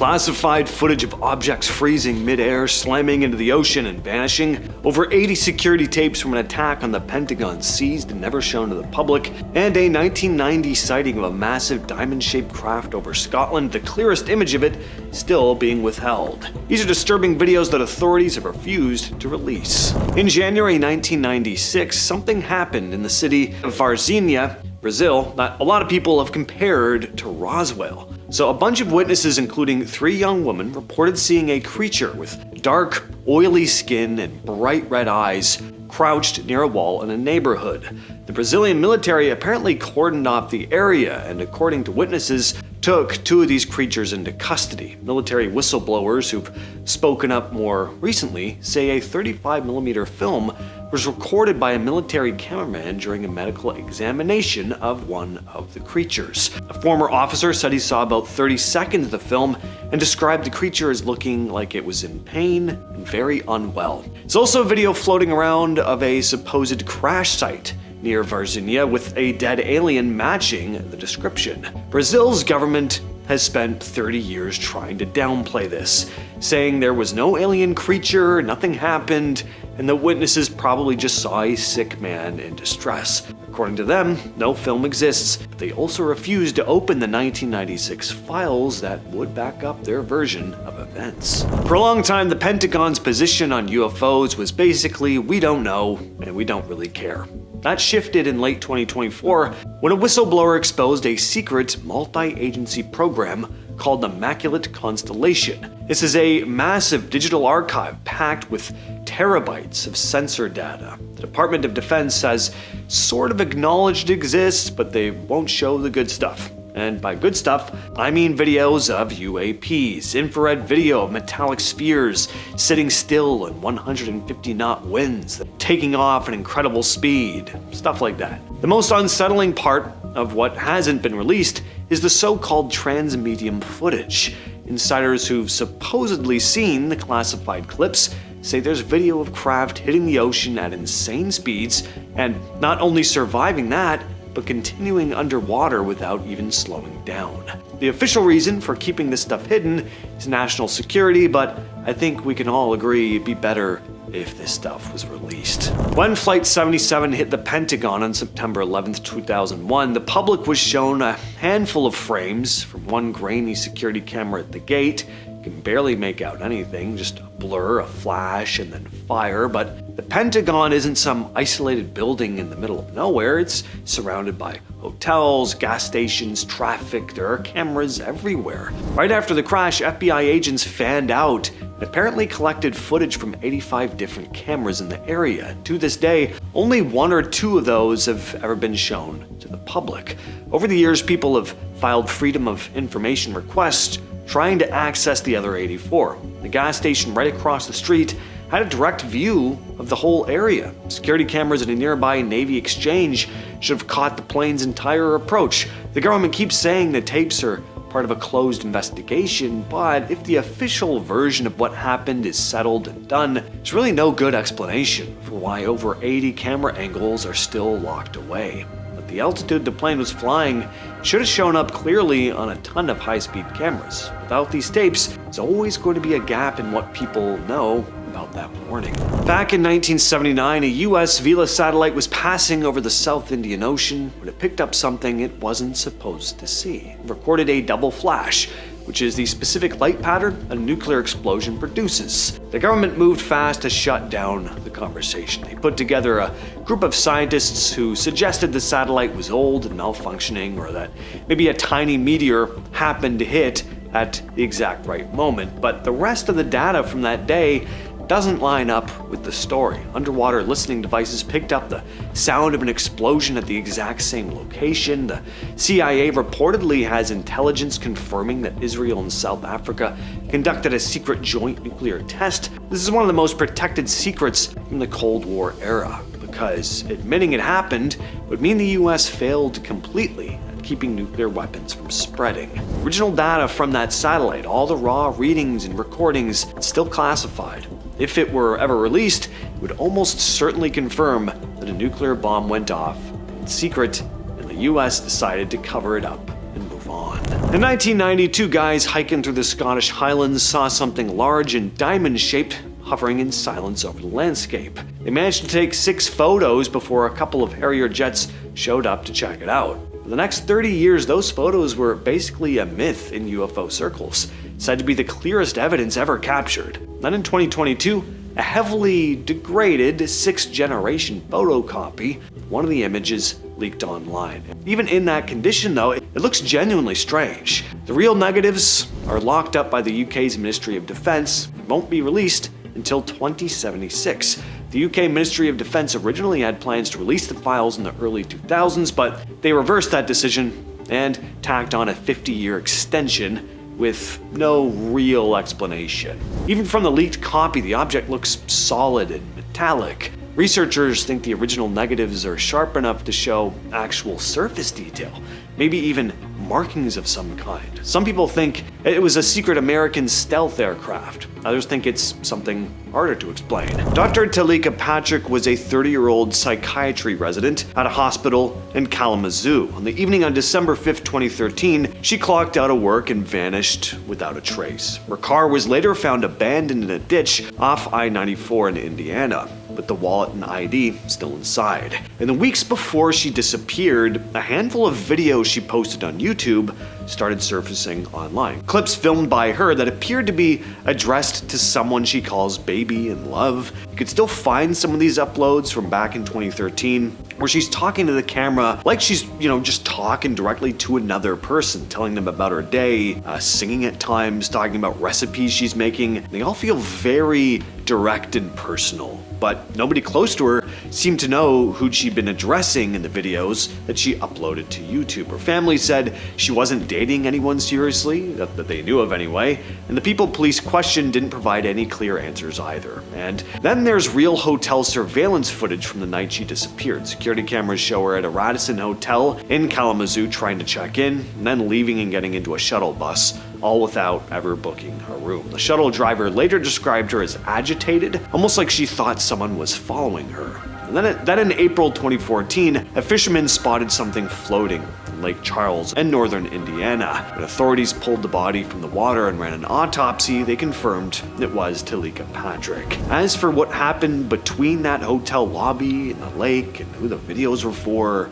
Classified footage of objects freezing mid-air, slamming into the ocean and vanishing. Over 80 security tapes from an attack on the Pentagon seized and never shown to the public. And a 1990 sighting of a massive diamond-shaped craft over Scotland, the clearest image of it still being withheld. These are disturbing videos that authorities have refused to release. In January 1996, something happened in the city of Varginha, Brazil, that a lot of people have compared to Roswell. So a bunch of witnesses, including 3 young women, reported seeing a creature with dark, oily skin and bright red eyes crouched near a wall in a neighborhood. The Brazilian military apparently cordoned off the area and, according to witnesses, took 2 of these creatures into custody. Military whistleblowers who've spoken up more recently say a 35mm film was recorded by a military cameraman during a medical examination of one of the creatures. A former officer said he saw about 30 seconds of the film and described the creature as looking like it was in pain and very unwell. There's also a video floating around of a supposed crash site near Varginha with a dead alien matching the description. Brazil's government has spent 30 years trying to downplay this, saying there was no alien creature, nothing happened, and the witnesses probably just saw a sick man in distress. According to them, no film exists, but they also refused to open the 1996 files that would back up their version of events. For a long time, the Pentagon's position on UFOs was basically, we don't know, and we don't really care. That shifted in late 2024 when a whistleblower exposed a secret multi-agency program called the Immaculate Constellation. This is a massive digital archive packed with terabytes of sensor data. The Department of Defense has sort of acknowledged it exists, but they won't show the good stuff. And by good stuff, I mean videos of UAPs, infrared video of metallic spheres sitting still in 150-knot winds, taking off at incredible speed, stuff like that. The most unsettling part of what hasn't been released is the so-called transmedium footage. Insiders who've supposedly seen the classified clips say there's video of craft hitting the ocean at insane speeds and not only surviving that, but continuing underwater without even slowing down. The official reason for keeping this stuff hidden is national security, but I think we can all agree it'd be better if this stuff was released. When Flight 77 hit the Pentagon on September 11th, 2001, the public was shown a handful of frames from one grainy security camera at the gate. You can barely make out anything, just a blur, a flash, and then fire. But the Pentagon isn't some isolated building in the middle of nowhere. It's surrounded by hotels, gas stations, traffic. There are cameras everywhere. Right after the crash, FBI agents fanned out and apparently collected footage from 85 different cameras in the area. To this day, only 1 or 2 of those have ever been shown to the public. Over the years, people have filed Freedom of Information requests trying to access the other 84. The gas station right across the street had a direct view of the whole area. Security cameras at a nearby Navy exchange should have caught the plane's entire approach. The government keeps saying the tapes are part of a closed investigation, but if the official version of what happened is settled and done, there's really no good explanation for why over 80 camera angles are still locked away. But the altitude the plane was flying should have shown up clearly on a ton of high-speed cameras. Without these tapes, there's always going to be a gap in what people know about that warning. Back in 1979, a US Vela satellite was passing over the South Indian Ocean when it picked up something it wasn't supposed to see. It recorded a double flash, which is the specific light pattern a nuclear explosion produces. The government moved fast to shut down the conversation. They put together a group of scientists who suggested the satellite was old and malfunctioning, or that maybe a tiny meteor happened to hit at the exact right moment. But the rest of the data from that day doesn't line up with the story. Underwater listening devices picked up the sound of an explosion at the exact same location. The CIA reportedly has intelligence confirming that Israel and South Africa conducted a secret joint nuclear test. This is one of the most protected secrets from the Cold War era, because admitting it happened would mean the US failed completely at keeping nuclear weapons from spreading. Original data from that satellite, all the raw readings and recordings, it's still classified. If it were ever released, it would almost certainly confirm that a nuclear bomb went off in secret, and the US decided to cover it up and move on. In 1990, two guys hiking through the Scottish Highlands saw something large and diamond-shaped hovering in silence over the landscape. They managed to take 6 photos before a couple of Harrier jets showed up to check it out. For the next 30 years, those photos were basically a myth in UFO circles, said to be the clearest evidence ever captured. Then in 2022, a heavily degraded 6th-generation photocopy, one of the images leaked online. Even in that condition, though, it looks genuinely strange. The real negatives are locked up by the UK's Ministry of Defence and won't be released until 2076. The UK Ministry of Defence originally had plans to release the files in the early 2000s, but they reversed that decision and tacked on a 50-year extension with no real explanation. Even from the leaked copy, the object looks solid and metallic. Researchers think the original negatives are sharp enough to show actual surface detail, maybe even markings of some kind. Some people think it was a secret American stealth aircraft. Others think it's something harder to explain. Dr. Talika Patrick was a 30-year-old psychiatry resident at a hospital in Kalamazoo. On the evening on December 5, 2013, she clocked out of work and vanished without a trace. Her car was later found abandoned in a ditch off I-94 in Indiana, with the wallet and ID still inside. In the weeks before she disappeared, a handful of videos she posted on YouTube started surfacing online. Clips filmed by her that appeared to be addressed to someone she calls baby in love. You could still find some of these uploads from back in 2013 where she's talking to the camera like she's, just talking directly to another person, telling them about her day, singing at times, talking about recipes she's making. They all feel very direct and personal, but nobody close to her seemed to know who'd she been addressing in the videos that she uploaded to YouTube. Her family said she wasn't dating anyone seriously, that they knew of anyway, and the people police questioned didn't provide any clear answers either. And then there's real hotel surveillance footage from the night she disappeared. Security cameras show her at a Radisson hotel in Kalamazoo trying to check in, and then leaving and getting into a shuttle bus, all without ever booking a room. The shuttle driver later described her as agitated, almost like she thought someone was following her. And then in April 2014, a fisherman spotted something floating in Lake Charles in northern Indiana. When authorities pulled the body from the water and ran an autopsy, they confirmed it was Talika Patrick. As for what happened between that hotel lobby and the lake and who the videos were for,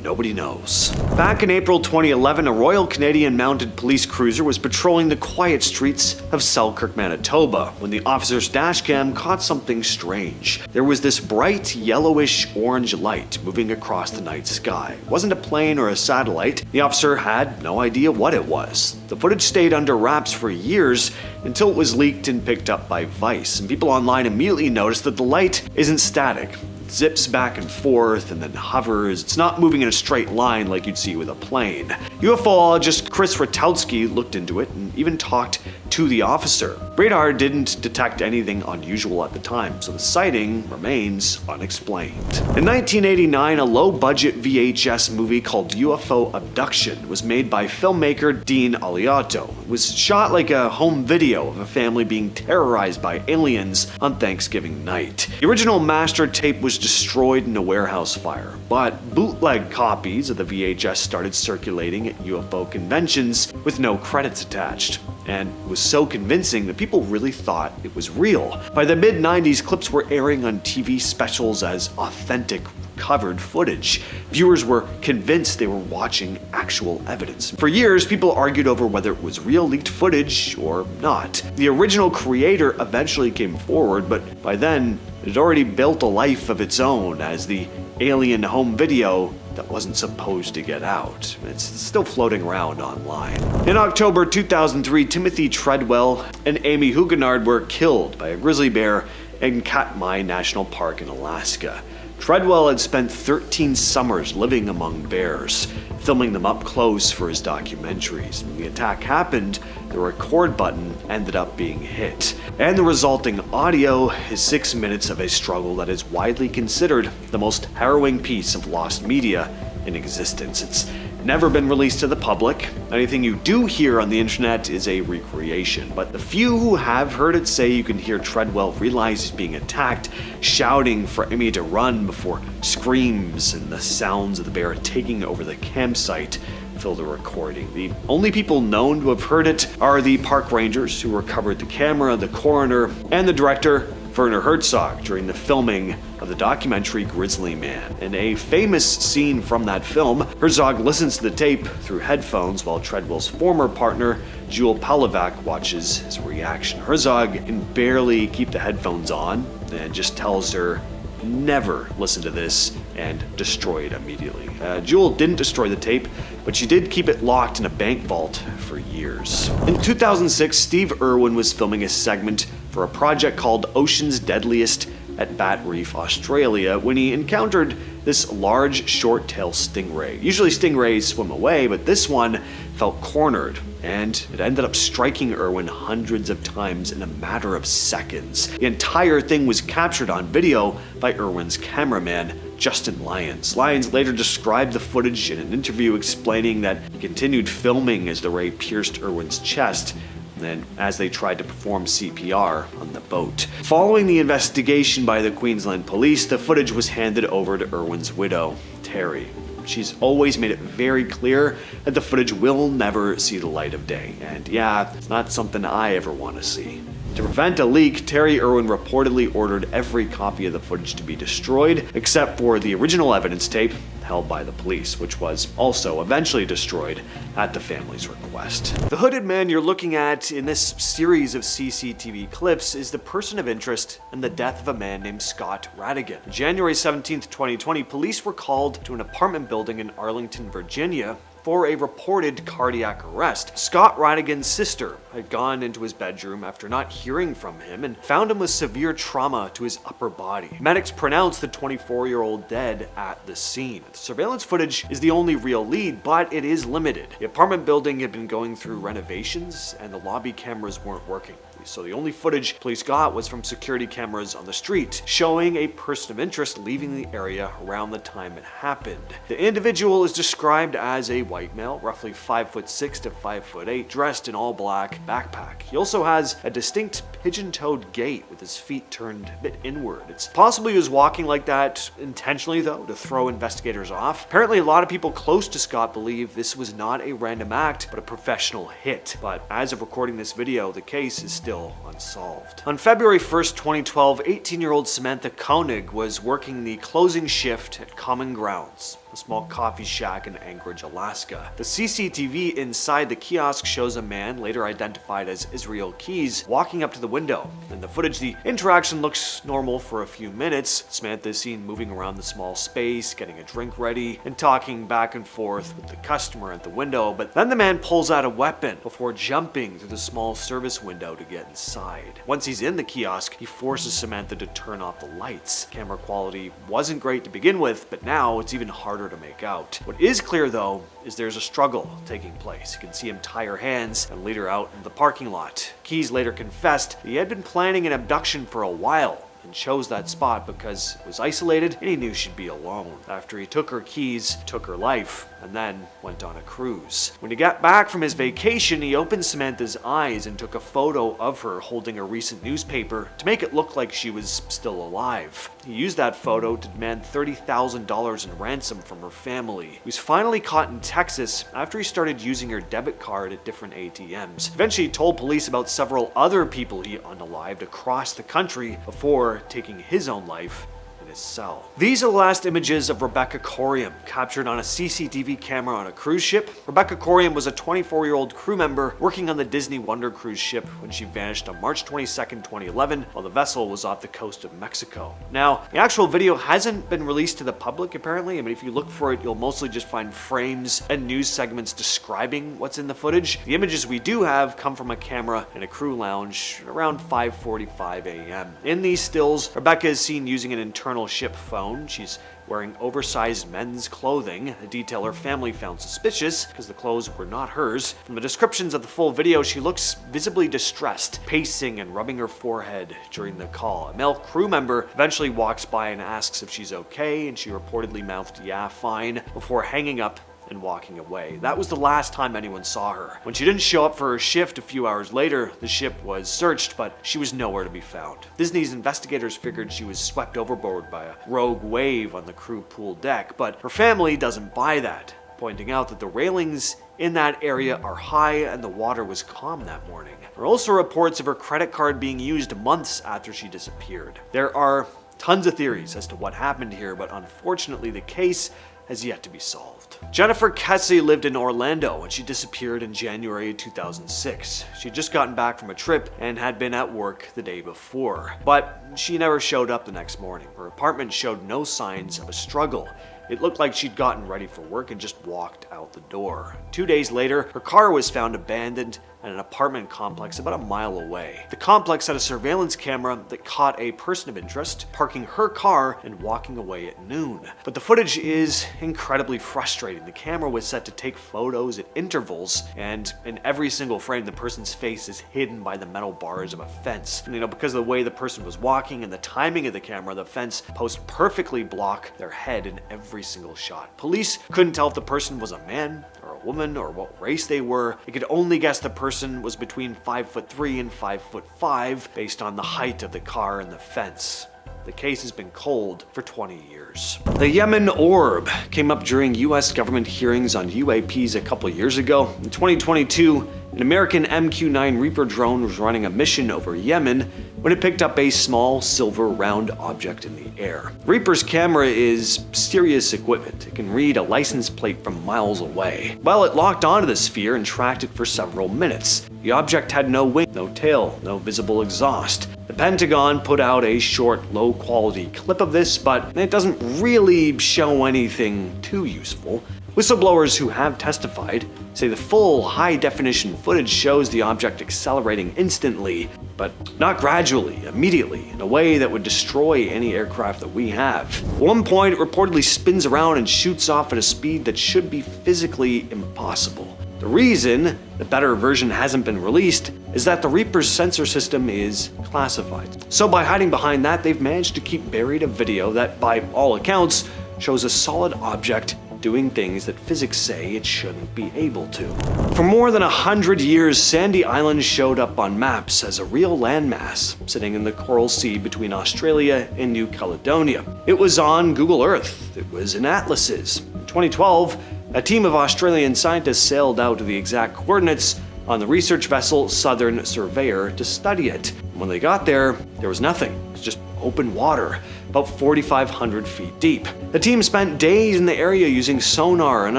nobody knows. Back in April 2011, a Royal Canadian Mounted Police cruiser was patrolling the quiet streets of Selkirk, Manitoba, when the officer's dashcam caught something strange. There was this bright yellowish-orange light moving across the night sky. It wasn't a plane or a satellite. The officer had no idea what it was. The footage stayed under wraps for years until it was leaked and picked up by Vice, and people online immediately noticed that the light isn't static. Zips back and forth and then hovers. It's not moving in a straight line like you'd see with a plane. UFOologist Chris Rotelsky looked into it and even talked to the officer. Radar didn't detect anything unusual at the time, so the sighting remains unexplained. In 1989, a low-budget VHS movie called UFO Abduction was made by filmmaker Dean Aliotto. It was shot like a home video of a family being terrorized by aliens on Thanksgiving night. The original master tape was destroyed in a warehouse fire, but bootleg copies of the VHS started circulating at UFO conventions with no credits attached. And it was so convincing that people really thought it was real. By the mid-90s, clips were airing on TV specials as authentic covered footage. Viewers were convinced they were watching actual evidence. For years, people argued over whether it was real leaked footage or not. The original creator eventually came forward, but by then, it had already built a life of its own as the alien home video that wasn't supposed to get out. It's still floating around online. In October 2003, Timothy Treadwell and Amy Huguenard were killed by a grizzly bear in Katmai National Park in Alaska. Treadwell had spent 13 summers living among bears, filming them up close for his documentaries. When the attack happened, the record button ended up being hit, and the resulting audio is 6 minutes of a struggle that is widely considered the most harrowing piece of lost media in existence. It's never been released to the public. Anything you do hear on the internet is a recreation, but the few who have heard it say you can hear Treadwell realize he's being attacked, shouting for Amy to run before screams and the sounds of the bear taking over the campsite fill the recording. The only people known to have heard it are the park rangers who recovered the camera, the coroner, and the director, Werner Herzog, during the filming of the documentary Grizzly Man. In a famous scene from that film, Herzog listens to the tape through headphones while Treadwell's former partner, Jewel Pavlovac, watches his reaction. Herzog can barely keep the headphones on and just tells her, "Never listen to this," and destroy it immediately. Jewel didn't destroy the tape, but she did keep it locked in a bank vault for years. In 2006, Steve Irwin was filming a segment for a project called Ocean's Deadliest at Bat Reef, Australia, when he encountered this large short-tailed stingray. Usually stingrays swim away, but this one felt cornered, and it ended up striking Irwin hundreds of times in a matter of seconds. The entire thing was captured on video by Irwin's cameraman, Justin Lyons. Lyons later described the footage in an interview, explaining that he continued filming as the ray pierced Irwin's chest, and as they tried to perform CPR on the boat. Following the investigation by the Queensland Police, the footage was handed over to Irwin's widow, Terry. She's always made it very clear that the footage will never see the light of day, and yeah, it's not something I ever want to see. To prevent a leak, Terry Irwin reportedly ordered every copy of the footage to be destroyed, except for the original evidence tape held by the police, which was also eventually destroyed at the family's request. The hooded man you're looking at in this series of CCTV clips is the person of interest in the death of a man named Scott Radigan. On January 17th, 2020, police were called to an apartment building in Arlington, Virginia, for a reported cardiac arrest. Scott Radigan's sister had gone into his bedroom after not hearing from him and found him with severe trauma to his upper body. Medics pronounced the 24-year-old dead at the scene. The surveillance footage is the only real lead, but it is limited. The apartment building had been going through renovations and the lobby cameras weren't working. So the only footage police got was from security cameras on the street, showing a person of interest leaving the area around the time it happened. The individual is described as a white male, roughly 5'6" to 5'8", dressed in all black backpack. He also has a distinct pigeon-toed gait with his feet turned a bit inward. It's possible he was walking like that intentionally, though, to throw investigators off. Apparently, a lot of people close to Scott believe this was not a random act, but a professional hit. But as of recording this video, the case is still unsolved. On February 1st, 2012, 18-year-old Samantha Koenig was working the closing shift at Common Grounds, a small coffee shack in Anchorage, Alaska. The CCTV inside the kiosk shows a man, later identified as Israel Keys, walking up to the window. In the footage, the interaction looks normal for a few minutes. Samantha is seen moving around the small space, getting a drink ready, and talking back and forth with the customer at the window, but then the man pulls out a weapon before jumping through the small service window to get inside. Once he's in the kiosk, he forces Samantha to turn off the lights. Camera quality wasn't great to begin with, but now it's even harder to make out. What is clear, though, is there's a struggle taking place. You can see him tie her hands and lead her out in the parking lot. Keys later confessed he had been planning an abduction for a while and chose that spot because it was isolated and he knew she'd be alone. After he took her keys, took her life, and then went on a cruise. When he got back from his vacation, he opened Samantha's eyes and took a photo of her holding a recent newspaper to make it look like she was still alive. He used that photo to demand $30,000 in ransom from her family. He was finally caught in Texas after he started using her debit card at different ATMs. Eventually, he told police about several other people he unalived across the country before taking his own life in his cell. These are the last images of Rebecca Corium, captured on a CCTV camera on a cruise ship. Rebecca Corium was a 24-year-old crew member working on the Disney Wonder cruise ship when she vanished on March 22nd, 2011, while the vessel was off the coast of Mexico. Now, the actual video hasn't been released to the public, apparently. I mean, if you look for it, you'll mostly just find frames and news segments describing what's in the footage. The images we do have come from a camera in a crew lounge around 5:45 a.m. In these stills, Rebecca is seen using an internal ship phone. She's wearing oversized men's clothing, a detail her family found suspicious because the clothes were not hers. From the descriptions of the full video, she looks visibly distressed, pacing and rubbing her forehead during the call. A male crew member eventually walks by and asks if she's okay, and she reportedly mouthed, "Yeah, fine," before hanging up and walking away. That was the last time anyone saw her. When she didn't show up for her shift a few hours later, the ship was searched, but she was nowhere to be found. Disney's investigators figured she was swept overboard by a rogue wave on the crew pool deck, but her family doesn't buy that. pointing out that the railings in that area are high and the water was calm that morning. There are also reports of her credit card being used months after she disappeared. There are tons of theories as to what happened here, but unfortunately the case has yet to be solved. Jennifer Kesey lived in Orlando when she disappeared in January 2006. She'd just gotten back from a trip and had been at work the day before, but she never showed up the next morning. Her apartment showed no signs of a struggle. It looked like she'd gotten ready for work and just walked out the door. 2 days later, her car was found abandoned at an apartment complex about a mile away. The complex had a surveillance camera that caught a person of interest parking her car and walking away at noon. But the footage is incredibly frustrating. The camera was set to take photos at intervals, and in every single frame, the person's face is hidden by the metal bars of a fence. And, because of the way the person was walking and the timing of the camera, the fence posts perfectly block their head in every single shot. Police couldn't tell if the person was a man or a woman or what race they were. They could only guess the person was between 5'3" and 5'5" based on the height of the car and the fence. The case has been cold for 20 years. The Yemen orb came up during US government hearings on UAPs a couple years ago. In 2022, an American MQ-9 Reaper drone was running a mission over Yemen when it picked up a small silver round object in the air. Reaper's camera is serious equipment. It can read a license plate from miles away. Well, it locked onto the sphere and tracked it for several minutes. The object had no wing, no tail, no visible exhaust. The Pentagon put out a short, low-quality clip of this, but it doesn't really show anything too useful. Whistleblowers who have testified say the full high-definition footage shows the object accelerating instantly, but not gradually, immediately, in a way that would destroy any aircraft that we have. At one point, it reportedly spins around and shoots off at a speed that should be physically impossible. The reason the better version hasn't been released is that the Reaper's sensor system is classified. So by hiding behind that, they've managed to keep buried a video that, by all accounts, shows a solid object doing things that physics say it shouldn't be able to. For more than 100 years, Sandy Island showed up on maps as a real landmass sitting in the Coral Sea between Australia and New Caledonia. It was on Google Earth. It was in atlases. In 2012, a team of Australian scientists sailed out to the exact coordinates on the research vessel Southern Surveyor to study it. When they got there was nothing. It was just open water, about 4,500 feet deep. The team spent days in the area using sonar and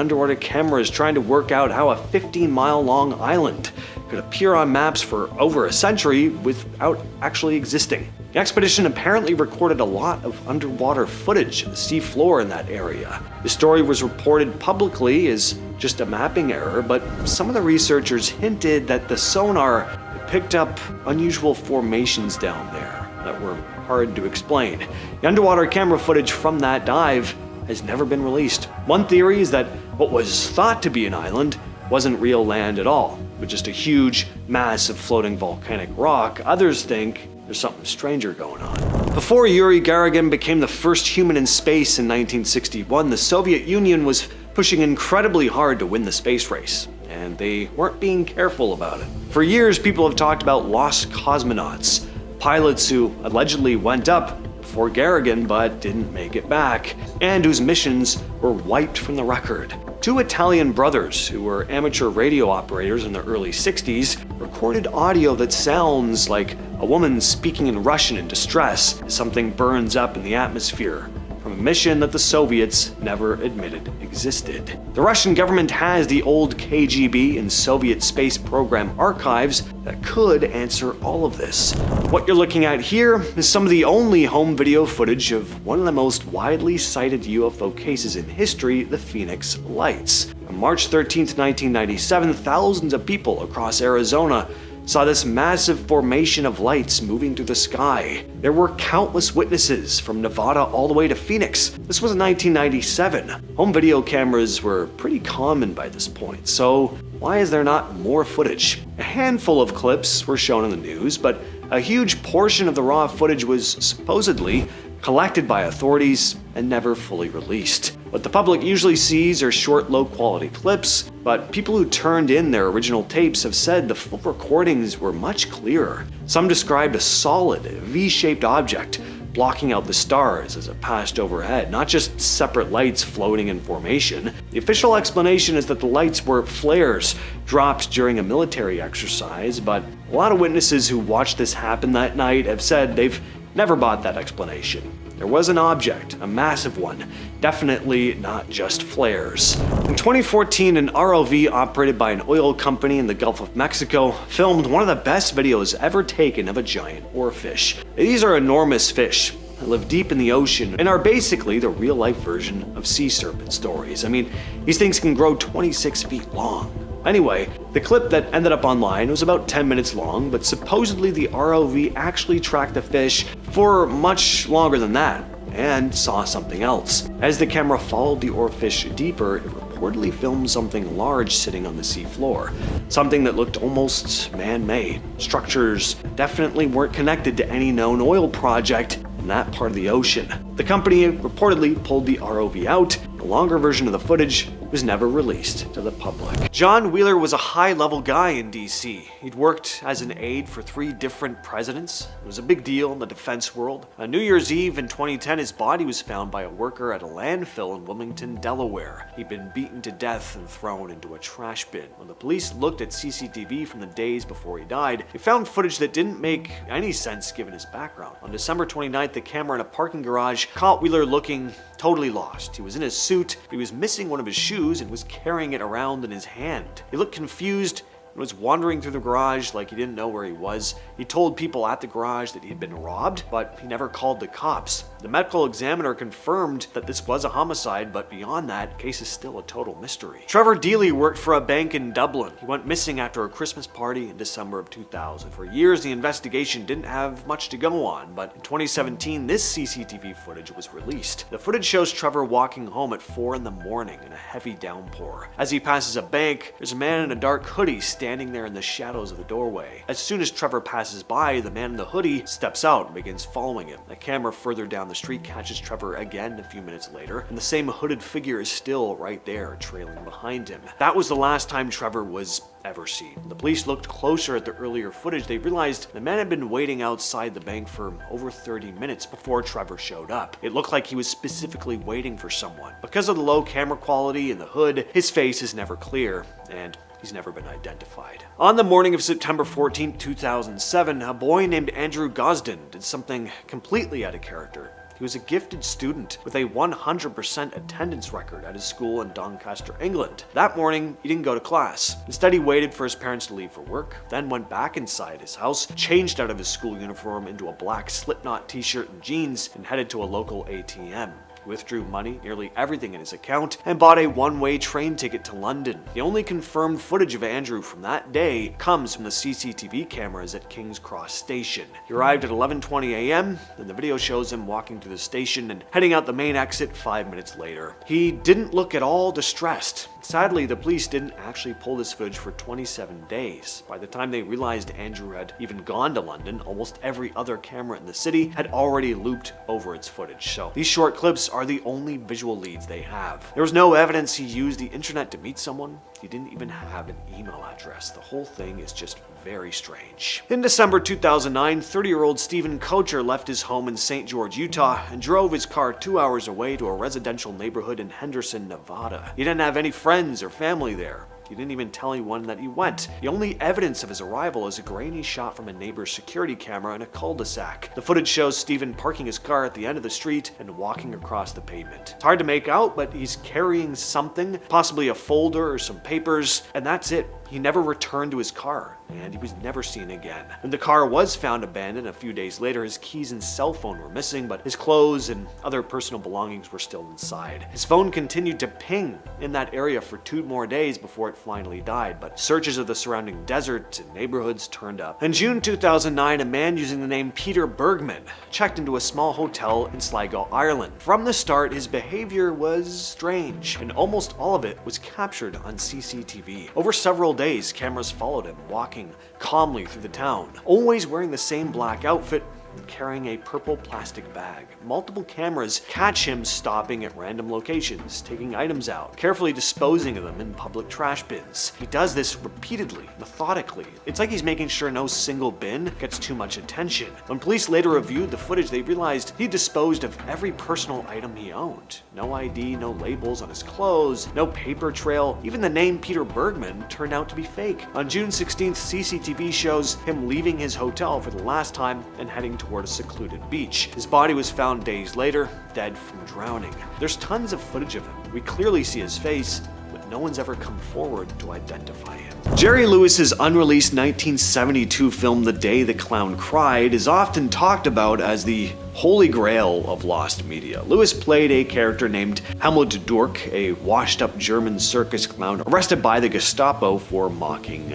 underwater cameras trying to work out how a 15-mile-long island could appear on maps for over a century without actually existing. The expedition apparently recorded a lot of underwater footage of the sea floor in that area. The story was reported publicly as just a mapping error, but some of the researchers hinted that the sonar picked up unusual formations down there that were hard to explain. The underwater camera footage from that dive has never been released. One theory is that what was thought to be an island wasn't real land at all, but just a huge mass of floating volcanic rock. Others think there's something stranger going on. Before Yuri Gagarin became the first human in space in 1961, the Soviet Union was pushing incredibly hard to win the space race, and they weren't being careful about it. For years, people have talked about lost cosmonauts, pilots who allegedly went up before Gagarin but didn't make it back, and whose missions were wiped from the record. Two Italian brothers who were amateur radio operators in the early 60s recorded audio that sounds like a woman speaking in Russian in distress as something burns up in the atmosphere from a mission that the Soviets never admitted existed. The Russian government has the old KGB and Soviet space program archives that could answer all of this. What you're looking at here is some of the only home video footage of one of the most widely cited UFO cases in history, the Phoenix Lights. On March 13, 1997, thousands of people across Arizona saw this massive formation of lights moving through the sky. There were countless witnesses from Nevada all the way to Phoenix. This was in 1997. Home video cameras were pretty common by this point, so why is there not more footage? A handful of clips were shown in the news, but a huge portion of the raw footage was supposedly collected by authorities and never fully released. What the public usually sees are short, low-quality clips, but people who turned in their original tapes have said the full recordings were much clearer. Some described a solid, V-shaped object blocking out the stars as it passed overhead, not just separate lights floating in formation. The official explanation is that the lights were flares dropped during a military exercise, but a lot of witnesses who watched this happen that night have said they've never bought that explanation. There was an object, a massive one, definitely not just flares. In 2014, an ROV operated by an oil company in the Gulf of Mexico filmed one of the best videos ever taken of a giant oarfish. These are enormous fish that live deep in the ocean and are basically the real-life version of sea serpent stories. I mean, these things can grow 26 feet long. Anyway, the clip that ended up online was about 10 minutes long, but supposedly the ROV actually tracked the fish for much longer than that and saw something else. As the camera followed the oarfish deeper, it reportedly filmed something large sitting on the seafloor, something that looked almost man-made. Structures definitely weren't connected to any known oil project in that part of the ocean. The company reportedly pulled the ROV out. The longer version of the footage was never released to the public. John Wheeler was a high-level guy in DC. He'd worked as an aide for 3 different presidents. It was a big deal in the defense world. On New Year's Eve in 2010, his body was found by a worker at a landfill in Wilmington, Delaware. He'd been beaten to death and thrown into a trash bin. When the police looked at CCTV from the days before he died, they found footage that didn't make any sense given his background. On December 29th, the camera in a parking garage caught Wheeler looking totally lost. He was in his suit, but he was missing one of his shoes and was carrying it around in his hand. He looked confused and was wandering through the garage like he didn't know where he was. He told people at the garage that he'd been robbed, but he never called the cops. The medical examiner confirmed that this was a homicide, but beyond that, the case is still a total mystery. Trevor Deely worked for a bank in Dublin. He went missing after a Christmas party in December of 2000. For years, the investigation didn't have much to go on, but in 2017, this CCTV footage was released. The footage shows Trevor walking home at 4 in the morning in a heavy downpour. As he passes a bank, there's a man in a dark hoodie standing there in the shadows of the doorway. As soon as Trevor passes by, the man in the hoodie steps out and begins following him. The camera further down the street catches Trevor again a few minutes later, and the same hooded figure is still right there, trailing behind him. That was the last time Trevor was ever seen. The police looked closer at the earlier footage. They realized the man had been waiting outside the bank for over 30 minutes before Trevor showed up. It looked like he was specifically waiting for someone. Because of the low camera quality in the hood, his face is never clear, and he's never been identified. On the morning of September 14, 2007, a boy named Andrew Gosden did something completely out of character. He was a gifted student with a 100% attendance record at his school in Doncaster, England. That morning, he didn't go to class. Instead, he waited for his parents to leave for work, then went back inside his house, changed out of his school uniform into a black Slipknot t-shirt and jeans, and headed to a local ATM. He withdrew money, nearly everything in his account, and bought a one-way train ticket to London. The only confirmed footage of Andrew from that day comes from the CCTV cameras at King's Cross Station. He arrived at 11:20 a.m., and the video shows him walking through the station and heading out the main exit 5 minutes later. He didn't look at all distressed. Sadly, the police didn't actually pull this footage for 27 days. By the time they realized Andrew had even gone to London, almost every other camera in the city had already looped over its footage. So these short clips are the only visual leads they have. There was no evidence he used the internet to meet someone. He didn't even have an email address. The whole thing is just very strange. In December 2009, 30-year-old Stephen Kocher left his home in St. George, Utah, and drove his car 2 hours away to a residential neighborhood in Henderson, Nevada. He didn't have any friends or family there. He didn't even tell anyone that he went. The only evidence of his arrival is a grainy shot from a neighbor's security camera in a cul-de-sac. The footage shows Stephen parking his car at the end of the street and walking across the pavement. It's hard to make out, but he's carrying something, possibly a folder or some papers, and that's it. He never returned to his car, and he was never seen again. When the car was found abandoned a few days later, his keys and cell phone were missing, but his clothes and other personal belongings were still inside. His phone continued to ping in that area for 2 more days before it finally died, but searches of the surrounding desert and neighborhoods turned up. In June 2009, a man using the name Peter Bergman checked into a small hotel in Sligo, Ireland. From the start, his behavior was strange, and almost all of it was captured on CCTV. Over several days, cameras followed him, walking calmly through the town, always wearing the same black outfit carrying a purple plastic bag. Multiple cameras catch him stopping at random locations, taking items out, carefully disposing of them in public trash bins. He does this repeatedly, methodically. It's like he's making sure no single bin gets too much attention. When police later reviewed the footage, they realized he disposed of every personal item he owned. No ID, no labels on his clothes, no paper trail. Even the name Peter Bergman turned out to be fake. On June 16th, CCTV shows him leaving his hotel for the last time and heading toward a secluded beach. His body was found days later, dead from drowning. There's tons of footage of him. We clearly see his face, but no one's ever come forward to identify him. Jerry Lewis's unreleased 1972 film The Day the Clown Cried is often talked about as the holy grail of lost media. Lewis played a character named Helmut Durk, a washed-up German circus clown arrested by the Gestapo for mocking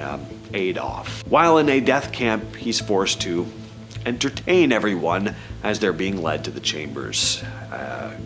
Adolf. While in a death camp, he's forced to entertain everyone as they're being led to the chambers.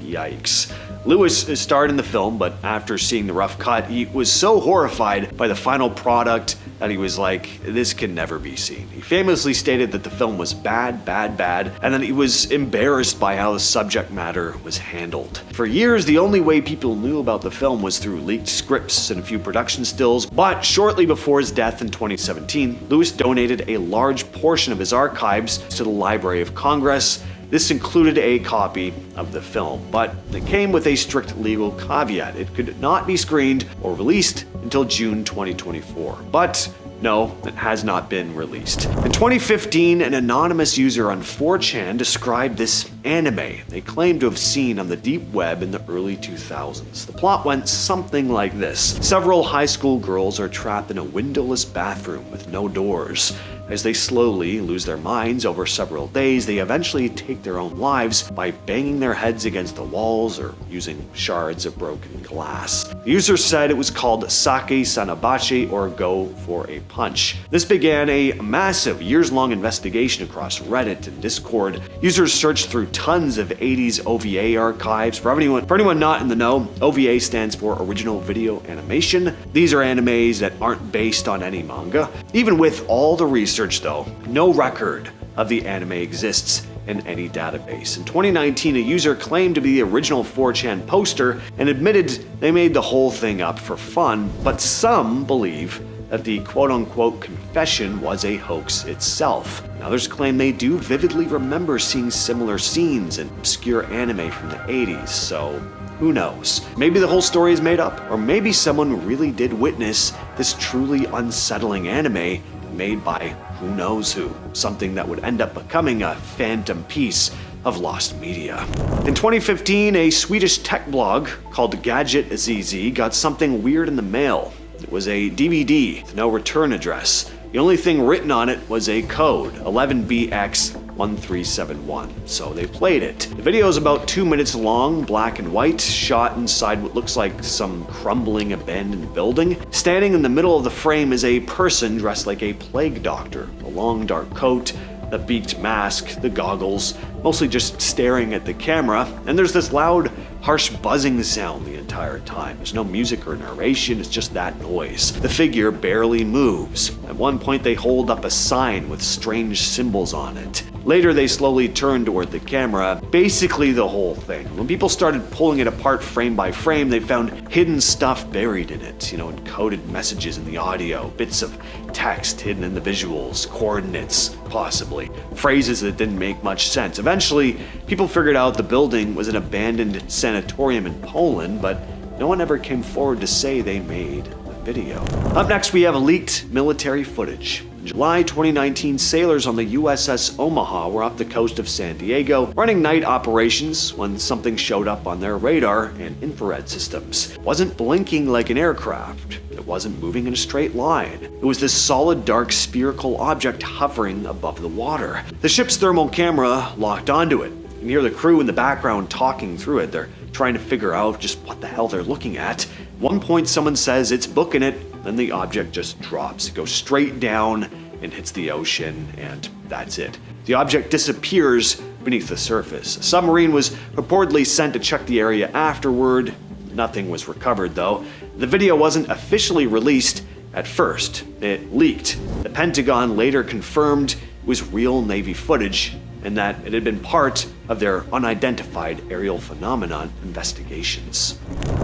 Yikes. Lewis starred in the film, but after seeing the rough cut, he was so horrified by the final product that he was like, this can never be seen. He famously stated that the film was bad, and that he was embarrassed by how the subject matter was handled. For years, the only way people knew about the film was through leaked scripts and a few production stills, but shortly before his death in 2017, Lewis donated a large portion of his archives to the Library of Congress. This included a copy of the film, but it came with a strict legal caveat. It could not be screened or released until June 2024. But no, it has not been released. In 2015, an anonymous user on 4chan described this anime they claimed to have seen on the deep web in the early 2000s. The plot went something like this. Several high school girls are trapped in a windowless bathroom with no doors. As they slowly lose their minds over several days, they eventually take their own lives by banging their heads against the walls or using shards of broken glass. The user said it was called Sake Sanabachi, or Go for a Punch. This began a massive years-long investigation across Reddit and Discord. Users searched through tons of 80s OVA archives. For anyone not in the know, OVA stands for Original Video Animation. These are animes that aren't based on any manga. Even with all the research though, no record of the anime exists in any database. In 2019, a user claimed to be the original 4chan poster and admitted they made the whole thing up for fun, but some believe that the quote-unquote confession was a hoax itself. And others claim they do vividly remember seeing similar scenes in obscure anime from the 80s, so who knows? Maybe the whole story is made up, or maybe someone really did witness this truly unsettling anime made by who knows who, something that would end up becoming a phantom piece of lost media. In 2015, a Swedish tech blog called Gadget ZZ got something weird in the mail. It was a DVD with no return address. The only thing written on it was a code, 11BX1371, so they played it. The video is about 2 minutes long, black and white, shot inside what looks like some crumbling abandoned building. Standing in the middle of the frame is a person dressed like a plague doctor, a long dark coat, the beaked mask, the goggles, mostly just staring at the camera, and there's this loud, harsh buzzing sound the entire time. There's no music or narration, it's just that noise. The figure barely moves. At one point they hold up a sign with strange symbols on it. Later they slowly turn toward the camera, basically the whole thing. When people started pulling it apart frame by frame, they found hidden stuff buried in it, encoded messages in the audio, bits of text hidden in the visuals, coordinates, possibly, phrases that didn't make much sense. Eventually, people figured out the building was an abandoned sanatorium in Poland, but no one ever came forward to say they made the video. Up next, we have leaked military footage. In July 2019, sailors on the USS Omaha were off the coast of San Diego running night operations when something showed up on their radar and infrared systems. It wasn't blinking like an aircraft. It wasn't moving in a straight line. It was this solid, dark, spherical object hovering above the water. The ship's thermal camera locked onto it. You can hear the crew in the background talking through it. They're trying to figure out just what the hell they're looking at. At one point, someone says it's booking it, then the object just drops. It goes straight down and hits the ocean, and that's it. The object disappears beneath the surface. A submarine was reportedly sent to check the area afterward. Nothing was recovered, though. The video wasn't officially released at first. It leaked. The Pentagon later confirmed it was real Navy footage and that it had been part of their unidentified aerial phenomenon investigations.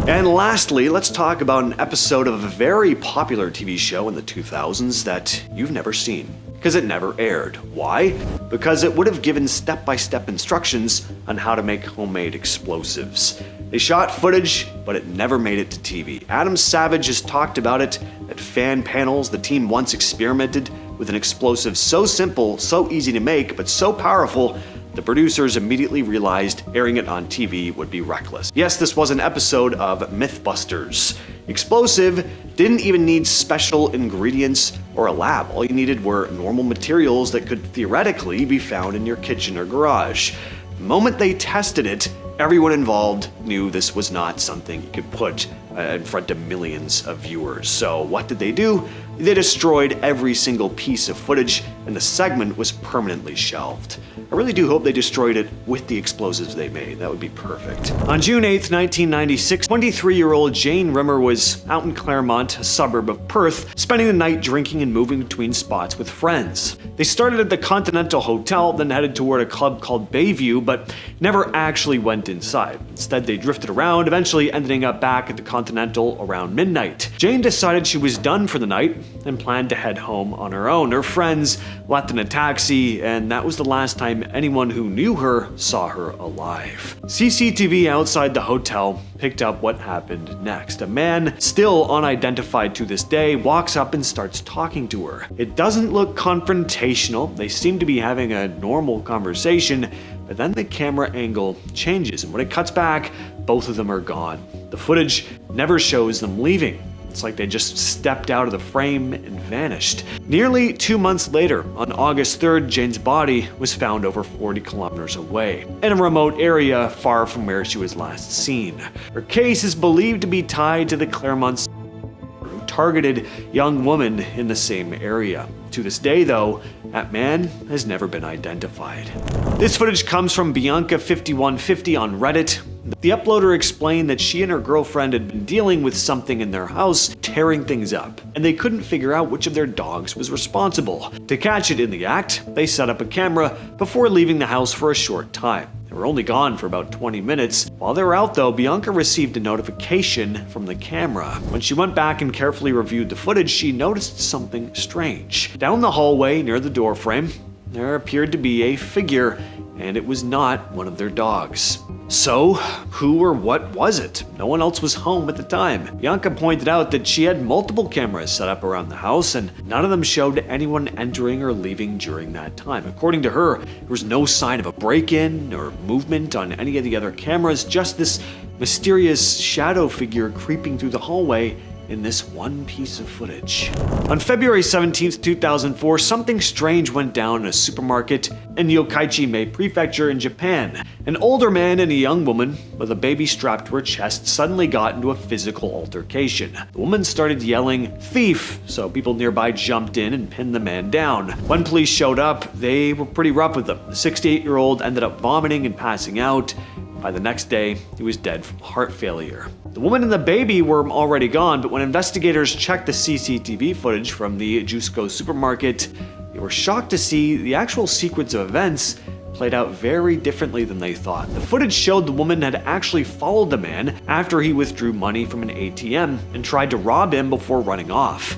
And lastly, let's talk about an episode of a very popular TV show in the 2000s that you've never seen, because it never aired. Why? Because it would have given step-by-step instructions on how to make homemade explosives. They shot footage, but it never made it to TV. Adam Savage has talked about it at fan panels. The team once experimented with an explosive so simple, so easy to make, but so powerful, the producers immediately realized airing it on TV would be reckless. Yes, this was an episode of Mythbusters. Explosive didn't even need special ingredients or a lab. All you needed were normal materials that could theoretically be found in your kitchen or garage. The moment they tested it, everyone involved knew this was not something you could put in front of millions of viewers. So what did they do? They destroyed every single piece of footage, and the segment was permanently shelved. I really do hope they destroyed it with the explosives they made. That would be perfect. On June 8th, 1996, 23-year-old Jane Rimmer was out in Claremont, a suburb of Perth, spending the night drinking and moving between spots with friends. They started at the Continental Hotel, then headed toward a club called Bayview, but never actually went inside. Instead, they drifted around, eventually ending up back at the Continental around midnight. Jane decided she was done for the night and planned to head home on her own. Her friends left in a taxi, and that was the last time anyone who knew her saw her alive. CCTV outside the hotel picked up what happened next. A man, still unidentified to this day, walks up and starts talking to her. It doesn't look confrontational. They seem to be having a normal conversation, but then the camera angle changes, and when it cuts back, both of them are gone. The footage never shows them leaving. It's like they just stepped out of the frame and vanished. Nearly 2 months later, on August 3rd, Jane's body was found over 40 kilometers away, in a remote area far from where she was last seen. Her case is believed to be tied to the Claremont who targeted young women in the same area. To this day, though, that man has never been identified. This footage comes from Bianca5150 on Reddit. The uploader explained that she and her girlfriend had been dealing with something in their house, tearing things up, and they couldn't figure out which of their dogs was responsible. To catch it in the act, they set up a camera before leaving the house for a short time. They were only gone for about 20 minutes. While they were out though, Bianca received a notification from the camera. When she went back and carefully reviewed the footage, she noticed something strange. Down the hallway near the doorframe, there appeared to be a figure, and it was not one of their dogs. So, who or what was it? No one else was home at the time. Bianca pointed out that she had multiple cameras set up around the house, and none of them showed anyone entering or leaving during that time. According to her, there was no sign of a break-in or movement on any of the other cameras, just this mysterious shadow figure creeping through the hallway in this one piece of footage. On February 17th, 2004, something strange went down in a supermarket in Yokkaichi-me Prefecture in Japan. An older man and a young woman with a baby strapped to her chest suddenly got into a physical altercation. The woman started yelling, "Thief!" so people nearby jumped in and pinned the man down. When police showed up, they were pretty rough with him. The 68-year-old ended up vomiting and passing out. By the next day, he was dead from heart failure. The woman and the baby were already gone, but when investigators checked the CCTV footage from the Jusco supermarket, they were shocked to see the actual sequence of events played out very differently than they thought. The footage showed the woman had actually followed the man after he withdrew money from an ATM and tried to rob him before running off.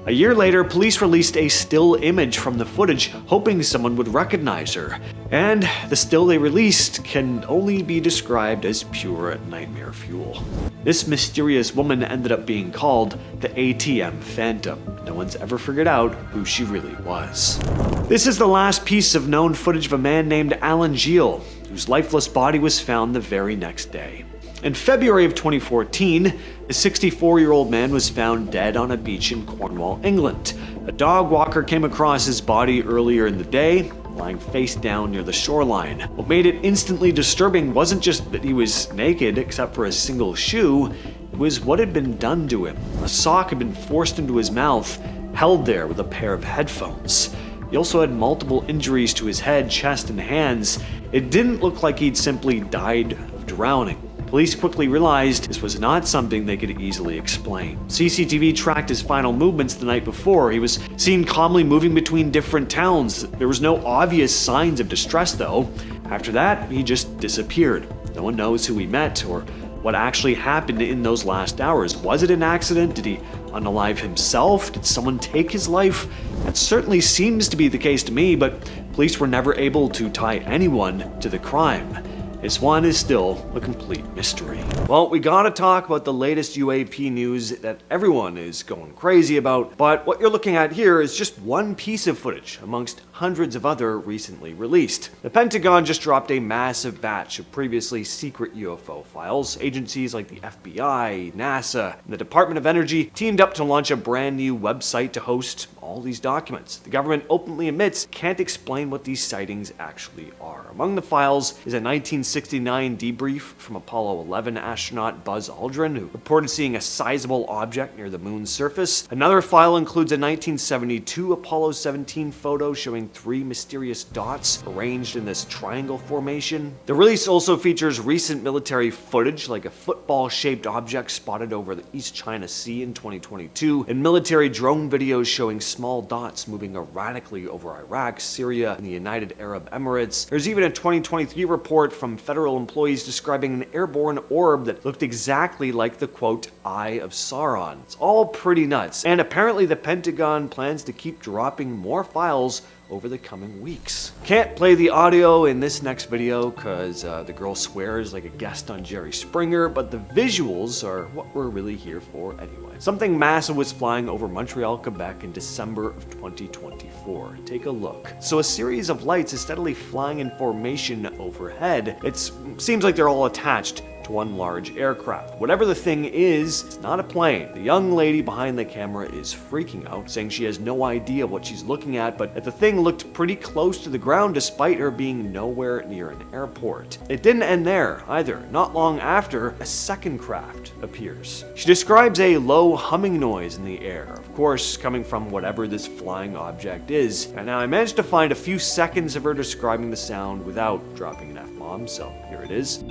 A year later, police released a still image from the footage, hoping someone would recognize her. And the still they released can only be described as pure nightmare fuel. This mysterious woman ended up being called the ATM Phantom. No one's ever figured out who she really was. This is the last piece of known footage of a man named Alan Gilles, whose lifeless body was found the very next day. In February of 2014, a 64-year-old man was found dead on a beach in Cornwall, England. A dog walker came across his body earlier in the day, lying face down near the shoreline. What made it instantly disturbing wasn't just that he was naked except for a single shoe, it was what had been done to him. A sock had been forced into his mouth, held there with a pair of headphones. He also had multiple injuries to his head, chest, and hands. It didn't look like he'd simply died of drowning. Police quickly realized this was not something they could easily explain. CCTV tracked his final movements the night before. He was seen calmly moving between different towns. There was no obvious signs of distress, though. After that, he just disappeared. No one knows who he met or what actually happened in those last hours. Was it an accident? Did he unalive himself? Did someone take his life? That certainly seems to be the case to me, but police were never able to tie anyone to the crime. This one is still a complete mystery. Well, we gotta talk about the latest UAP news that everyone is going crazy about, but what you're looking at here is just one piece of footage amongst hundreds of other recently released. The Pentagon just dropped a massive batch of previously secret UFO files. Agencies like the FBI, NASA, and the Department of Energy teamed up to launch a brand new website to host all these documents. The government openly admits can't explain what these sightings actually are. Among the files is a 1969 debrief from Apollo 11 astronaut Buzz Aldrin, who reported seeing a sizable object near the moon's surface. Another file includes a 1972 Apollo 17 photo showing 3 mysterious dots arranged in this triangle formation. The release also features recent military footage, like a football-shaped object spotted over the East China Sea in 2022, and military drone videos showing small dots moving erratically over Iraq, Syria, and the United Arab Emirates. There's even a 2023 report from federal employees describing an airborne orb that looked exactly like the, quote, Eye of Sauron. It's all pretty nuts, and apparently the Pentagon plans to keep dropping more files over the coming weeks. Can't play the audio in this next video because the girl swears like a guest on Jerry Springer, but the visuals are what we're really here for anyway. Something massive was flying over Montreal, Quebec in December of 2024. Take a look. So a series of lights is steadily flying in formation overhead. It seems like they're all attached to one large aircraft. Whatever the thing is, it's not a plane. The young lady behind the camera is freaking out, saying she has no idea what she's looking at, but that the thing looked pretty close to the ground despite her being nowhere near an airport. It didn't end there either. Not long after, a second craft appears. She describes a low humming noise in the air, of course coming from whatever this flying object is. And now I managed to find a few seconds of her describing the sound without dropping an F-bomb, so here it is.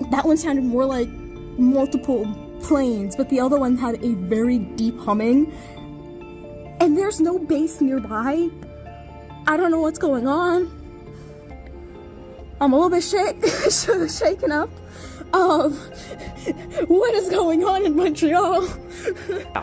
That one sounded more like multiple planes, but the other one had a very deep humming. And there's no base nearby. I don't know what's going on. I'm a little bit shaken up. What is going on in Montreal?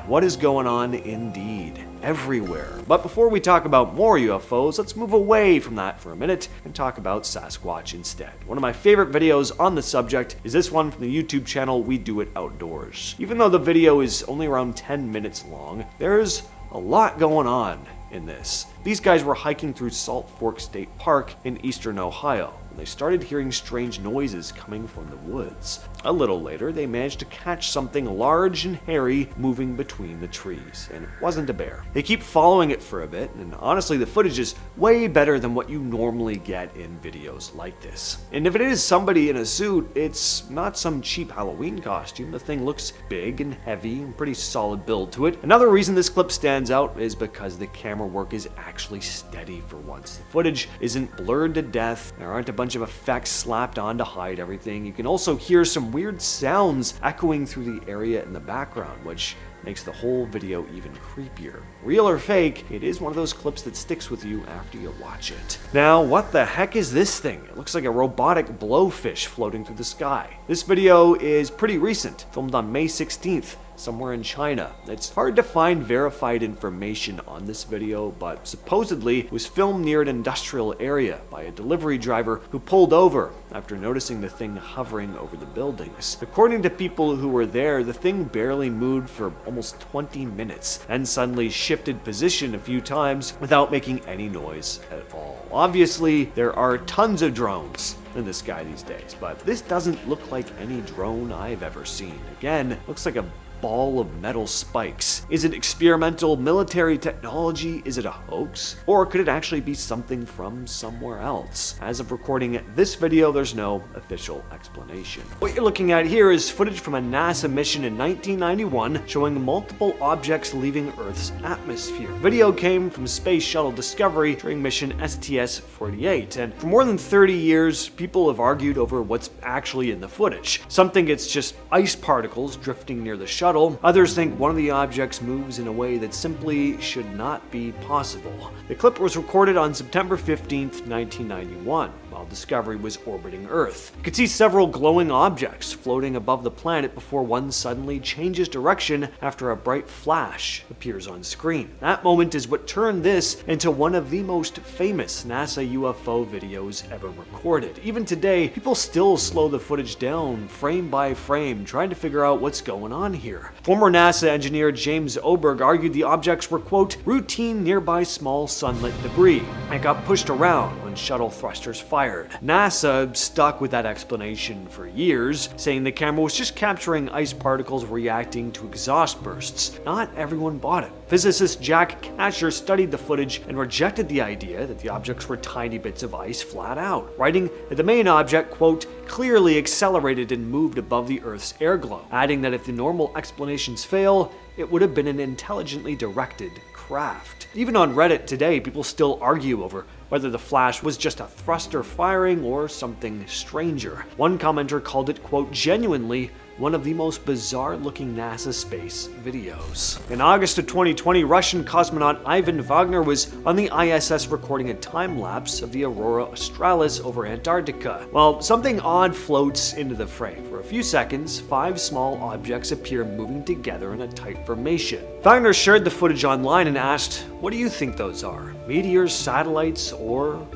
What is going on indeed? Everywhere. But before we talk about more UFOs, let's move away from that for a minute and talk about Sasquatch instead. One of my favorite videos on the subject is this one from the YouTube channel We Do It Outdoors. Even though the video is only around 10 minutes long, there's a lot going on in this. These guys were hiking through Salt Fork State Park in eastern Ohio when they started hearing strange noises coming from the woods. A little later, they managed to catch something large and hairy moving between the trees, and it wasn't a bear. They keep following it for a bit, and honestly, the footage is way better than what you normally get in videos like this. And if it is somebody in a suit, it's not some cheap Halloween costume. The thing looks big and heavy and pretty solid build to it. Another reason this clip stands out is because the camera work is actually steady for once. The footage isn't blurred to death. There aren't a bunch of effects slapped on to hide everything. You can also hear some weird sounds echoing through the area in the background, which makes the whole video even creepier. Real or fake, it is one of those clips that sticks with you after you watch it. Now, what the heck is this thing? It looks like a robotic blowfish floating through the sky. This video is pretty recent, filmed on May 16th. Somewhere in China. It's hard to find verified information on this video, but supposedly it was filmed near an industrial area by a delivery driver who pulled over after noticing the thing hovering over the buildings. According to people who were there, the thing barely moved for almost 20 minutes and suddenly shifted position a few times without making any noise at all. Obviously, there are tons of drones in the sky these days, but this doesn't look like any drone I've ever seen. Again, looks like a ball of metal spikes. Is it experimental military technology? Is it a hoax? Or could it actually be something from somewhere else? As of recording this video, there's no official explanation. What you're looking at here is footage from a NASA mission in 1991 showing multiple objects leaving Earth's atmosphere. Video came from Space Shuttle Discovery during mission STS-48, and for more than 30 years, people have argued over what's actually in the footage. Some think it's just ice particles drifting near the shuttle. Others think one of the objects moves in a way that simply should not be possible. The clip was recorded on September 15th, 1991, while Discovery was orbiting Earth. You could see several glowing objects floating above the planet before one suddenly changes direction after a bright flash appears on screen. That moment is what turned this into one of the most famous NASA UFO videos ever recorded. Even today, people still slow the footage down frame by frame, trying to figure out what's going on here. Former NASA engineer James Oberg argued the objects were, quote, routine nearby small sunlit debris and got pushed around when shuttle thrusters fired. NASA stuck with that explanation for years, saying the camera was just capturing ice particles reacting to exhaust bursts. Not everyone bought it. Physicist Jack Kasher studied the footage and rejected the idea that the objects were tiny bits of ice flat out, writing that the main object, quote, clearly accelerated and moved above the Earth's airglow, adding that if the normal explanations fail, it would have been an intelligently directed craft. Even on Reddit today, people still argue over whether the flash was just a thruster firing or something stranger. One commenter called it, quote, genuinely one of the most bizarre-looking NASA space videos. In August of 2020, Russian cosmonaut Ivan Wagner was on the ISS recording a time-lapse of the Aurora Australis over Antarctica. Well, something odd floats into the frame. For a few seconds, 5 small objects appear moving together in a tight formation. Wagner shared the footage online and asked, what do you think those are? Meteors, satellites, or ...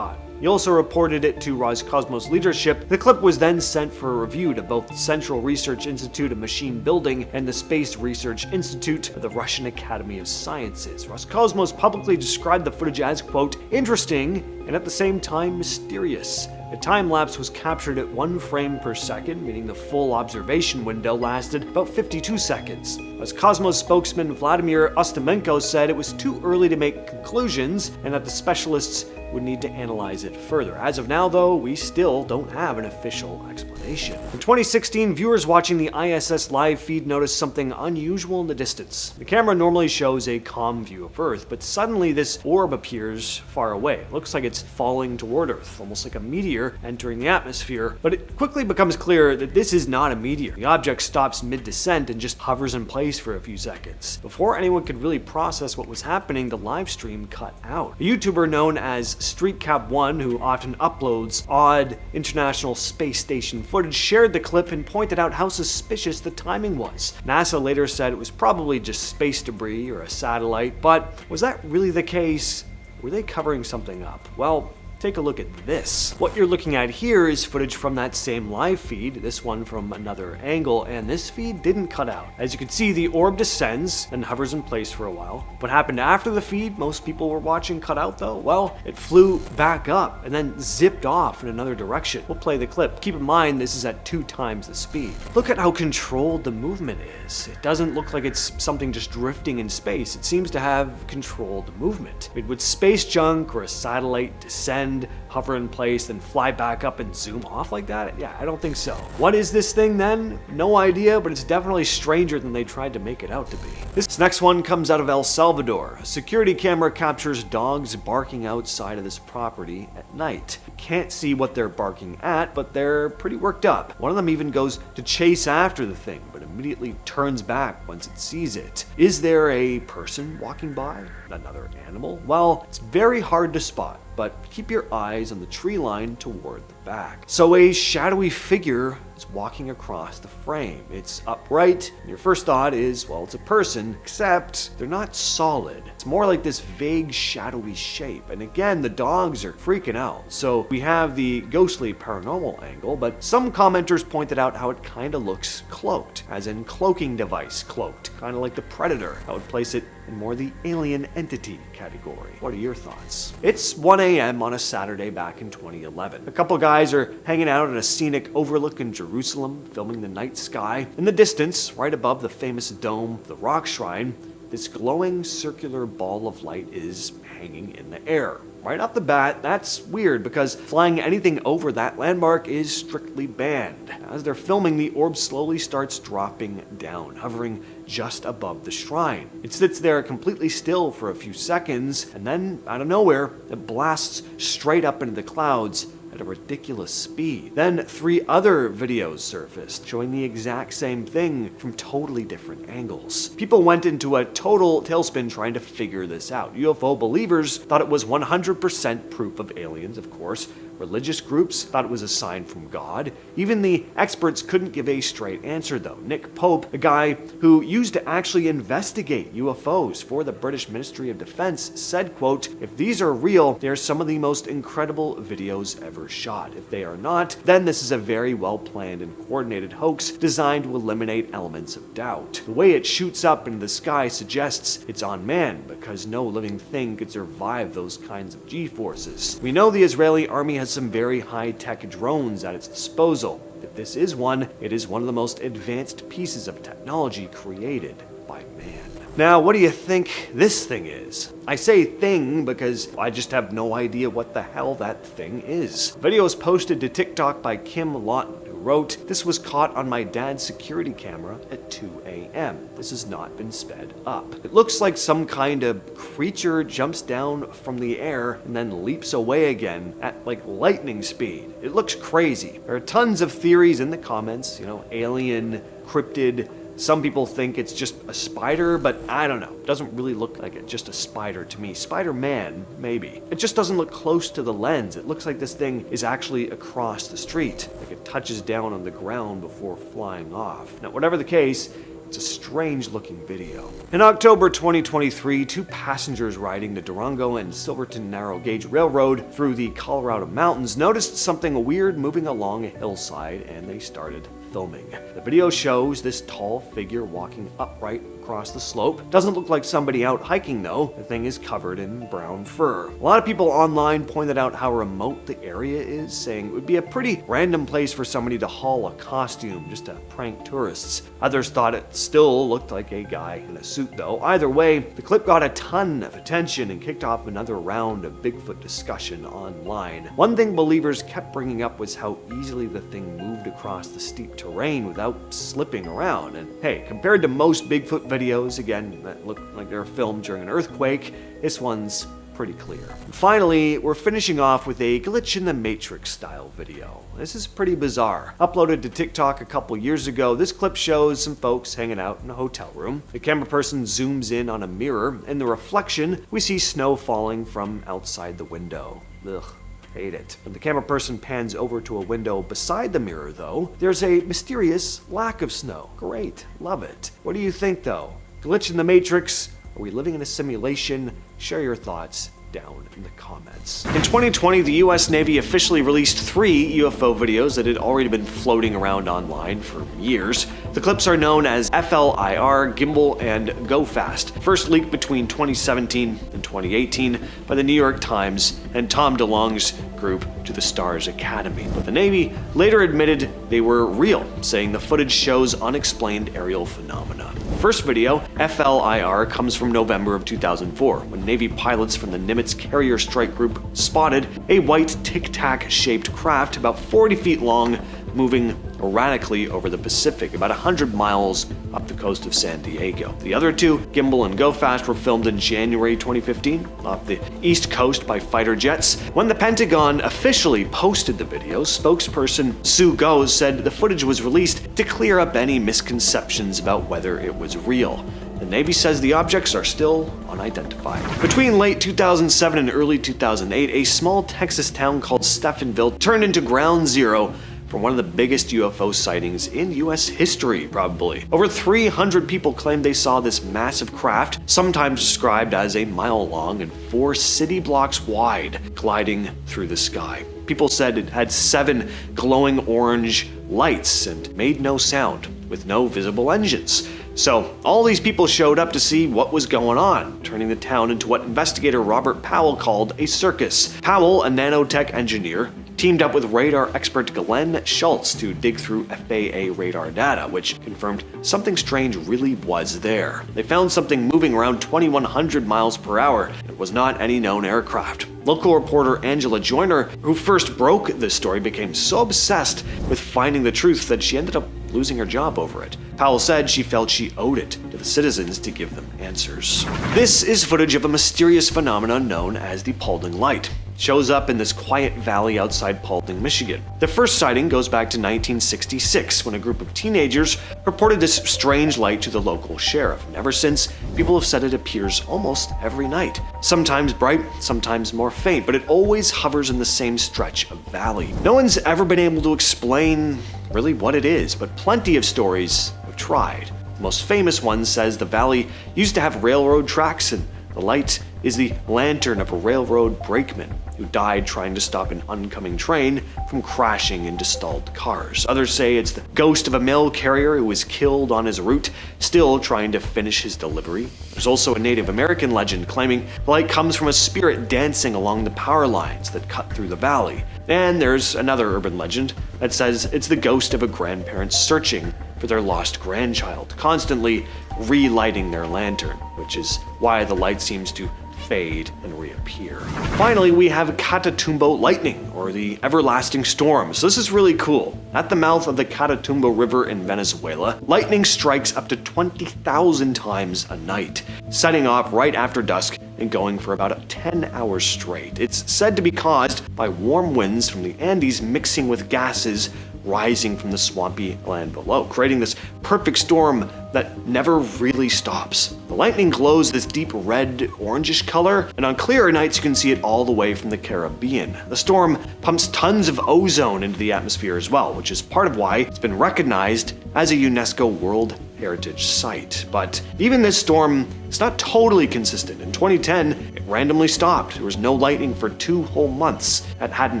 He also reported it to Roscosmos leadership. The clip was then sent for review to both the Central Research Institute of Machine Building and the Space Research Institute of the Russian Academy of Sciences. Roscosmos publicly described the footage as, quote, interesting and at the same time mysterious. The time-lapse was captured at 1 frame per second, meaning the full observation window lasted about 52 seconds. As Cosmos spokesman Vladimir Ostemenko said it was too early to make conclusions and that the specialists would need to analyze it further. As of now, though, we still don't have an official explanation. In 2016, viewers watching the ISS live feed noticed something unusual in the distance. The camera normally shows a calm view of Earth, but suddenly this orb appears far away. It looks like it's falling toward Earth, almost like a meteor entering the atmosphere, but it quickly becomes clear that this is not a meteor. The object stops mid-descent and just hovers in place for a few seconds. Before anyone could really process what was happening, the live stream cut out. A YouTuber known as StreetCap1, who often uploads odd International Space Station footage, shared the clip and pointed out how suspicious the timing was. NASA later said it was probably just space debris or a satellite, but was that really the case? Were they covering something up? Well, take a look at this. What you're looking at here is footage from that same live feed, this one from another angle, and this feed didn't cut out. As you can see, the orb descends and hovers in place for a while. What happened after the feed most people were watching cut out though? Well, it flew back up and then zipped off in another direction. We'll play the clip. Keep in mind, this is at 2 times the speed. Look at how controlled the movement is. It doesn't look like it's something just drifting in space. It seems to have controlled movement. Would space junk or a satellite descend, hover in place, then fly back up and zoom off like that? Yeah, I don't think so. What is this thing then? No idea, but it's definitely stranger than they tried to make it out to be. This next one comes out of El Salvador. A security camera captures dogs barking outside of this property at night. You can't see what they're barking at, but they're pretty worked up. One of them even goes to chase after the thing, but immediately turns back once it sees it. Is there a person walking by? Another animal? Well, it's very hard to spot, but keep your eyes on the tree line toward the back. So a shadowy figure is walking across the frame. It's upright, and your first thought is, well, it's a person, except they're not solid. It's more like this vague, shadowy shape. And again, the dogs are freaking out. So we have the ghostly paranormal angle, but some commenters pointed out how it kind of looks cloaked, as in cloaking device cloaked, kind of like the Predator. I would place it in more the alien entity category. What are your thoughts? It's 1 a.m. on a Saturday back in 2011. A couple guys are hanging out at a scenic overlooking Jerusalem, filming the night sky. In the distance, right above the famous dome of the rock shrine, this glowing circular ball of light is hanging in the air. Right off the bat, that's weird because flying anything over that landmark is strictly banned. As they're filming, the orb slowly starts dropping down, hovering just above the shrine. It sits there completely still for a few seconds, and then, out of nowhere, it blasts straight up into the clouds at a ridiculous speed. Then 3 other videos surfaced, showing the exact same thing from totally different angles. People went into a total tailspin trying to figure this out. UFO believers thought it was 100% proof of aliens, of course. Religious groups thought it was a sign from God. Even the experts couldn't give a straight answer, though. Nick Pope, a guy who used to actually investigate UFOs for the British Ministry of Defense, said, quote, "If these are real, they are some of the most incredible videos ever shot. If they are not, then this is a very well-planned and coordinated hoax designed to eliminate elements of doubt. The way it shoots up into the sky suggests it's unmanned, because no living thing could survive those kinds of G-forces. We know the Israeli army has some very high-tech drones at its disposal. If this is one, it is one of the most advanced pieces of technology created by man." Now, what do you think this thing is? I say thing because I just have no idea what the hell that thing is. Video was posted to TikTok by Kim Lawton, who wrote, "This was caught on my dad's security camera at 2 a.m. This has not been sped up. It looks like some kind of creature jumps down from the air and then leaps away again at like lightning speed. It looks crazy." There are tons of theories in the comments, alien, cryptid. Some people think it's just a spider, but I don't know. It doesn't really look like it's just a spider to me. Spider-Man, maybe. It just doesn't look close to the lens. It looks like this thing is actually across the street, like it touches down on the ground before flying off. Now, whatever the case, it's a strange-looking video. In October 2023, 2 passengers riding the Durango and Silverton narrow gauge railroad through the Colorado mountains noticed something weird moving along a hillside, and they started filming. The video shows this tall figure walking upright across the slope. Doesn't look like somebody out hiking though. The thing is covered in brown fur. A lot of people online pointed out how remote the area is, saying it would be a pretty random place for somebody to haul a costume just to prank tourists. Others thought it still looked like a guy in a suit though. Either way, the clip got a ton of attention and kicked off another round of Bigfoot discussion online. One thing believers kept bringing up was how easily the thing moved across the steep terrain without slipping around. And hey, compared to most Bigfoot videos, again, that look like they're filmed during an earthquake, this one's pretty clear. And finally, we're finishing off with a glitch in the Matrix style video. This is pretty bizarre. Uploaded to TikTok a couple years ago, this clip shows some folks hanging out in a hotel room. The camera person zooms in on a mirror. In the reflection, we see snow falling from outside the window. Ugh. Hate it. When the camera person pans over to a window beside the mirror, though, there's a mysterious lack of snow. Great. Love it. What do you think, though? Glitch in the Matrix? Are we living in a simulation? Share your thoughts down in the comments. In 2020, the US Navy officially released 3 UFO videos that had already been floating around online for years. The clips are known as FLIR, Gimbal, and Go Fast. First leaked between 2017 and 2018 by the New York Times and Tom DeLonge's group to the Stars Academy. But the Navy later admitted they were real, saying the footage shows unexplained aerial phenomena. The first video, FLIR, comes from November of 2004, when Navy pilots from the Nimitz Carrier Strike Group spotted a white tic-tac shaped craft about 40 feet long moving erratically over the Pacific, about 100 miles up the coast of San Diego. The other 2, Gimbal and Go Fast, were filmed in January 2015 off the East Coast by fighter jets. When the Pentagon officially posted the videos, spokesperson Sue Goes said the footage was released to clear up any misconceptions about whether it was real. The Navy says the objects are still unidentified. Between late 2007 and early 2008, a small Texas town called Stephenville turned into ground zero for one of the biggest UFO sightings in US history, probably. Over 300 people claimed they saw this massive craft, sometimes described as a mile long and 4 city blocks wide, gliding through the sky. People said it had 7 glowing orange lights and made no sound, with no visible engines. So all these people showed up to see what was going on, turning the town into what investigator Robert Powell called a circus. Powell, a nanotech engineer, teamed up with radar expert Glenn Schultz to dig through FAA radar data, which confirmed something strange really was there. They found something moving around 2,100 miles per hour. It was not any known aircraft. Local reporter Angela Joyner, who first broke this story, became so obsessed with finding the truth that she ended up losing her job over it. Powell said she felt she owed it to the citizens to give them answers. This is footage of a mysterious phenomenon known as the Paulding Light. It shows up in this quiet valley outside Paulding, Michigan. The first sighting goes back to 1966 when a group of teenagers reported this strange light to the local sheriff. And ever since, people have said it appears almost every night. Sometimes bright, sometimes more faint, but it always hovers in the same stretch of valley. No one's ever been able to explain really what it is, but plenty of stories have tried. The most famous one says the valley used to have railroad tracks, and the light is the lantern of a railroad brakeman who died trying to stop an oncoming train from crashing into stalled cars. Others say it's the ghost of a mail carrier who was killed on his route, still trying to finish his delivery. There's also a Native American legend claiming the light comes from a spirit dancing along the power lines that cut through the valley. And there's another urban legend that says it's the ghost of a grandparent searching for their lost grandchild, constantly relighting their lantern, which is why the light seems to fade and reappear. Finally, we have Catatumbo lightning, or the everlasting storm. So this is really cool. At the mouth of the Catatumbo River in Venezuela, lightning strikes up to 20,000 times a night, setting off right after dusk and going for about 10 hours straight. It's said to be caused by warm winds from the Andes mixing with gases rising from the swampy land below, creating this perfect storm that never really stops. The lightning glows this deep red, orangish color, and on clearer nights you can see it all the way from the Caribbean. The storm pumps tons of ozone into the atmosphere as well, which is part of why it's been recognized as a UNESCO World Heritage Site. But even this storm is not totally consistent. In 2010, it randomly stopped. There was no lightning for 2 whole months. That hadn't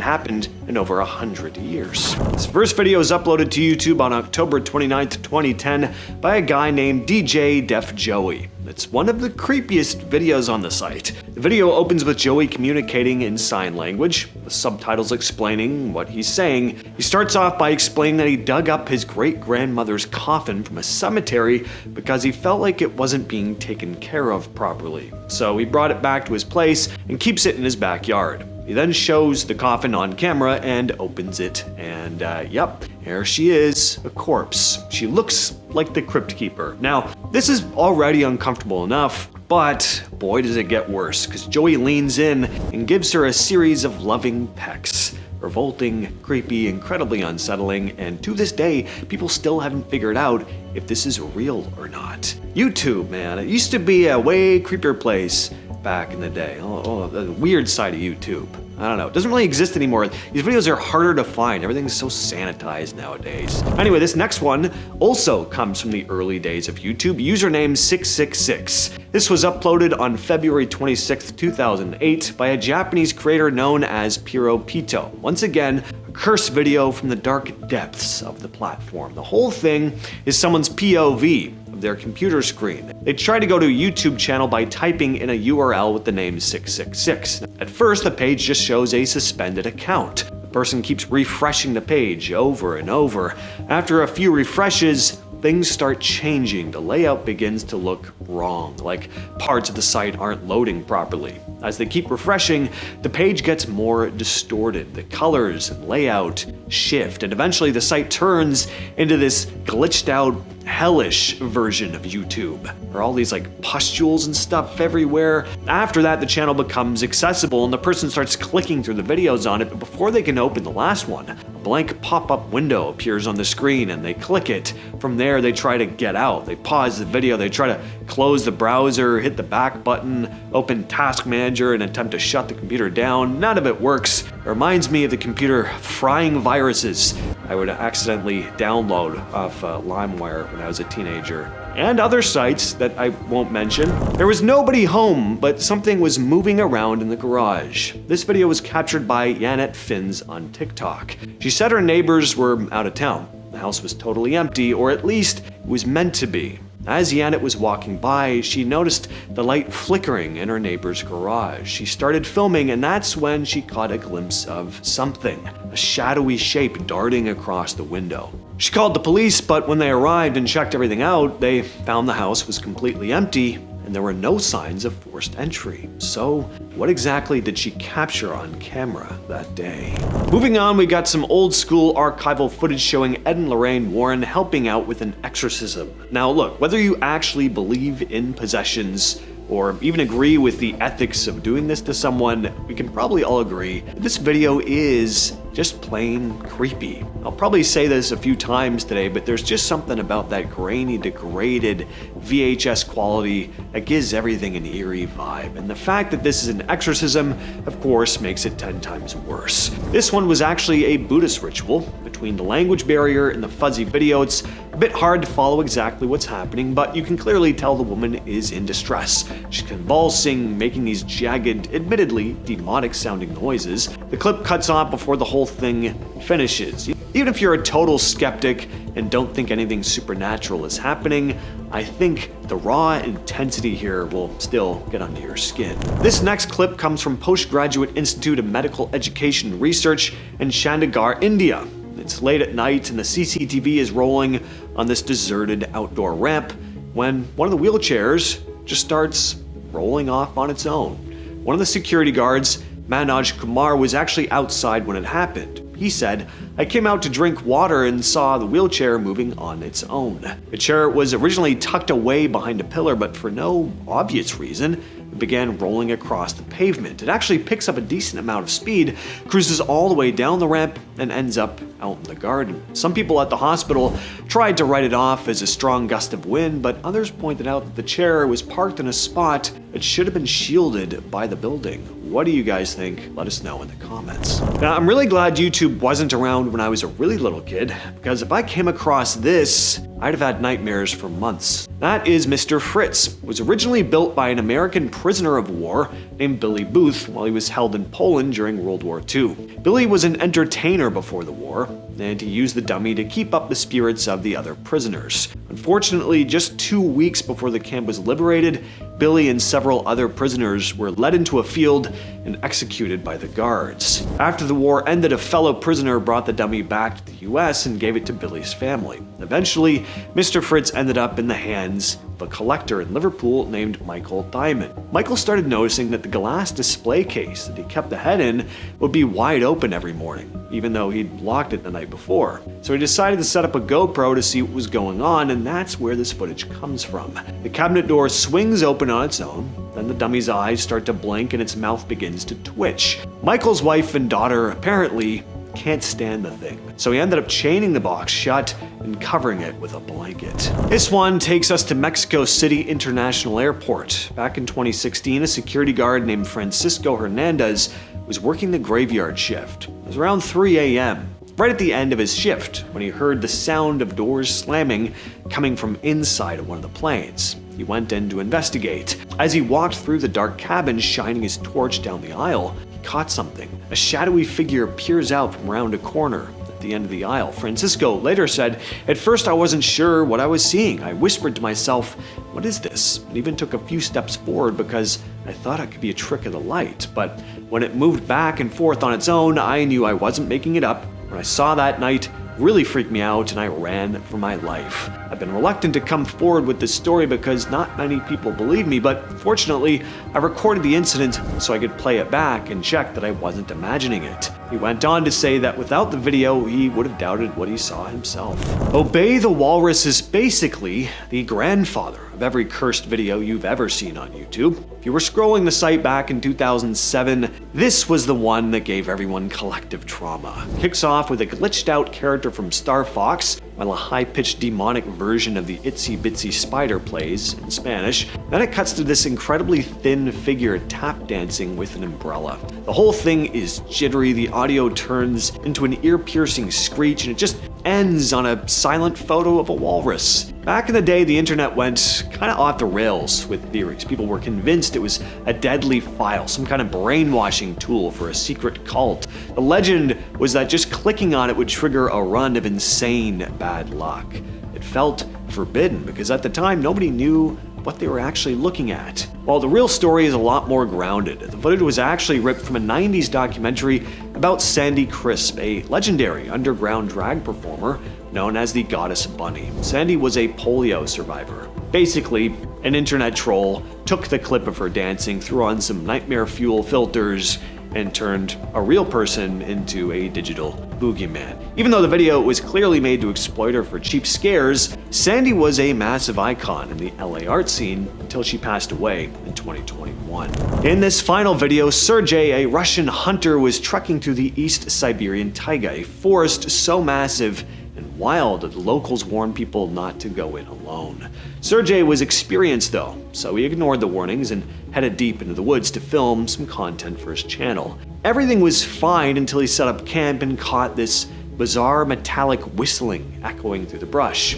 happened in over 100 years. This first video is uploaded to YouTube on October 29th, 2010 by a guy named DJ Def Joey. It's one of the creepiest videos on the site. The video opens with Joey communicating in sign language, with subtitles explaining what he's saying. He starts off by explaining that he dug up his great-grandmother's coffin from a cemetery because he felt like it wasn't being taken care of properly. So he brought it back to his place and keeps it in his backyard. He then shows the coffin on camera and opens it, and yep, there she is, a corpse. She looks like the Crypt Keeper. Now, this is already uncomfortable enough, but boy does it get worse, because Joey leans in and gives her a series of loving pecks. Revolting, creepy, incredibly unsettling, and to this day, people still haven't figured out if this is real or not. YouTube, man, it used to be a way creepier place back in the day. The weird side of YouTube. I don't know, it doesn't really exist anymore. These videos are harder to find. Everything's so sanitized nowadays. Anyway, this next one also comes from the early days of YouTube, username 666. This was uploaded on February 26, 2008 by a Japanese creator known as Piro Pito. Once again, a cursed video from the dark depths of the platform. The whole thing is someone's POV of their computer screen. They try to go to a YouTube channel by typing in a URL with the name 666. At first, the page just shows a suspended account. The person keeps refreshing the page over and over. After a few refreshes, things start changing. The layout begins to look wrong, like parts of the site aren't loading properly. As they keep refreshing, the page gets more distorted. The colors and layout shift, and eventually the site turns into this glitched out, hellish version of YouTube. There are all these like pustules and stuff everywhere. After that, the channel becomes accessible and the person starts clicking through the videos on it, but before they can open the last one, a blank pop-up window appears on the screen and they click it. From there, they try to get out. They pause the video, they try to close the browser, hit the back button, open Task Manager and attempt to shut the computer down. None of it works. It reminds me of the computer frying viruses I would accidentally download off LimeWire when I was a teenager. And other sites that I won't mention. There was nobody home, but something was moving around in the garage. This video was captured by Janet Fins on TikTok. She said her neighbors were out of town. The house was totally empty, or at least it was meant to be. As Janet was walking by, she noticed the light flickering in her neighbor's garage. She started filming, and that's when she caught a glimpse of something, a shadowy shape darting across the window. She called the police, but when they arrived and checked everything out, they found the house was completely empty and there were no signs of forced entry. So, what exactly did she capture on camera that day? Moving on, we got some old school archival footage showing Ed and Lorraine Warren helping out with an exorcism. Now look, whether you actually believe in possessions or even agree with the ethics of doing this to someone, we can probably all agree that this video is just plain creepy. I'll probably say this a few times today, but there's just something about that grainy, degraded VHS quality that gives everything an eerie vibe. And the fact that this is an exorcism, of course, makes it 10 times worse. This one was actually a Buddhist ritual. Between the language barrier and the fuzzy video, it's a bit hard to follow exactly what's happening, but you can clearly tell the woman is in distress. She's convulsing, making these jagged, admittedly demonic sounding noises. The clip cuts off before the whole thing finishes. Even if you're a total skeptic and don't think anything supernatural is happening, I think the raw intensity here will still get under your skin. This next clip comes from Postgraduate Institute of Medical Education and Research in Chandigarh, India. It's late at night and the CCTV is rolling on this deserted outdoor ramp when one of the wheelchairs just starts rolling off on its own. One of the security guards, Manoj Kumar, was actually outside when it happened. He said, "I came out to drink water and saw the wheelchair moving on its own." The chair was originally tucked away behind a pillar, but for no obvious reason, it began rolling across the pavement. It actually picks up a decent amount of speed, cruises all the way down the ramp, and ends up out in the garden. Some people at the hospital tried to write it off as a strong gust of wind, but others pointed out that the chair was parked in a spot that should have been shielded by the building. What do you guys think? Let us know in the comments. Now, I'm really glad YouTube wasn't around when I was a really little kid, because if I came across this, I'd have had nightmares for months. That is Mr. Fritz. It was originally built by an American prisoner of war named Billy Booth while he was held in Poland during World War II. Billy was an entertainer before the war, and he used the dummy to keep up the spirits of the other prisoners. Unfortunately, just 2 weeks before the camp was liberated, Billy and several other prisoners were led into a field and executed by the guards. After the war ended, a fellow prisoner brought the dummy back to the US and gave it to Billy's family. Eventually, Mr. Fritz ended up in the hands of a collector in Liverpool named Michael Diamond. Michael started noticing that the glass display case that he kept the head in would be wide open every morning, even though he'd locked it the night before. So he decided to set up a GoPro to see what was going on, and that's where this footage comes from. The cabinet door swings open on its own, then the dummy's eyes start to blink and its mouth begins to twitch. Michael's wife and daughter apparently can't stand the thing, so he ended up chaining the box shut and covering it with a blanket. This one takes us to Mexico City International Airport. Back in 2016, a security guard named Francisco Hernandez was working the graveyard shift. It was around 3 a.m. right at the end of his shift when he heard the sound of doors slamming coming from inside of one of the planes. He went in to investigate. As he walked through the dark cabin, shining his torch down the aisle, he caught something. A shadowy figure peers out from around a corner at the end of the aisle. Francisco later said, "At first I wasn't sure what I was seeing. I whispered to myself, 'What is this?' and even took a few steps forward because I thought it could be a trick of the light. But when it moved back and forth on its own, I knew I wasn't making it up. When I saw that night, really freaked me out and I ran for my life. I've been reluctant to come forward with this story because not many people believe me, but fortunately, I recorded the incident so I could play it back and check that I wasn't imagining it." He went on to say that without the video, he would have doubted what he saw himself. Obey the Walrus is basically the grandfather of every cursed video you've ever seen on YouTube. If you were scrolling the site back in 2007, this was the one that gave everyone collective trauma. It kicks off with a glitched out character from Star Fox, while a high-pitched demonic version of the Itsy Bitsy Spider plays in Spanish. Then it cuts to this incredibly thin figure tap dancing with an umbrella. The whole thing is jittery, the audio turns into an ear-piercing screech, and it just ends on a silent photo of a walrus. Back in the day, the internet went kind of off the rails with theories. People were convinced it was a deadly file, some kind of brainwashing tool for a secret cult. The legend was that just clicking on it would trigger a run of insane bad luck. It felt forbidden because at the time nobody knew what they were actually looking at. While the real story is a lot more grounded, the footage was actually ripped from a 90s documentary about Sandy Crisp, a legendary underground drag performer known as the Goddess Bunny. Sandy was a polio survivor. Basically, an internet troll took the clip of her dancing, threw on some nightmare fuel filters, and turned a real person into a digital boogeyman. Even though the video was clearly made to exploit her for cheap scares, Sandy was a massive icon in the LA art scene until she passed away in 2021. In this final video, Sergei, a Russian hunter, was trekking through the East Siberian taiga, a forest so massive and wild that the locals warned people not to go in alone. Sergei was experienced though, so he ignored the warnings and headed deep into the woods to film some content for his channel. Everything was fine until he set up camp and caught this bizarre metallic whistling echoing through the brush.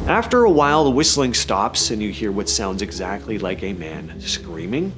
After a while, the whistling stops and you hear what sounds exactly like a man screaming.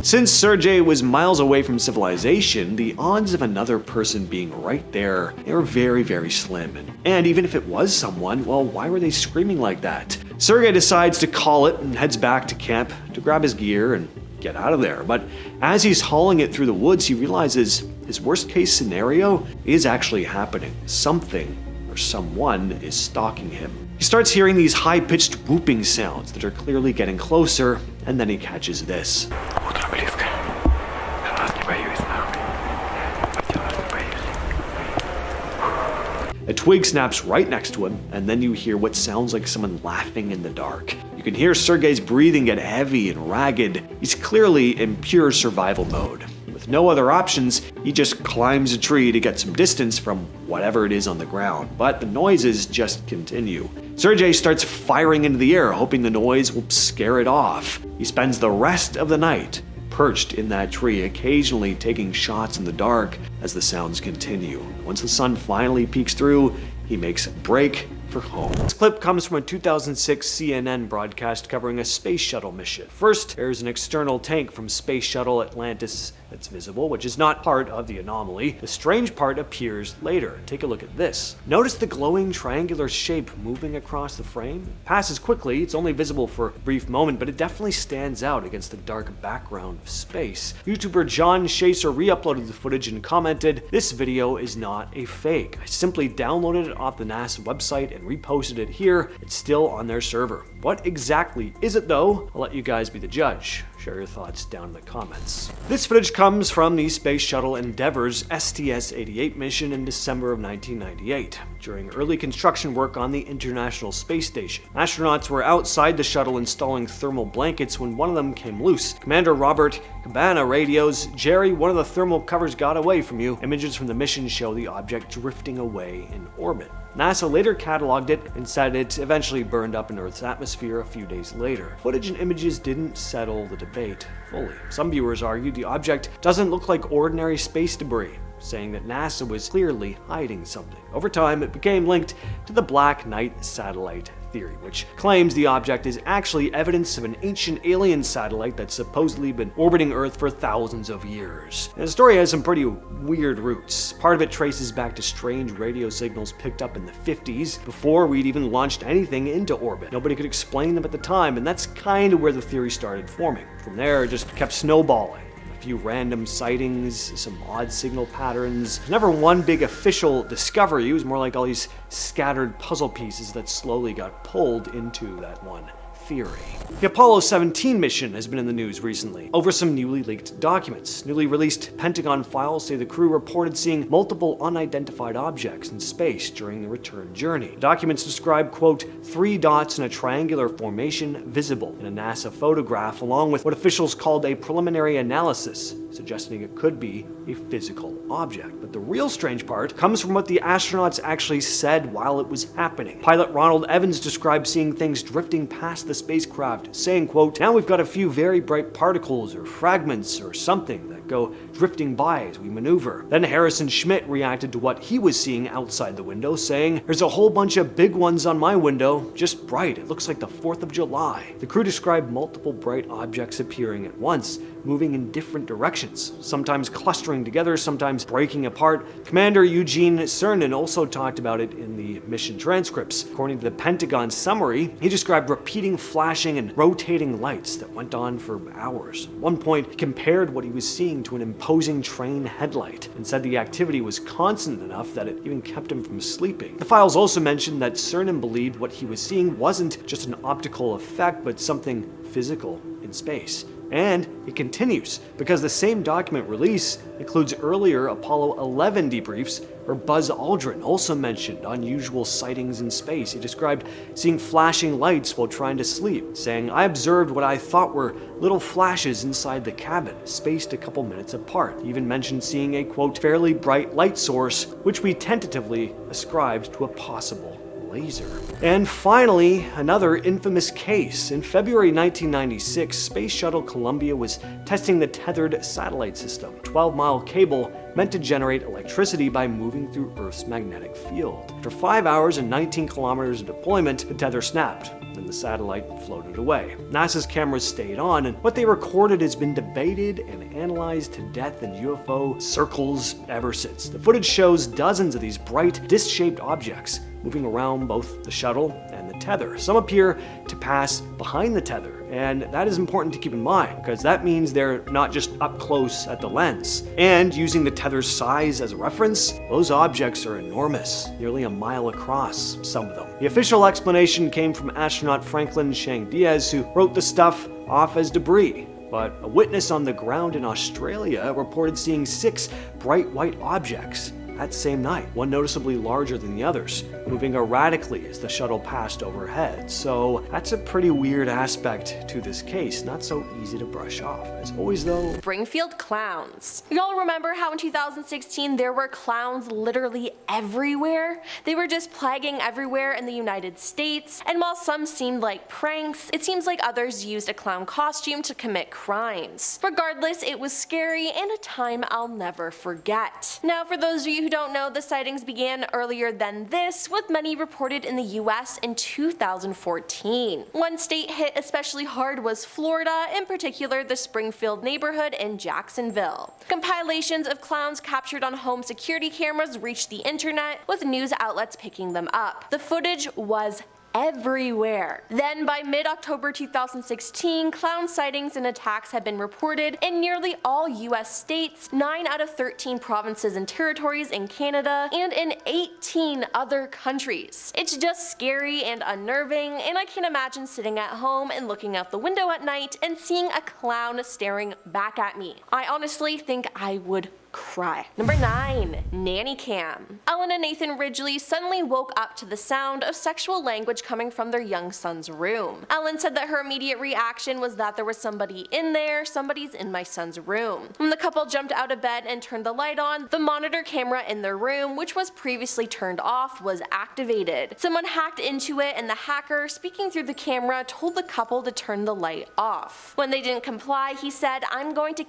Since Sergei was miles away from civilization, the odds of another person being right there, they were very, very slim. And even if it was someone, well, why were they screaming like that? Sergei decides to call it and heads back to camp to grab his gear and get out of there. But as he's hauling it through the woods, he realizes his worst case scenario is actually happening. Something or someone is stalking him. He starts hearing these high-pitched whooping sounds that are clearly getting closer, and then he catches this. A twig snaps right next to him, and then you hear what sounds like someone laughing in the dark. You can hear Sergei's breathing get heavy and ragged. He's clearly in pure survival mode. With no other options, he just climbs a tree to get some distance from whatever it is on the ground, but the noises just continue. Sergei starts firing into the air, hoping the noise will scare it off. He spends the rest of the night perched in that tree, occasionally taking shots in the dark as the sounds continue. Once the sun finally peeks through, he makes a break for home. This clip comes from a 2006 CNN broadcast covering a space shuttle mission. First, there's an external tank from Space Shuttle Atlantis that's visible, which is not part of the anomaly. The strange part appears later. Take a look at this. Notice the glowing triangular shape moving across the frame? It passes quickly, it's only visible for a brief moment, but it definitely stands out against the dark background of space. YouTuber John Chaser re-uploaded the footage and commented, "This video is not a fake. I simply downloaded it off the NASA website and reposted it here. It's still on their server." What exactly is it though? I'll let you guys be the judge. Share your thoughts down in the comments. This footage comes from the Space Shuttle Endeavour's STS-88 mission in December of 1998, during early construction work on the International Space Station. Astronauts were outside the shuttle installing thermal blankets when one of them came loose. Commander Robert Cabana radios, "Jerry, one of the thermal covers got away from you." Images from the mission show the object drifting away in orbit. NASA later cataloged it and said it eventually burned up in Earth's atmosphere a few days later. Footage and images didn't settle the debate fully. Some viewers argued the object doesn't look like ordinary space debris, saying that NASA was clearly hiding something. Over time, it became linked to the Black Knight satellite theory, which claims the object is actually evidence of an ancient alien satellite that's supposedly been orbiting Earth for thousands of years. And the story has some pretty weird roots. Part of it traces back to strange radio signals picked up in the 50s, before we'd even launched anything into orbit. Nobody could explain them at the time, and that's kind of where the theory started forming. From there, it just kept snowballing. A few random sightings, some odd signal patterns. Never one big official discovery. It was more like all these scattered puzzle pieces that slowly got pulled into that one theory. The Apollo 17 mission has been in the news recently over some newly leaked documents. Newly released Pentagon files say the crew reported seeing multiple unidentified objects in space during the return journey. The documents describe, quote, 3 dots in a triangular formation visible in a NASA photograph, along with what officials called a preliminary analysis, suggesting it could be a physical object. But the real strange part comes from what the astronauts actually said while it was happening. Pilot Ronald Evans described seeing things drifting past the spacecraft, saying, quote, "Now we've got a few very bright particles or fragments or something that go drifting by as we maneuver. Then Harrison Schmidt reacted to what he was seeing outside the window, saying, "There's a whole bunch of big ones on my window, just bright. It looks like the 4th of July." The crew described multiple bright objects appearing at once, moving in different directions, sometimes clustering together, sometimes breaking apart. Commander Eugene Cernan also talked about it in the mission transcripts. According to the Pentagon summary, he described repeating flashing and rotating lights that went on for hours. At one point, he compared what he was seeing to an imposing train headlight and said the activity was constant enough that it even kept him from sleeping. The files also mentioned that Cernan believed what he was seeing wasn't just an optical effect, but something physical in space. And it continues, because the same document release includes earlier Apollo 11 debriefs where Buzz Aldrin also mentioned unusual sightings in space. He described seeing flashing lights while trying to sleep, saying, "I observed what I thought were little flashes inside the cabin, spaced a couple minutes apart." He even mentioned seeing a, quote, "fairly bright light source," which we tentatively ascribed to a possible laser. And finally, another infamous case. In February 1996, Space Shuttle Columbia was testing the tethered satellite system, a 12-mile cable meant to generate electricity by moving through Earth's magnetic field. After 5 hours and 19 kilometers of deployment, the tether snapped, and the satellite floated away. NASA's cameras stayed on, and what they recorded has been debated and analyzed to death in UFO circles ever since. The footage shows dozens of these bright, disc-shaped objects moving around both the shuttle and the tether. Some appear to pass behind the tether, and that is important to keep in mind because that means they're not just up close at the lens. And using the tether's size as a reference, those objects are enormous, nearly a mile across, some of them. The official explanation came from astronaut Franklin Chang Diaz, who wrote the stuff off as debris. But a witness on the ground in Australia reported seeing 6 bright white objects that same night, one noticeably larger than the others, moving erratically as the shuttle passed overhead. So that's a pretty weird aspect to this case, not so easy to brush off. As always though, Springfield clowns. Y'all remember how in 2016 there were clowns literally everywhere? They were just plaguing everywhere in the United States, and while some seemed like pranks, it seems like others used a clown costume to commit crimes. Regardless, it was scary and a time I'll never forget. Now, for those of you who don't know, the sightings began earlier than this, with many reported in the US in 2014. One state hit especially hard was Florida, in particular the Springfield neighborhood in Jacksonville. Compilations of clowns captured on home security cameras reached the internet, with news outlets picking them up. The footage was everywhere. Then by mid-October 2016, clown sightings and attacks had been reported in nearly all US states, 9 out of 13 provinces and territories in Canada, and in 18 other countries. It's just scary and unnerving, and I can't imagine sitting at home and looking out the window at night and seeing a clown staring back at me. I honestly think I would cry. Number 9. Nanny cam. Ellen and Nathan Ridgely suddenly woke up to the sound of sexual language coming from their young son's room. Ellen said that her immediate reaction was that there was somebody in there, somebody's in my son's room. When the couple jumped out of bed and turned the light on, the monitor camera in their room, which was previously turned off, was activated. Someone hacked into it, and the hacker, speaking through the camera, told the couple to turn the light off. When they didn't comply, he said, "I'm going to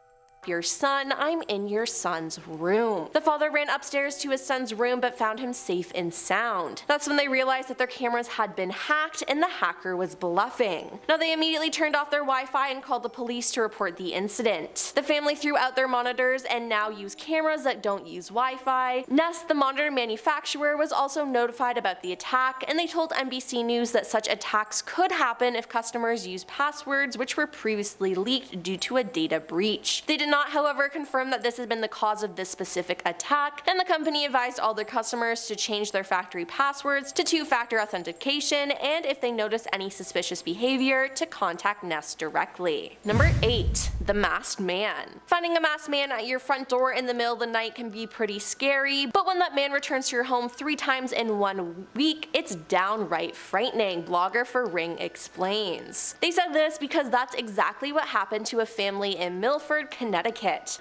your son, I'm in your son's room." The father ran upstairs to his son's room but found him safe and sound. That's when they realized that their cameras had been hacked and the hacker was bluffing. Now they immediately turned off their Wi-Fi and called the police to report the incident. The family threw out their monitors and now use cameras that don't use Wi-Fi. Nest, the monitor manufacturer, was also notified about the attack, and they told NBC News that such attacks could happen if customers use passwords which were previously leaked due to a data breach. They did not, however, confirm that this has been the cause of this specific attack, and the company advised all their customers to change their factory passwords to 2-factor authentication, and if they notice any suspicious behavior, to contact Nest directly. Number 8. The masked man. Finding a masked man at your front door in the middle of the night can be pretty scary, but when that man returns to your home 3 times in 1 week, it's downright frightening, blogger for Ring explains. They said this because that's exactly what happened to a family in Milford, Connecticut.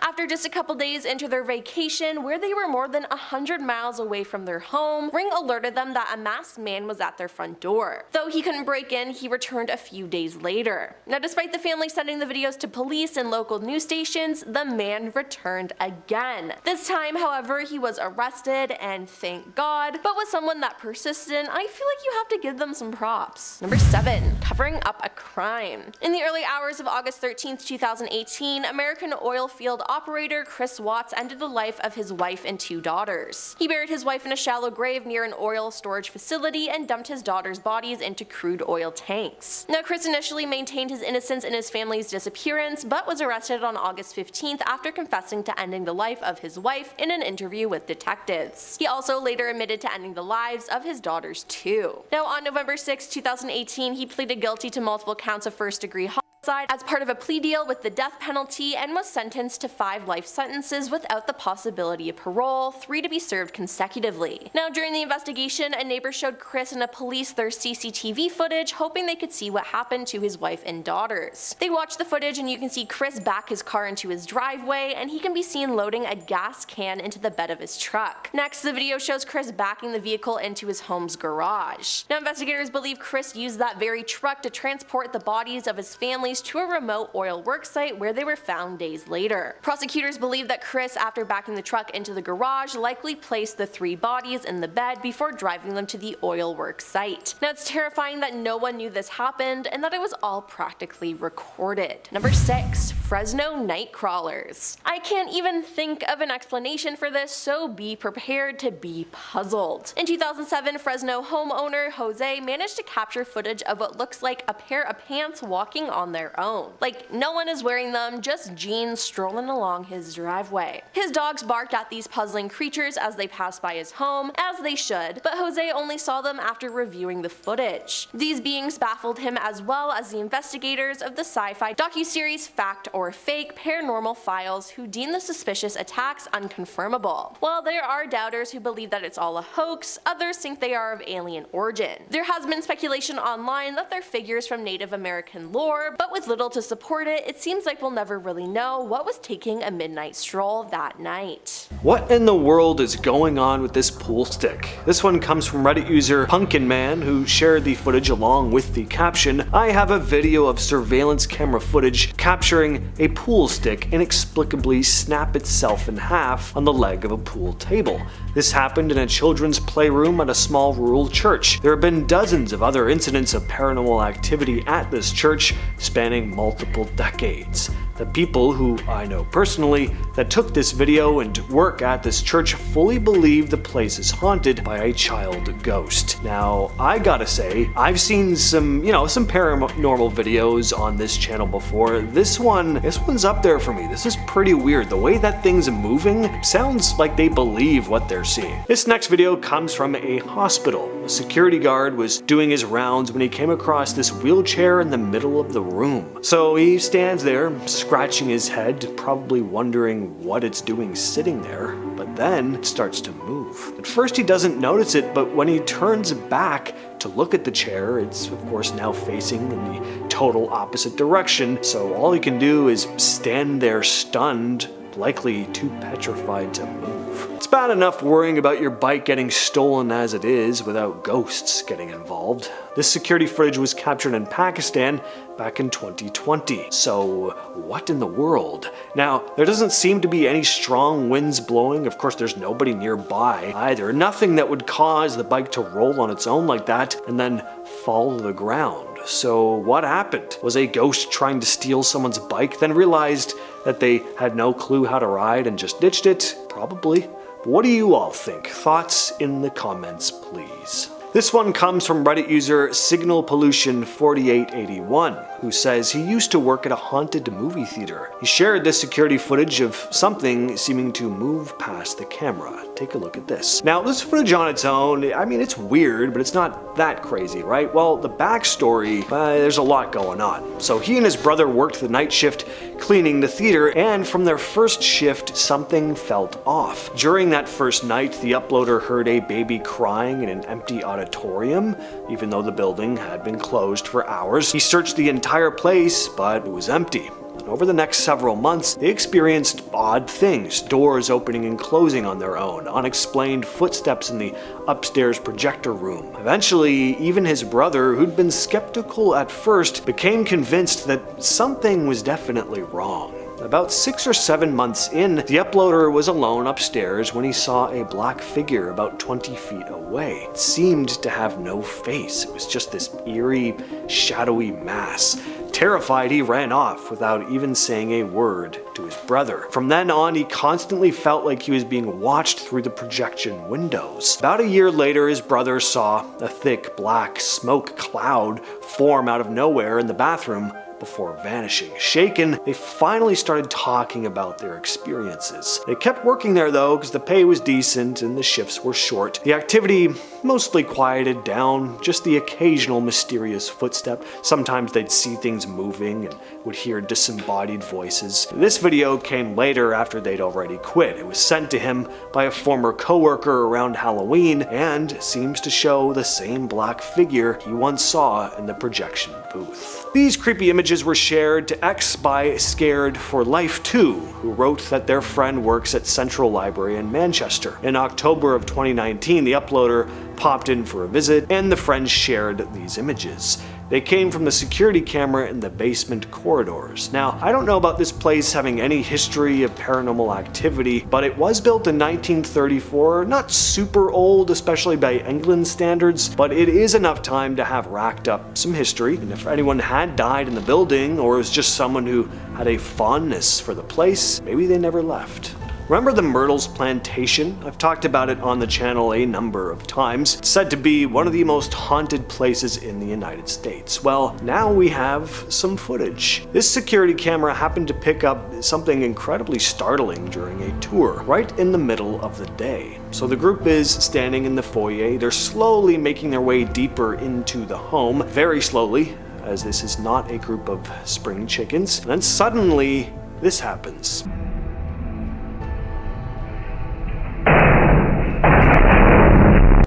After just a couple days into their vacation, where they were more than 100 miles away from their home, Ring alerted them that a masked man was at their front door. Though he couldn't break in, he returned a few days later. Now, despite the family sending the videos to police and local news stations, the man returned again. This time, however, he was arrested, and thank God, but with someone that persistent, I feel like you have to give them some props. Number 7. Covering up a crime. In the early hours of August 13th, 2018, American oil field operator Chris Watts ended the life of his wife and 2 daughters. He buried his wife in a shallow grave near an oil storage facility and dumped his daughters' bodies into crude oil tanks. Now, Chris initially maintained his innocence in his family's disappearance, but was arrested on August 15th after confessing to ending the life of his wife in an interview with detectives. He also later admitted to ending the lives of his daughters too. Now, on November 6, 2018, he pleaded guilty to multiple counts of first-degree homicide as part of a plea deal with the death penalty and was sentenced to 5 life sentences without the possibility of parole, 3 to be served consecutively. Now, during the investigation, a neighbor showed Chris and a police their CCTV footage, hoping they could see what happened to his wife and daughters. They watched the footage and you can see Chris back his car into his driveway, and he can be seen loading a gas can into the bed of his truck. Next, the video shows Chris backing the vehicle into his home's garage. Now, investigators believe Chris used that very truck to transport the bodies of his family to a remote oil worksite where they were found days later. Prosecutors believe that Chris, after backing the truck into the garage, likely placed the 3 bodies in the bed before driving them to the oil work site. Now, it's terrifying that no one knew this happened and that it was all practically recorded. Number 6. Fresno night crawlers. I can't even think of an explanation for this, so be prepared to be puzzled. In 2007, Fresno homeowner Jose managed to capture footage of what looks like a pair of pants walking on their own. Like, no one is wearing them, just jeans strolling along his driveway. His dogs barked at these puzzling creatures as they passed by his home, as they should, but Jose only saw them after reviewing the footage. These beings baffled him as well as the investigators of the sci-fi docuseries Fact or Fake Paranormal Files, who deem the suspicious attacks unconfirmable. While there are doubters who believe that it's all a hoax, others think they are of alien origin. There has been speculation online that they're figures from Native American lore, but with little to support it, it seems like we'll never really know what was taking a midnight stroll that night. What in the world is going on with this pool stick? This one comes from Reddit user Pumpkin Man, who shared the footage along with the caption, "I have a video of surveillance camera footage capturing a pool stick inexplicably snap itself in half on the leg of a pool table. This happened in a children's playroom at a small rural church. There have been dozens of other incidents of paranormal activity at this church, spanning multiple decades. The people, who I know personally, that took this video and work at this church fully believe the place is haunted by a child ghost." Now, I gotta say, I've seen some paranormal videos on this channel before. This one's up there for me. This is pretty weird. The way that thing's moving sounds like they believe what they're seeing. This next video comes from a hospital. A security guard was doing his rounds when he came across this wheelchair in the middle of the room. So he stands there, scratching his head, probably wondering what it's doing sitting there, but then it starts to move. At first he doesn't notice it, but when he turns back to look at the chair, it's of course now facing in the total opposite direction, so all he can do is stand there stunned, likely too petrified to move. It's bad enough worrying about your bike getting stolen as it is without ghosts getting involved. This security footage was captured in Pakistan back in 2020. So what in the world? Now, there doesn't seem to be any strong winds blowing. Of course, there's nobody nearby either. Nothing that would cause the bike to roll on its own like that and then fall to the ground. So what happened? Was a ghost trying to steal someone's bike, then realized that they had no clue how to ride and just ditched it? Probably. But what do you all think? Thoughts in the comments, please. This one comes from Reddit user Signal Pollution 4881, who says he used to work at a haunted movie theater. He shared this security footage of something seeming to move past the camera. Take a look at this. Now, this footage on its own, I mean, it's weird, but it's not that crazy, right? Well, the backstory, there's a lot going on. So he and his brother worked the night shift cleaning the theater, and from their first shift, something felt off. During that first night, the uploader heard a baby crying in an empty auditorium, even though the building had been closed for hours. He searched the entire place, but it was empty. Over the next several months, they experienced odd things, doors opening and closing on their own, unexplained footsteps in the upstairs projector room. Eventually, even his brother, who'd been skeptical at first, became convinced that something was definitely wrong. About 6 or 7 months in, the uploader was alone upstairs when he saw a black figure about 20 feet away. It seemed to have no face. It was just this eerie, shadowy mass. Terrified, he ran off without even saying a word to his brother. From then on, he constantly felt like he was being watched through the projection windows. About a year later, his brother saw a thick black smoke cloud form out of nowhere in the bathroom before vanishing. Shaken, they finally started talking about their experiences. They kept working there though, because the pay was decent and the shifts were short. The activity mostly quieted down, just the occasional mysterious footstep. Sometimes they'd see things moving and would hear disembodied voices. This video came later after they'd already quit. It was sent to him by a former coworker around Halloween and seems to show the same black figure he once saw in the projection booth. These creepy images were shared to X by Scared for Life 2, who wrote that their friend works at Central Library in Manchester. In October of 2019, the uploader popped in for a visit, and the friends shared these images. They came from the security camera in the basement corridors. Now, I don't know about this place having any history of paranormal activity, but it was built in 1934, not super old, especially by England standards, but it is enough time to have racked up some history. And if anyone had died in the building, or was just someone who had a fondness for the place, maybe they never left. Remember the Myrtles Plantation? I've talked about it on the channel a number of times. It's said to be one of the most haunted places in the United States. Well, now we have some footage. This security camera happened to pick up something incredibly startling during a tour, right in the middle of the day. So the group is standing in the foyer. They're slowly making their way deeper into the home, very slowly, as this is not a group of spring chickens. And then suddenly, this happens.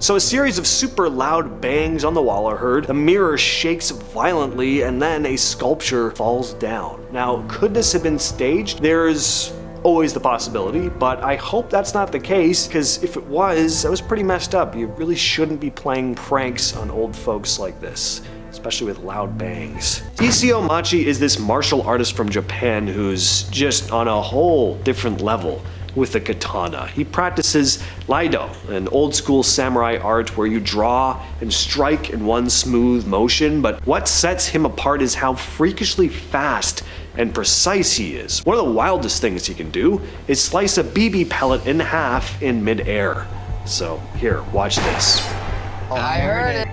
So a series of super loud bangs on the wall are heard, the mirror shakes violently, and then a sculpture falls down. Now, could this have been staged? There's always the possibility, but I hope that's not the case, because if it was, that was pretty messed up. You really shouldn't be playing pranks on old folks like this, especially with loud bangs. Isao Machi is this martial artist from Japan who's just on a whole different level with the katana. He practices Iaido, an old school samurai art where you draw and strike in one smooth motion, but what sets him apart is how freakishly fast and precise he is. One of the wildest things he can do is slice a BB pellet in half in mid-air. So here, watch this. I heard it.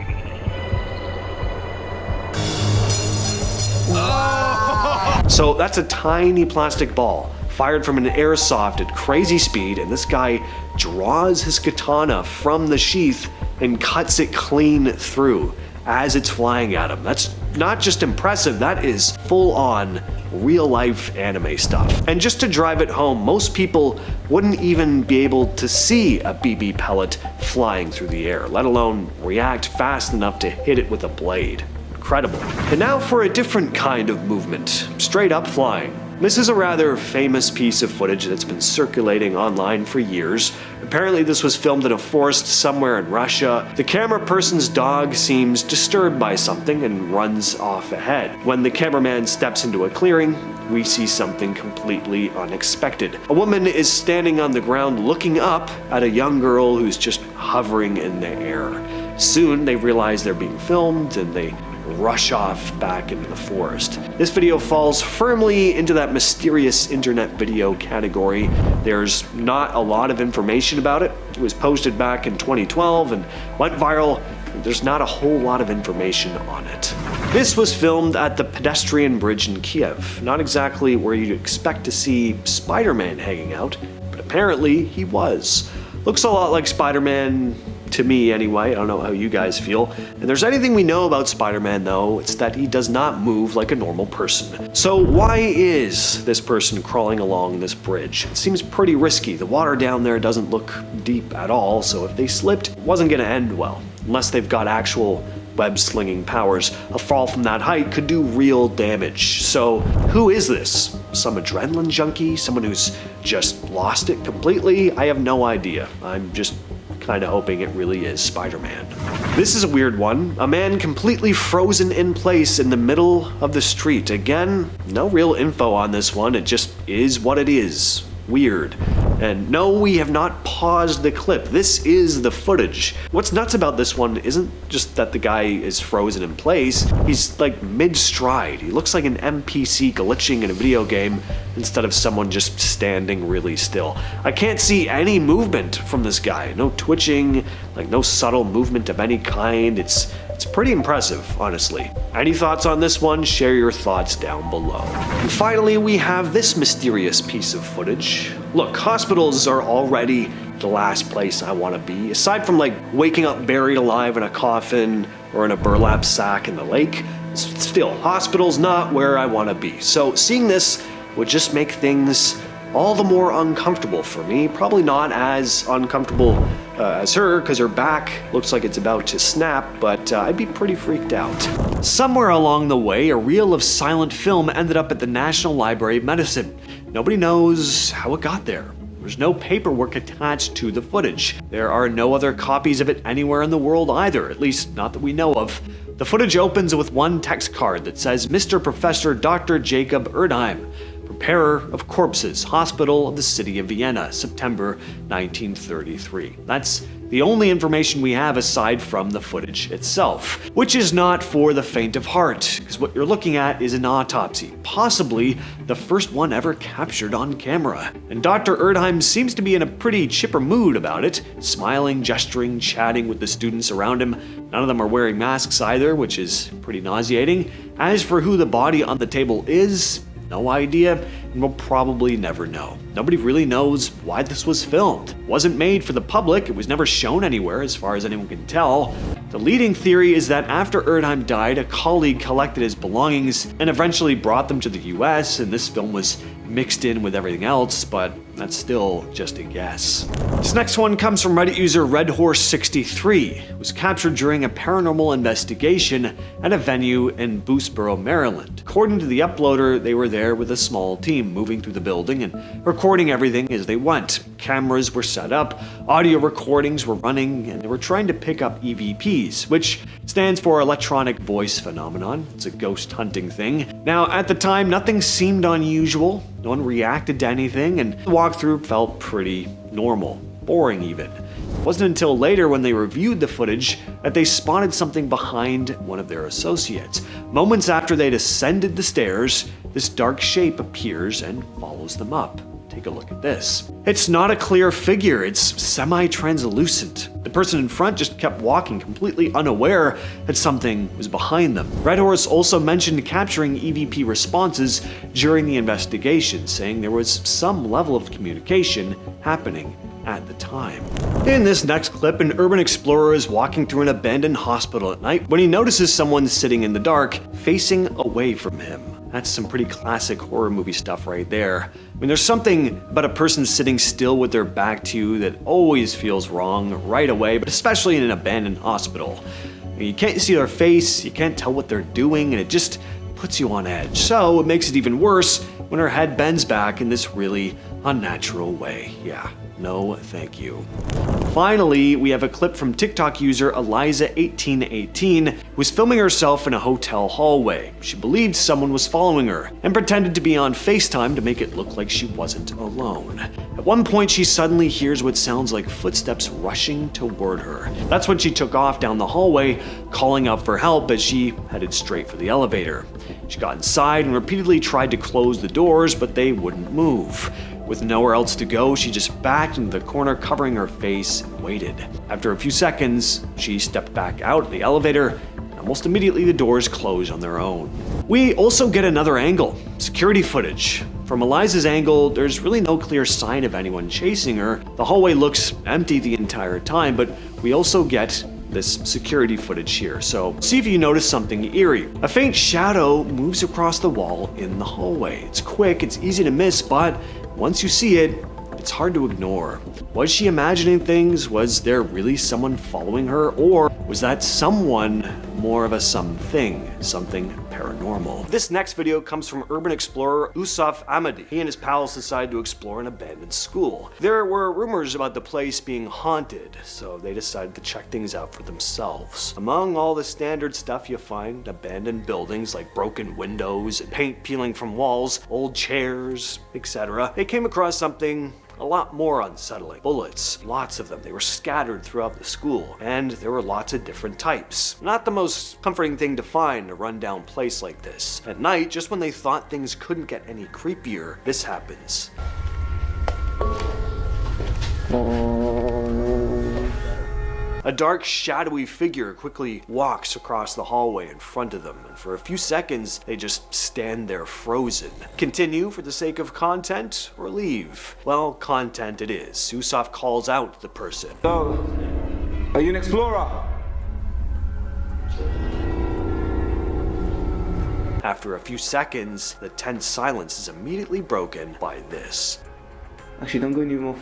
So that's a tiny plastic ball fired from an airsoft at crazy speed, and this guy draws his katana from the sheath and cuts it clean through as it's flying at him. That's not just impressive, that is full-on real-life anime stuff. And just to drive it home, most people wouldn't even be able to see a BB pellet flying through the air, let alone react fast enough to hit it with a blade. Incredible. And now for a different kind of movement, straight up flying. This is a rather famous piece of footage that's been circulating online for years. Apparently this was filmed in a forest somewhere in Russia. The camera person's dog seems disturbed by something and runs off ahead. When the cameraman steps into a clearing, we see something completely unexpected. A woman is standing on the ground looking up at a young girl who's just hovering in the air. Soon they realize they're being filmed and they rush off back into the forest. This video falls firmly into that mysterious internet video category. There's not a lot of information about it. It was posted back in 2012 and went viral. There's not a whole lot of information on it. This was filmed at the pedestrian bridge in Kiev, not exactly where you'd expect to see Spider-Man hanging out, but apparently he was. Looks a lot like Spider-Man, to me anyway. I don't know how you guys feel. And there's anything we know about Spider-Man though, it's that he does not move like a normal person. So why is this person crawling along this bridge? It seems pretty risky. The water down there doesn't look deep at all, so if they slipped, it wasn't gonna end well. Unless they've got actual web-slinging powers, a fall from that height could do real damage. So who is this? Some adrenaline junkie? Someone who's just lost it completely? I have no idea. I'm just kind of hoping it really is Spider-Man. This is a weird one. A man completely frozen in place in the middle of the street. Again, no real info on this one. It just is what it is. Weird. And no, we have not paused the clip. This is the footage. What's nuts about this one isn't just that the guy is frozen in place. He's like mid-stride. He looks like an NPC glitching in a video game instead of someone just standing really still. I can't see any movement from this guy. No twitching, like no subtle movement of any kind. It's pretty impressive, honestly. Any thoughts on this one? Share your thoughts down below. And finally, we have this mysterious piece of footage. Look, hospitals are already the last place I want to be. Aside from like waking up buried alive in a coffin or in a burlap sack in the lake, still, hospital's not where I want to be. So seeing this would just make things all the more uncomfortable for me. Probably not as uncomfortable as her, because her back looks like it's about to snap, but I'd be pretty freaked out. Somewhere along the way, a reel of silent film ended up at the National Library of Medicine. Nobody knows how it got there. There's no paperwork attached to the footage. There are no other copies of it anywhere in the world either, at least not that we know of. The footage opens with one text card that says, Mr. Professor Dr. Jacob Erdheim, Preparer of Corpses, Hospital of the City of Vienna, September 1933. That's the only information we have aside from the footage itself, which is not for the faint of heart, because what you're looking at is an autopsy, possibly the first one ever captured on camera. And Dr. Erdheim seems to be in a pretty chipper mood about it, smiling, gesturing, chatting with the students around him. None of them are wearing masks either, which is pretty nauseating. As for who the body on the table is, no idea, and we'll probably never know. Nobody really knows why this was filmed. It wasn't made for the public, it was never shown anywhere as far as anyone can tell. The leading theory is that after Erdheim died, a colleague collected his belongings and eventually brought them to the US, and this film was mixed in with everything else, but that's still just a guess. This next one comes from Reddit user RedHorse63. It was captured during a paranormal investigation at a venue in Boothboro, Maryland. According to the uploader, they were there with a small team moving through the building and recording everything as they went. Cameras were set up, audio recordings were running, and they were trying to pick up EVPs, which stands for Electronic Voice Phenomenon. It's a ghost hunting thing. Now, at the time, nothing seemed unusual. No one reacted to anything, and the walkthrough felt pretty normal, boring even. It wasn't until later when they reviewed the footage that they spotted something behind one of their associates. Moments after they'd ascended the stairs, this dark shape appears and follows them up. Take a look at this. It's not a clear figure, it's semi-translucent. The person in front just kept walking, completely unaware that something was behind them. Red Horse also mentioned capturing EVP responses during the investigation, saying there was some level of communication happening at the time. In this next clip, an urban explorer is walking through an abandoned hospital at night when he notices someone sitting in the dark, facing away from him. That's some pretty classic horror movie stuff right there. I mean, there's something about a person sitting still with their back to you that always feels wrong right away, but especially in an abandoned hospital. I mean, you can't see their face, you can't tell what they're doing, and it just puts you on edge. So it makes it even worse when her head bends back in this really unnatural way. Yeah, no thank you. Finally, we have a clip from TikTok user Eliza1818, who was filming herself in a hotel hallway. She believed someone was following her and pretended to be on FaceTime to make it look like she wasn't alone. At one point, she suddenly hears what sounds like footsteps rushing toward her. That's when she took off down the hallway, calling out for help as she headed straight for the elevator. She got inside and repeatedly tried to close the doors, but they wouldn't move. With nowhere else to go, she just backed into the corner, covering her face, and waited. After a few seconds, she stepped back out of the elevator, and almost immediately the doors closed on their own. We also get another angle, security footage. From Eliza's angle, there's really no clear sign of anyone chasing her. The hallway looks empty the entire time, but we also get this security footage here, so see if you notice something eerie. A faint shadow moves across the wall in the hallway. It's quick, it's easy to miss, but once you see it, it's hard to ignore. Was she imagining things? Was there really someone following her? Or was that someone more of a something paranormal? This next video comes from urban explorer Usaf Ahmadi. He and his pals decided to explore an abandoned school. There were rumors about the place being haunted, so they decided to check things out for themselves. Among all the standard stuff you find, abandoned buildings like broken windows and paint peeling from walls, old chairs, etc., they came across something a lot more unsettling. Bullets, lots of them. They were scattered throughout the school, and there were lots of different types. Not the most comforting thing to find in a rundown place like this. At night, just when they thought things couldn't get any creepier, this happens. A dark, shadowy figure quickly walks across the hallway in front of them, and for a few seconds, they just stand there frozen. Continue for the sake of content, or leave? Well, content it is. Usaf calls out the person. So, are you an explorer? After a few seconds, the tense silence is immediately broken by this. Actually, don't go anymore.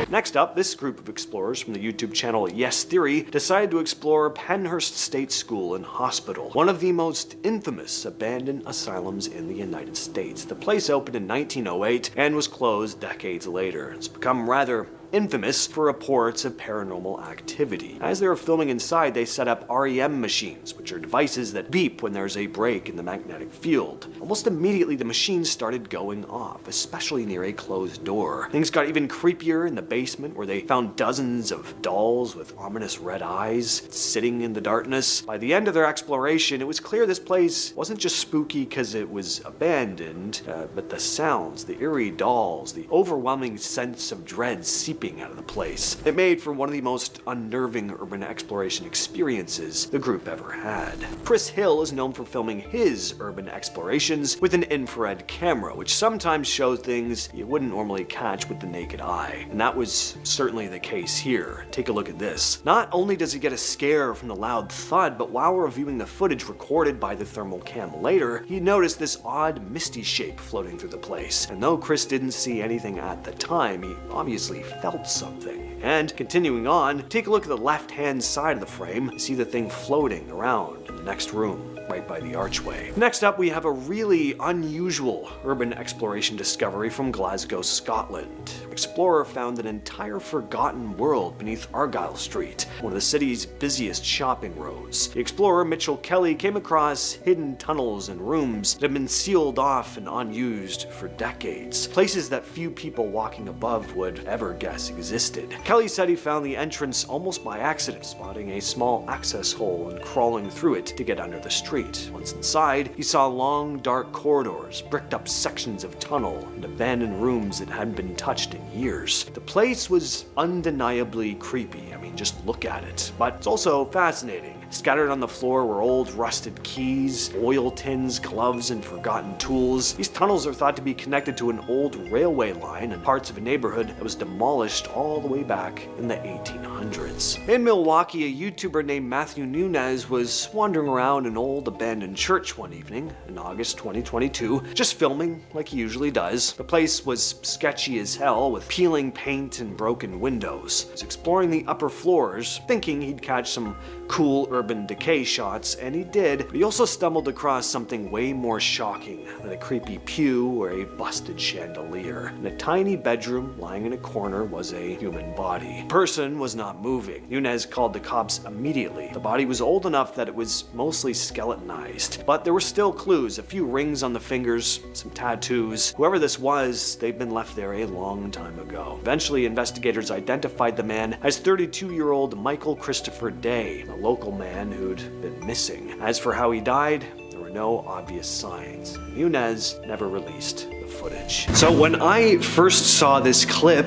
Next up, this group of explorers from the YouTube channel Yes Theory decided to explore Penhurst State School and Hospital, one of the most infamous abandoned asylums in the United States. The place opened in 1908 and was closed decades later. It's become rather infamous for reports of paranormal activity. As they were filming inside, they set up REM machines, which are devices that beep when there's a break in the magnetic field. Almost immediately, the machines started going off, especially near a closed door. Things got even creepier in the basement, where they found dozens of dolls with ominous red eyes sitting in the darkness. By the end of their exploration, it was clear this place wasn't just spooky because it was abandoned, but the sounds, the eerie dolls, the overwhelming sense of dread seeping out of the place. It made for one of the most unnerving urban exploration experiences the group ever had. Chris Hill is known for filming his urban explorations with an infrared camera, which sometimes shows things you wouldn't normally catch with the naked eye. And that was certainly the case here. Take a look at this. Not only does he get a scare from the loud thud, but while reviewing the footage recorded by the thermal cam later, he noticed this odd misty shape floating through the place. And though Chris didn't see anything at the time, he obviously felt something. And continuing on, take a look at the left-hand side of the frame. You see the thing floating around in the next room, right by the archway. Next up, we have a really unusual urban exploration discovery from Glasgow, Scotland. Explorer found an entire forgotten world beneath Argyle Street, one of the city's busiest shopping roads. The explorer, Mitchell Kelly, came across hidden tunnels and rooms that had been sealed off and unused for decades, places that few people walking above would ever guess existed. Kelly said he found the entrance almost by accident, spotting a small access hole and crawling through it to get under the street. Once inside, he saw long, dark corridors, bricked up sections of tunnel, and abandoned rooms that hadn't been touched in years. The place was undeniably creepy. I mean, just look at it. But it's also fascinating. Scattered on the floor were old rusted keys, oil tins, gloves, and forgotten tools. These tunnels are thought to be connected to an old railway line and parts of a neighborhood that was demolished all the way back in the 1800s. In Milwaukee, a YouTuber named Matthew Nunez was wandering around an old abandoned church one evening in August 2022, just filming like he usually does. The place was sketchy as hell with peeling paint and broken windows. He was exploring the upper floors, thinking he'd catch some cool urban decay shots, and he did, but he also stumbled across something way more shocking than a creepy pew or a busted chandelier. In a tiny bedroom lying in a corner was a human body. The person was not moving. Nunez called the cops immediately. The body was old enough that it was mostly skeletonized, but there were still clues, a few rings on the fingers, some tattoos. Whoever this was, they'd been left there a long time ago. Eventually, investigators identified the man as 32-year-old Michael Christopher Day, a local man who'd been missing. As for how he died, there were no obvious signs. Nunez never released the footage. So when I first saw this clip,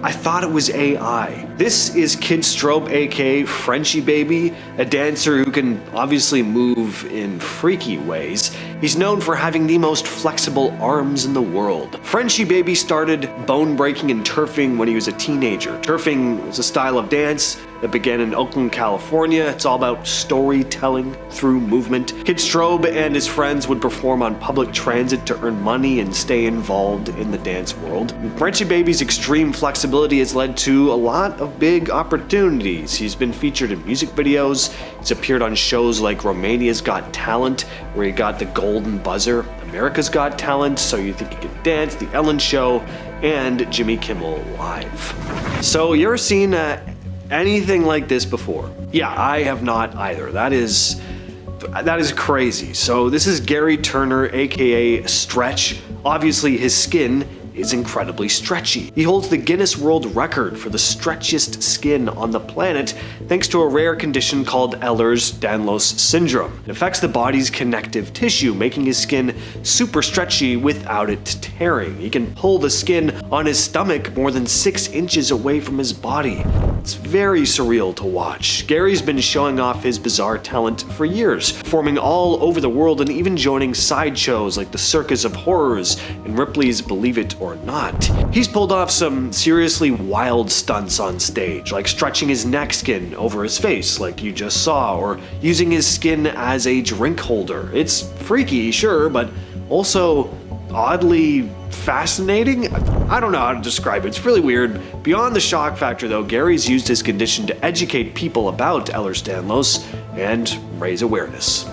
I thought it was AI. This is Kid Strobe, aka Frenchie Baby, a dancer who can obviously move in freaky ways. He's known for having the most flexible arms in the world. Frenchie Baby started bone breaking and turfing when he was a teenager. Turfing is a style of dance that began in Oakland, California. It's all about storytelling through movement. Kid Strobe and his friends would perform on public transit to earn money and stay involved in the dance world. Frenchie Baby's extreme flexibility has led to a lot of big opportunities. He's been featured in music videos. He's appeared on shows like Romania's Got Talent, where he got the golden buzzer, America's Got Talent, So You Think You Can Dance, The Ellen Show, and Jimmy Kimmel Live. So you ever seen anything like this before? Yeah, I have not either. That is crazy. So this is Gary Turner, aka Stretch. Obviously his skin is incredibly stretchy. He holds the Guinness World Record for the stretchiest skin on the planet thanks to a rare condition called Ehlers-Danlos syndrome. It affects the body's connective tissue, making his skin super stretchy without it tearing. He can pull the skin on his stomach more than 6 inches away from his body. It's very surreal to watch. Gary's been showing off his bizarre talent for years, performing all over the world and even joining sideshows like the Circus of Horrors and Ripley's Believe It or Not. He's pulled off some seriously wild stunts on stage, like stretching his neck skin over his face like you just saw, or using his skin as a drink holder. It's freaky, sure, but also oddly fascinating? I don't know how to describe it. It's really weird. Beyond the shock factor though, Gary's used his condition to educate people about Ehlers-Danlos and raise awareness.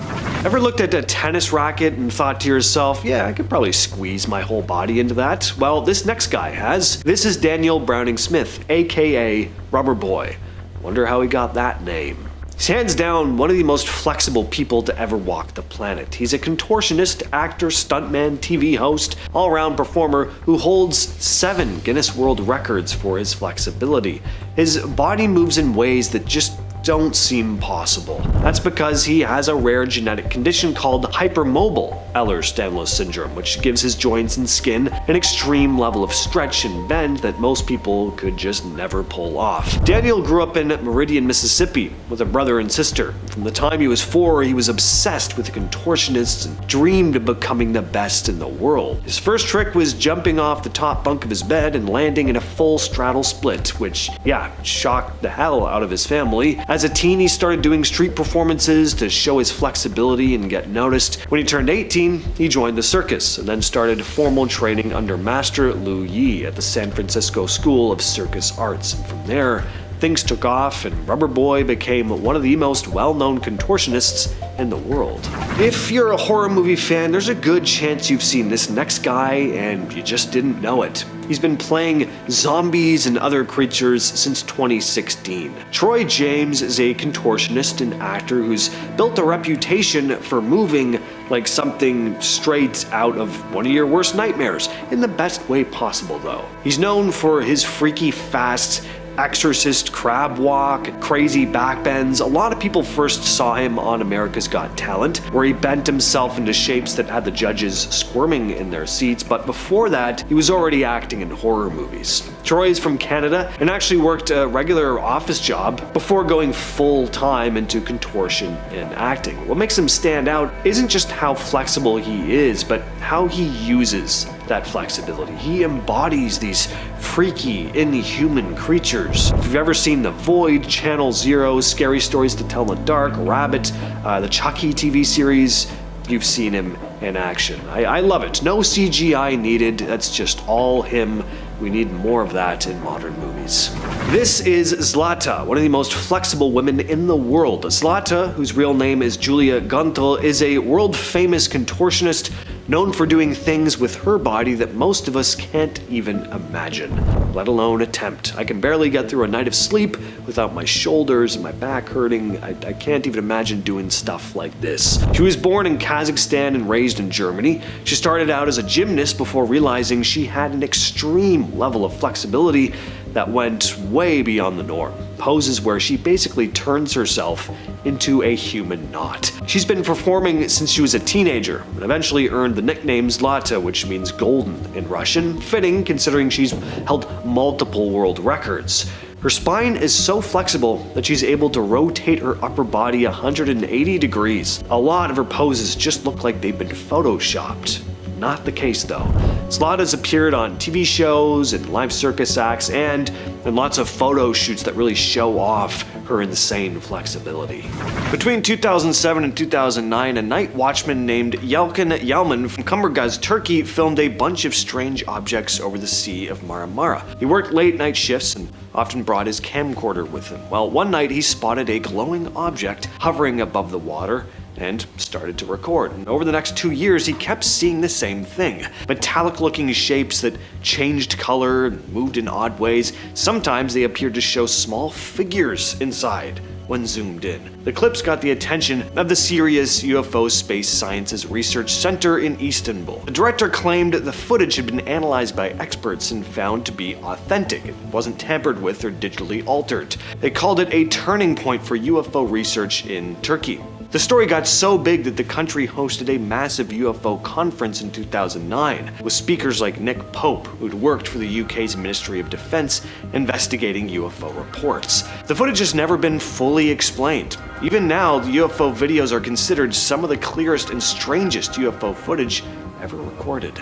Ever looked at a tennis racket and thought to yourself, yeah, I could probably squeeze my whole body into that? Well, this next guy has. This is Daniel Browning Smith, aka Rubber Boy. Wonder how he got that name. He's hands down one of the most flexible people to ever walk the planet. He's a contortionist, actor, stuntman, TV host, all-around performer who holds 7 Guinness World Records for his flexibility. His body moves in ways that just don't seem possible. That's because he has a rare genetic condition called hypermobile Ehlers-Danlos syndrome, which gives his joints and skin an extreme level of stretch and bend that most people could just never pull off. Daniel grew up in Meridian, Mississippi with a brother and sister. From the time he was 4, he was obsessed with contortionists and dreamed of becoming the best in the world. His first trick was jumping off the top bunk of his bed and landing in a full straddle split, which, yeah, shocked the hell out of his family. As a teen, he started doing street performances to show his flexibility and get noticed. When he turned 18, he joined the circus and then started formal training under Master Lu Yi at the San Francisco School of Circus Arts. And from there, things took off and Rubber Boy became one of the most well-known contortionists in the world. If you're a horror movie fan, there's a good chance you've seen this next guy and you just didn't know it. He's been playing zombies and other creatures since 2016. Troy James is a contortionist and actor who's built a reputation for moving like something straight out of one of your worst nightmares, in the best way possible though. He's known for his freaky fast exorcist crab walk, crazy backbends. A lot of people first saw him on America's Got Talent, where he bent himself into shapes that had the judges squirming in their seats, but before that, he was already acting in horror movies. Troy is from Canada and actually worked a regular office job before going full-time into contortion and acting. What makes him stand out isn't just how flexible he is, but how he uses that flexibility. He embodies these freaky, inhuman creatures. If you've ever seen The Void, Channel Zero, Scary Stories to Tell in the Dark, Rabbit, the Chucky TV series, you've seen him in action. I love it. No CGI needed. That's just all him. We need more of that in modern movies. This is Zlata, one of the most flexible women in the world. Zlata, whose real name is Julia Guntel, is a world-famous contortionist known for doing things with her body that most of us can't even imagine, let alone attempt. I can barely get through a night of sleep without my shoulders and my back hurting. I can't even imagine doing stuff like this. She was born in Kazakhstan and raised in Germany. She started out as a gymnast before realizing she had an extreme level of flexibility that went way beyond the norm. Poses where she basically turns herself into a human knot. She's been performing since she was a teenager and eventually earned the nickname Zlata, which means golden in Russian, fitting considering she's held multiple world records. Her spine is so flexible that she's able to rotate her upper body 180 degrees. A lot of her poses just look like they've been photoshopped. Not the case though. Slot has appeared on TV shows and live circus acts and in lots of photo shoots that really show off her insane flexibility. Between 2007 and 2009, a night watchman named Yelkin Yelman from Kumburgaz, Turkey filmed a bunch of strange objects over the Sea of Marmara. He worked late night shifts and often brought his camcorder with him. Well, one night he spotted a glowing object hovering above the water and started to record. And over the next 2 years, he kept seeing the same thing. Metallic-looking shapes that changed color and moved in odd ways. Sometimes they appeared to show small figures inside when zoomed in. The clips got the attention of the Sirius UFO Space Sciences Research Center in Istanbul. The director claimed the footage had been analyzed by experts and found to be authentic. It wasn't tampered with or digitally altered. They called it a turning point for UFO research in Turkey. The story got so big that the country hosted a massive UFO conference in 2009, with speakers like Nick Pope, who'd worked for the UK's Ministry of Defence, investigating UFO reports. The footage has never been fully explained. Even now, the UFO videos are considered some of the clearest and strangest UFO footage ever recorded.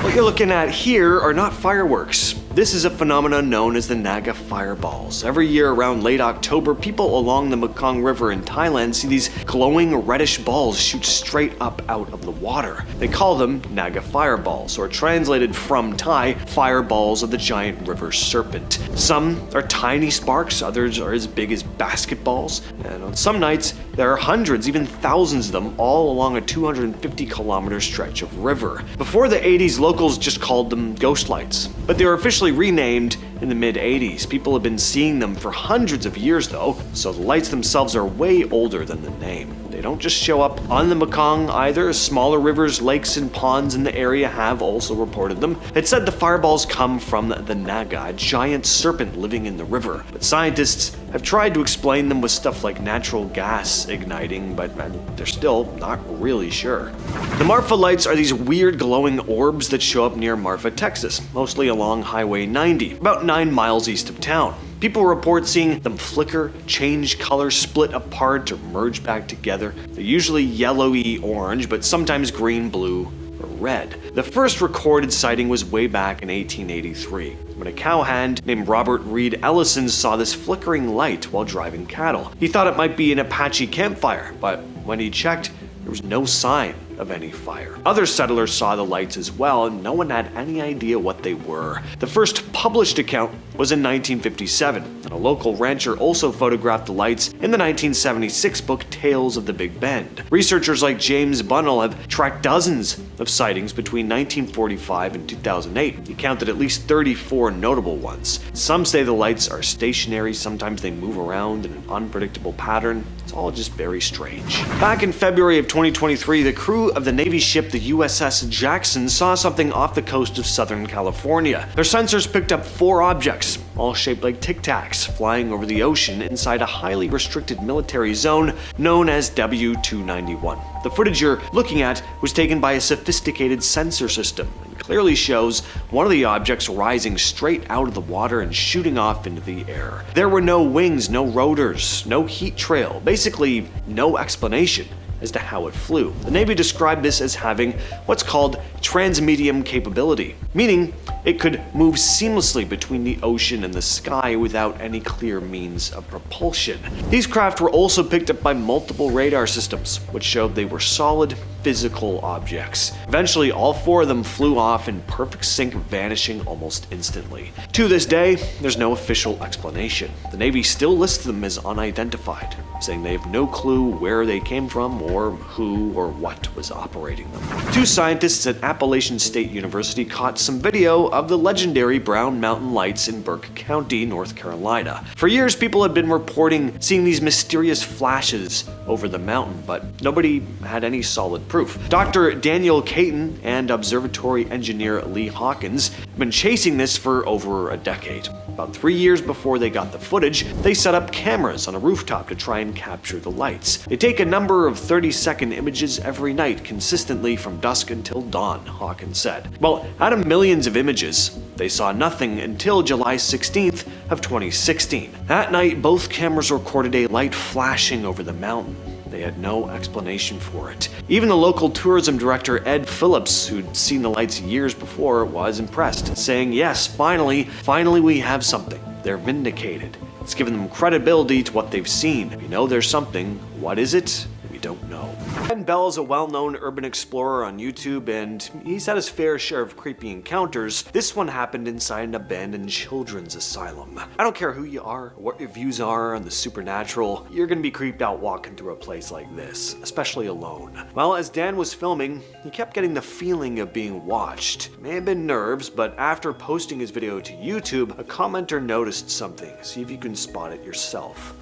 What you're looking at here are not fireworks. This is a phenomenon known as the Naga fireballs. Every year around late October, people along the Mekong River in Thailand see these glowing reddish balls shoot straight up out of the water. They call them Naga fireballs, or translated from Thai, fireballs of the giant river serpent. Some are tiny sparks, others are as big as basketballs, and on some nights there are hundreds, even thousands of them, all along a 250-kilometer stretch of river. Before the 80s, locals just called them ghost lights, but they were officially renamed in the mid-80s. People have been seeing them for hundreds of years though, so the lights themselves are way older than the name. They don't just show up on the Mekong either. Smaller rivers, lakes, and ponds in the area have also reported them. It's said the fireballs come from the Naga, a giant serpent living in the river. But scientists have tried to explain them with stuff like natural gas igniting, but they're still not really sure. The Marfa lights are these weird glowing orbs that show up near Marfa, Texas, mostly along Highway 90, about 9 miles east of town. People report seeing them flicker, change color, split apart, or merge back together. They're usually yellowy orange, but sometimes green, blue, or red. The first recorded sighting was way back in 1883, when a cowhand named Robert Reed Ellison saw this flickering light while driving cattle. He thought it might be an Apache campfire, but when he checked, there was no sign of any fire. Other settlers saw the lights as well, and no one had any idea what they were. The first published account was in 1957, and a local rancher also photographed the lights in the 1976 book Tales of the Big Bend. Researchers like James Bunnell have tracked dozens of sightings between 1945 and 2008. He counted at least 34 notable ones. Some say the lights are stationary, sometimes they move around in an unpredictable pattern. It's all just very strange. Back in February of 2023, the crew of the Navy ship the USS Jackson saw something off the coast of Southern California. Their sensors picked up 4 objects, all shaped like Tic Tacs, flying over the ocean inside a highly restricted military zone known as W-291. The footage you're looking at was taken by a sophisticated sensor system and clearly shows one of the objects rising straight out of the water and shooting off into the air. There were no wings, no rotors, no heat trail, basically no explanation as to how it flew. The Navy described this as having what's called transmedium capability, meaning it could move seamlessly between the ocean and the sky without any clear means of propulsion. These craft were also picked up by multiple radar systems, which showed they were solid, physical objects. Eventually, all 4 of them flew off in perfect sync, vanishing almost instantly. To this day, there's no official explanation. The Navy still lists them as unidentified, saying they have no clue where they came from or who or what was operating them. 2 scientists at Appalachian State University caught some video of the legendary Brown Mountain Lights in Burke County, North Carolina. For years, people had been reporting seeing these mysterious flashes over the mountain, but nobody had any solid proof. Dr. Daniel Caton and observatory engineer Lee Hawkins have been chasing this for over a decade. About 3 years before they got the footage, they set up cameras on a rooftop to try and capture the lights. They take a number of 30-second images every night, consistently from dusk until dawn, Hawkins said. Well, out of millions of images, they saw nothing until July 16th of 2016. That night, both cameras recorded a light flashing over the mountain. They had no explanation for it. Even the local tourism director Ed Phillips, who'd seen the lights years before, was impressed, saying, "Yes, finally we have something. They're vindicated. It's given them credibility to what they've seen. We know there's something. What is it? We don't know." Ben Bell is a well-known urban explorer on YouTube, and he's had his fair share of creepy encounters. This one happened inside an abandoned children's asylum. I don't care who you are, or what your views are on the supernatural, you're gonna be creeped out walking through a place like this, especially alone. Well, as Dan was filming, he kept getting the feeling of being watched. It may have been nerves, but after posting his video to YouTube, a commenter noticed something. See if you can spot it yourself.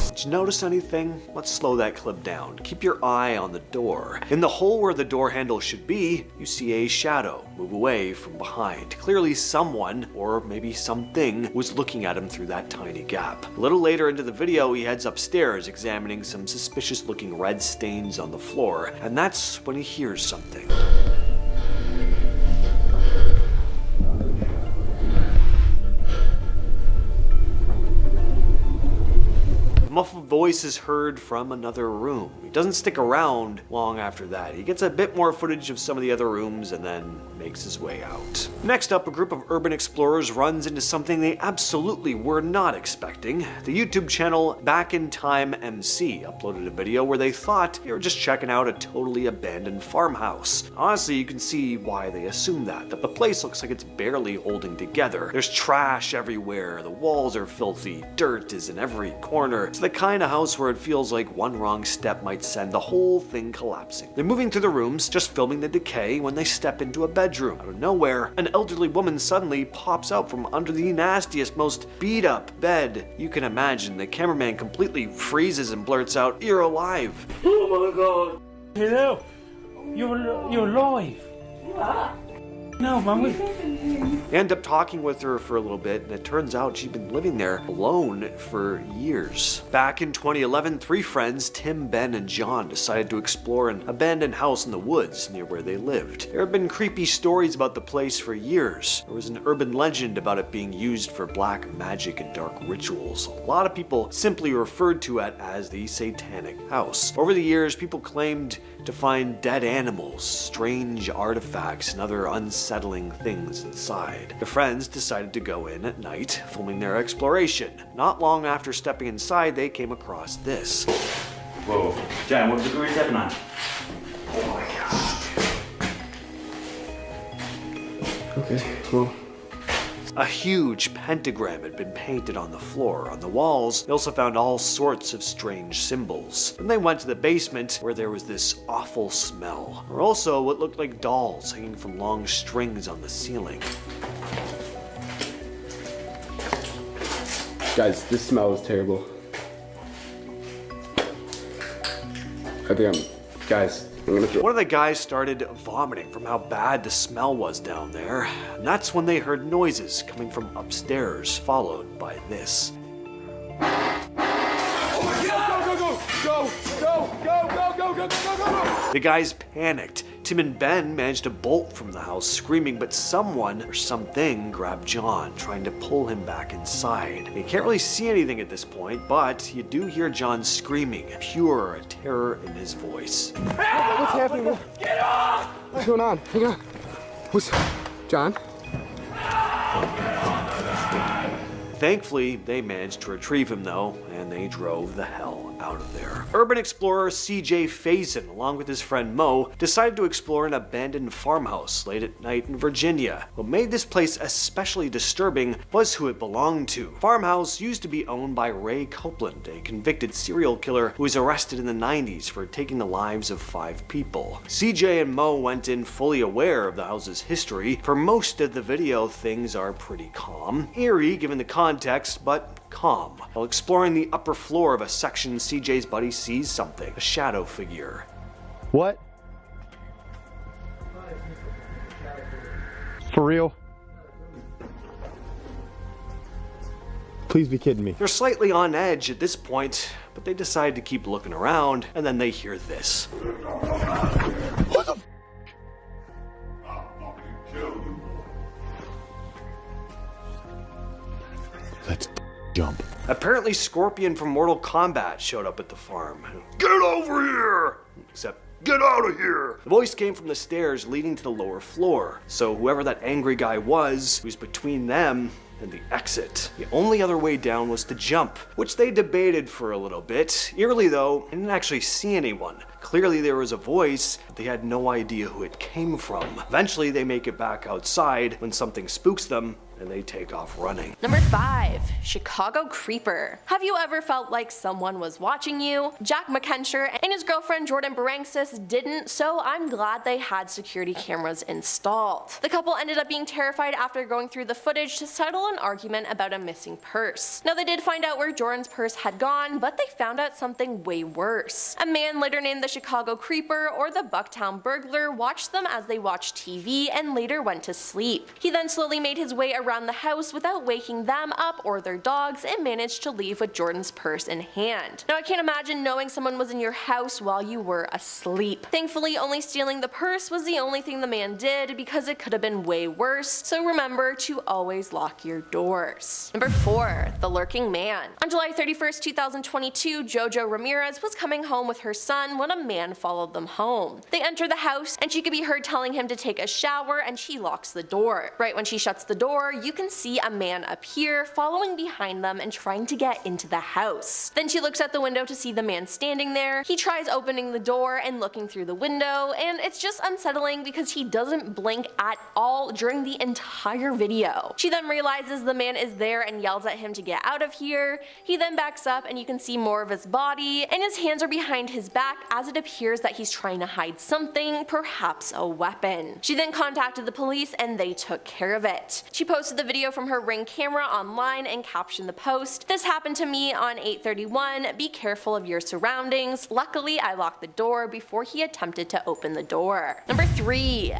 Did you notice anything? Let's slow that clip down. Keep your eye on the door. In the hole where the door handle should be, you see a shadow move away from behind. Clearly someone, or maybe something, was looking at him through that tiny gap. A little later into the video, he heads upstairs, examining some suspicious looking red stains on the floor, and that's when he hears something. A muffled voice is heard from another room. He doesn't stick around long after that. He gets a bit more footage of some of the other rooms and then makes his way out. Next up, a group of urban explorers runs into something they absolutely were not expecting. The YouTube channel Back in Time MC uploaded a video where they thought they were just checking out a totally abandoned farmhouse. Honestly, you can see why they assumed that. The place looks like it's barely holding together. There's trash everywhere, the walls are filthy, dirt is in every corner. It's the kind of house where it feels like one wrong step might send the whole thing collapsing. They're moving through the rooms, just filming the decay, when they step into a bedroom. Out of nowhere, an elderly woman suddenly pops out from under the nastiest, most beat up bed you can imagine. The cameraman completely freezes and blurts out, "You're alive." Oh my god. Hello. You're alive. No, Mum. They end up talking with her for a little bit, and it turns out she'd been living there alone for years. Back in 2011, 3 friends, Tim, Ben, and John, decided to explore an abandoned house in the woods near where they lived. There have been creepy stories about the place for years. There was an urban legend about it being used for black magic and dark rituals. A lot of people simply referred to it as the Satanic House. Over the years, people claimed to find dead animals, strange artifacts, and other unsettling things inside. The friends decided to go in at night, filming their exploration. Not long after stepping inside, they came across this. Whoa. John, what are we stepping on? Okay, cool. A huge pentagram had been painted on the floor. On the walls, they also found all sorts of strange symbols. Then they went to the basement, where there was this awful smell. There were also what looked like dolls hanging from long strings on the ceiling. Guys, this smell is terrible. I'm gonna throw. One of the guys started vomiting from how bad the smell was down there. And that's when they heard noises coming from upstairs, followed by this. The guys panicked. Tim and Ben managed to bolt from the house screaming, but someone or something grabbed John, trying to pull him back inside. You can't really see anything at this point, but you do hear John screaming, pure terror in his voice. What's happening? Get off! What's going on? Hang on. What's... John? Thankfully, they managed to retrieve him though, and they drove the hell out of there. Urban explorer CJ Faison, along with his friend Mo, decided to explore an abandoned farmhouse late at night in Virginia. What made this place especially disturbing was who it belonged to. The farmhouse used to be owned by Ray Copeland, a convicted serial killer who was arrested in the 90s for taking the lives of 5 people. CJ and Mo went in fully aware of the house's history. For most of the video, things are pretty calm. Eerie given the context, but calm. While exploring the upper floor of a section, CJ's buddy sees something, a shadow figure. What? For real? Please be kidding me. They're slightly on edge at this point, but they decide to keep looking around, and then they hear this. What the? Let's jump. Apparently Scorpion from Mortal Kombat showed up at the farm. Get over here! Except, get out of here! The voice came from the stairs leading to the lower floor, so whoever that angry guy was between them and the exit. The only other way down was to jump, which they debated for a little bit. Eerily though, they didn't actually see anyone. Clearly there was a voice, but they had no idea who it came from. Eventually they make it back outside when something spooks them, and they take off running. Number 5. Chicago Creeper. Have you ever felt like someone was watching you? Jack McKencher and his girlfriend Jordan Baranxis didn't, so I'm glad they had security cameras installed. The couple ended up being terrified after going through the footage to settle an argument about a missing purse. Now they did find out where Jordan's purse had gone, but they found out something way worse. A man later named the Chicago Creeper or the Bucktown Burglar watched them as they watched TV and later went to sleep. He then slowly made his way around the house without waking them up or their dogs and managed to leave with Jordan's purse in hand. Now I can't imagine knowing someone was in your house while you were asleep. Thankfully, only stealing the purse was the only thing the man did because it could have been way worse, so remember to always lock your doors. Number 4. The Lurking Man. On July 31st, 2022, Jojo Ramirez was coming home with her son when a man followed them home. They enter the house and she could be heard telling him to take a shower and she locks the door. Right when she shuts the door, you can see a man appear, following behind them and trying to get into the house. Then she looks at the window to see the man standing there. He tries opening the door and looking through the window, and it's just unsettling because he doesn't blink at all during the entire video. She then realizes the man is there and yells at him to get out of here. He then backs up and you can see more of his body, and his hands are behind his back as it appears that he's trying to hide something, perhaps a weapon. She then contacted the police and they took care of it. She posted the video from her Ring camera online and captioned the post, "This happened to me on 8/31, be careful of your surroundings. Luckily I locked the door before he attempted to open the door." Number 3.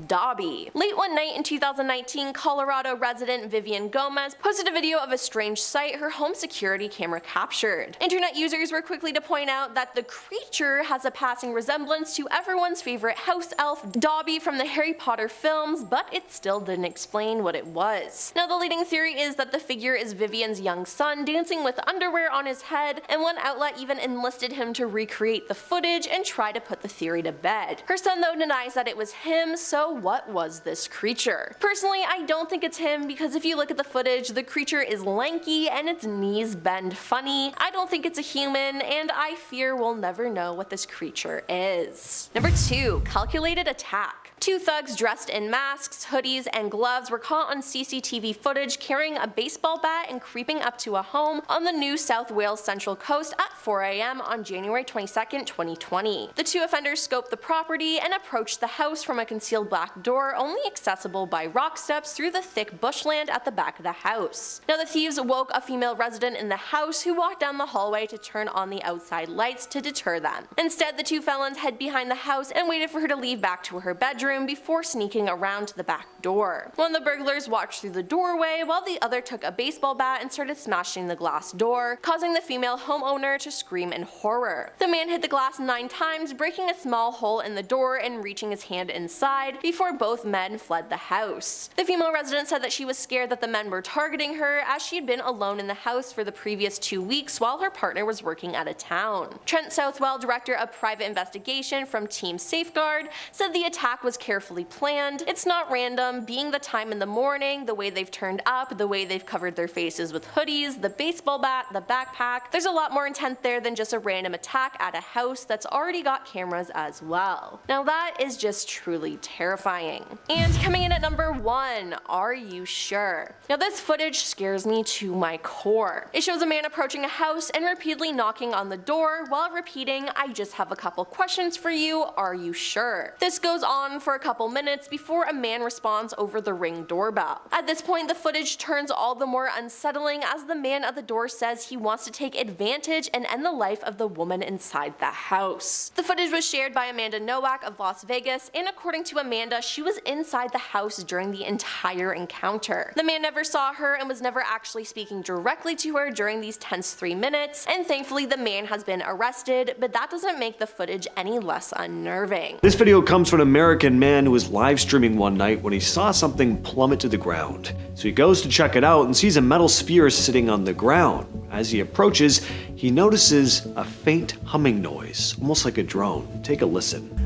Dobby. Late one night in 2019, Colorado resident Vivian Gomez posted a video of a strange sight her home security camera captured. Internet users were quickly to point out that the creature has a passing resemblance to everyone's favorite house elf, Dobby from the Harry Potter films, but it still didn't explain what it was. Now the leading theory is that the figure is Vivian's young son dancing with underwear on his head, and one outlet even enlisted him to recreate the footage and try to put the theory to bed. Her son though denies that it was him, so what was this creature? Personally, I don't think it's him because if you look at the footage, the creature is lanky and its knees bend funny. I don't think it's a human, and I fear we'll never know what this creature is. Number 2. Calculated Attack. 2 thugs dressed in masks, hoodies, and gloves were caught on CCTV footage carrying a baseball bat and creeping up to a home on the New South Wales Central Coast at 4 a.m. on January 22nd, 2020. The 2 offenders scoped the property and approached the house from a concealed back door only accessible by rock steps through the thick bushland at the back of the house. Now the thieves woke a female resident in the house who walked down the hallway to turn on the outside lights to deter them. Instead, the 2 felons hid behind the house and waited for her to leave back to her bedroom before sneaking around to the back door. One of the burglars watched through the doorway while the other took a baseball bat and started smashing the glass door, causing the female homeowner to scream in horror. The man hit the glass 9 times, breaking a small hole in the door and reaching his hand inside before both men fled the house. The female resident said that she was scared that the men were targeting her as she had been alone in the house for the previous 2 weeks while her partner was working out of town. Trent Southwell, director of private investigation from Team Safeguard, said the attack was carefully planned. It's not random, being the time in the morning, the way they've turned up, the way they've covered their faces with hoodies, the baseball bat, the backpack. There's a lot more intent there than just a random attack at a house that's already got cameras as well. Now that is just truly terrifying. And coming in at number 1, Are You Sure? Now this footage scares me to my core. It shows a man approaching a house and repeatedly knocking on the door while repeating, "I just have a couple questions for you, are you sure?" This goes on for a couple minutes before a man responds over the Ring doorbell. At this point, the footage turns all the more unsettling as the man at the door says he wants to take advantage and end the life of the woman inside the house. The footage was shared by Amanda Nowak of Las Vegas, and according to a man Amanda, she was inside the house during the entire encounter. The man never saw her and was never actually speaking directly to her during these tense 3 minutes, and thankfully the man has been arrested, but that doesn't make the footage any less unnerving. This video comes from an American man who was live streaming one night when he saw something plummet to the ground. So he goes to check it out and sees a metal sphere sitting on the ground. As he approaches, he notices a faint humming noise, almost like a drone. Take a listen.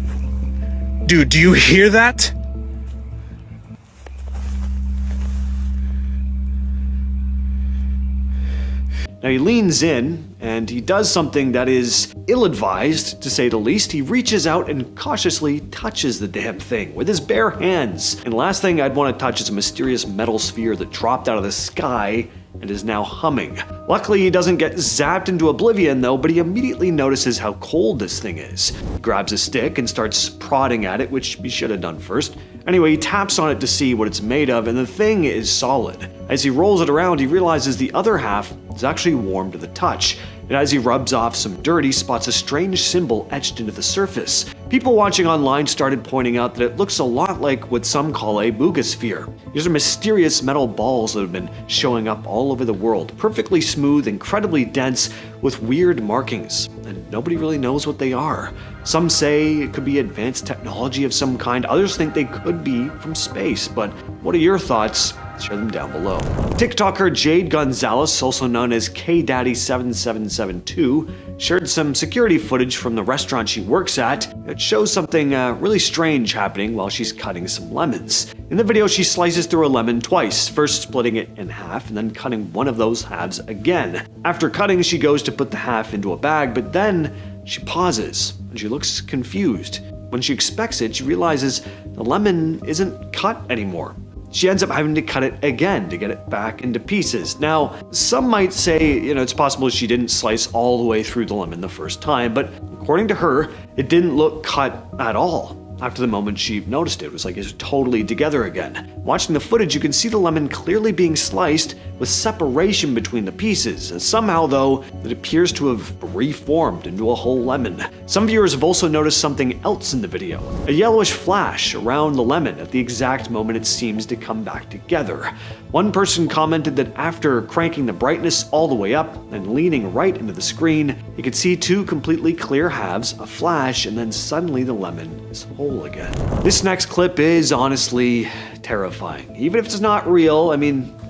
Dude, do you hear that? Now he leans in, and he does something that is ill-advised, to say the least. He reaches out and cautiously touches the damn thing with his bare hands. And the last thing I'd want to touch is a mysterious metal sphere that dropped out of the sky and is now humming. Luckily, he doesn't get zapped into oblivion though, but he immediately notices how cold this thing is. He grabs a stick and starts prodding at it, which he should have done first. Anyway, he taps on it to see what it's made of, and the thing is solid. As he rolls it around, he realizes the other half is actually warm to the touch. And as he rubs off some dirt, he spots a strange symbol etched into the surface. People watching online started pointing out that it looks a lot like what some call a boogosphere. These are mysterious metal balls that have been showing up all over the world, perfectly smooth, incredibly dense, with weird markings, and nobody really knows what they are. Some say it could be advanced technology of some kind, others think they could be from space, but what are your thoughts? Share them down below. TikToker Jade Gonzalez, also known as KDaddy7772, shared some security footage from the restaurant she works at. It shows something really strange happening while she's cutting some lemons. In the video, she slices through a lemon twice, first splitting it in half and then cutting one of those halves again. After cutting, she goes to put the half into a bag, but then she pauses and she looks confused. When she expects it, she realizes the lemon isn't cut anymore. She ends up having to cut it again to get it back into pieces. Now, some might say, it's possible she didn't slice all the way through the lemon the first time, but according to her, it didn't look cut at all. After the moment she noticed it, was like it's totally together again. Watching the footage, you can see the lemon clearly being sliced with separation between the pieces, and somehow though, it appears to have reformed into a whole lemon. Some viewers have also noticed something else in the video, a yellowish flash around the lemon at the exact moment it seems to come back together. One person commented that after cranking the brightness all the way up and leaning right into the screen, you could see two completely clear halves, a flash, and then suddenly the lemon is whole again. This next clip is honestly terrifying. Even if it's not real,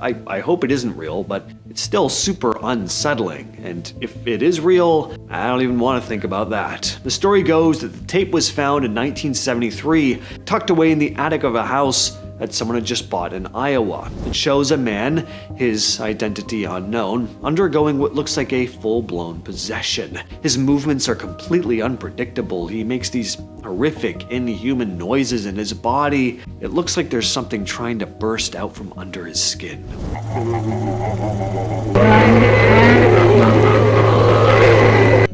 I hope it isn't real, but it's still super unsettling. And if it is real, I don't even want to think about that. The story goes that the tape was found in 1973, tucked away in the attic of a house that someone had just bought in Iowa. It shows a man, his identity unknown, undergoing what looks like a full-blown possession. His movements are completely unpredictable. He makes these horrific, inhuman noises in his body. It looks like there's something trying to burst out from under his skin.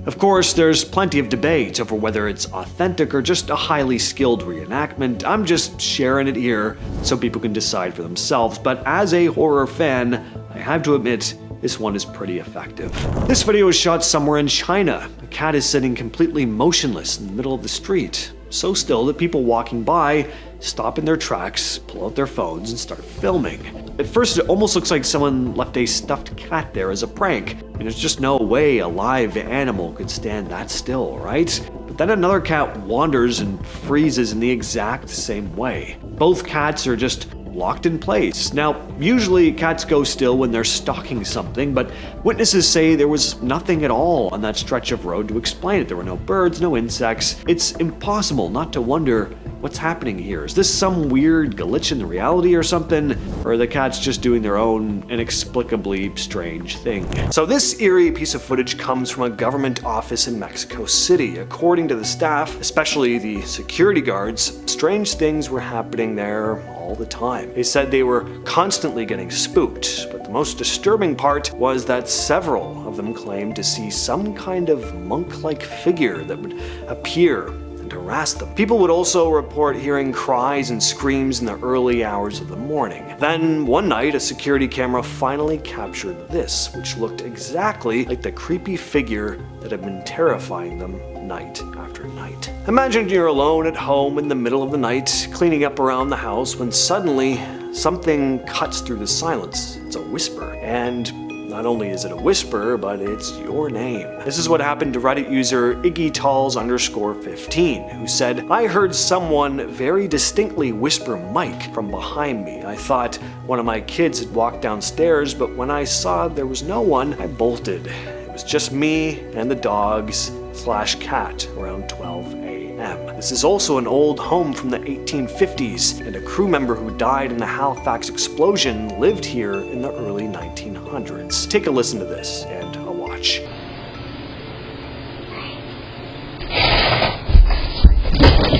Of course, there's plenty of debate over whether it's authentic or just a highly skilled reenactment. I'm just sharing it here so people can decide for themselves, but as a horror fan, I have to admit, this one is pretty effective. This video was shot somewhere in China. A cat is sitting completely motionless in the middle of the street, so still that people walking by stop in their tracks, pull out their phones, and start filming. At first, it almost looks like someone left a stuffed cat there as a prank. There's just no way a live animal could stand that still, right? But then another cat wanders and freezes in the exact same way. Both cats are just locked in place. Now, usually cats go still when they're stalking something, but witnesses say there was nothing at all on that stretch of road to explain it. There were no birds, no insects. It's impossible not to wonder what's happening here. Is this some weird glitch in the reality or something? Or are the cats just doing their own inexplicably strange thing? So this eerie piece of footage comes from a government office in Mexico City. According to the staff, especially the security guards, strange things were happening there all the time. They said they were constantly getting spooked, but the most disturbing part was that several of them claimed to see some kind of monk-like figure that would appear and harass them. People would also report hearing cries and screams in the early hours of the morning. Then one night, a security camera finally captured this, which looked exactly like the creepy figure that had been terrifying them night after after night. Imagine you're alone at home in the middle of the night, cleaning up around the house, when suddenly something cuts through the silence. It's a whisper, and not only is it a whisper, but it's your name. This is what happened to Reddit user IggyTalls_15, who said, "I heard someone very distinctly whisper Mike from behind me. I thought one of my kids had walked downstairs, but when I saw there was no one, I bolted. It was just me and the dogs/cat around 12 a.m. This is also an old home from the 1850s, and a crew member who died in the Halifax explosion lived here in the early 1900s. Take a listen to this and a watch.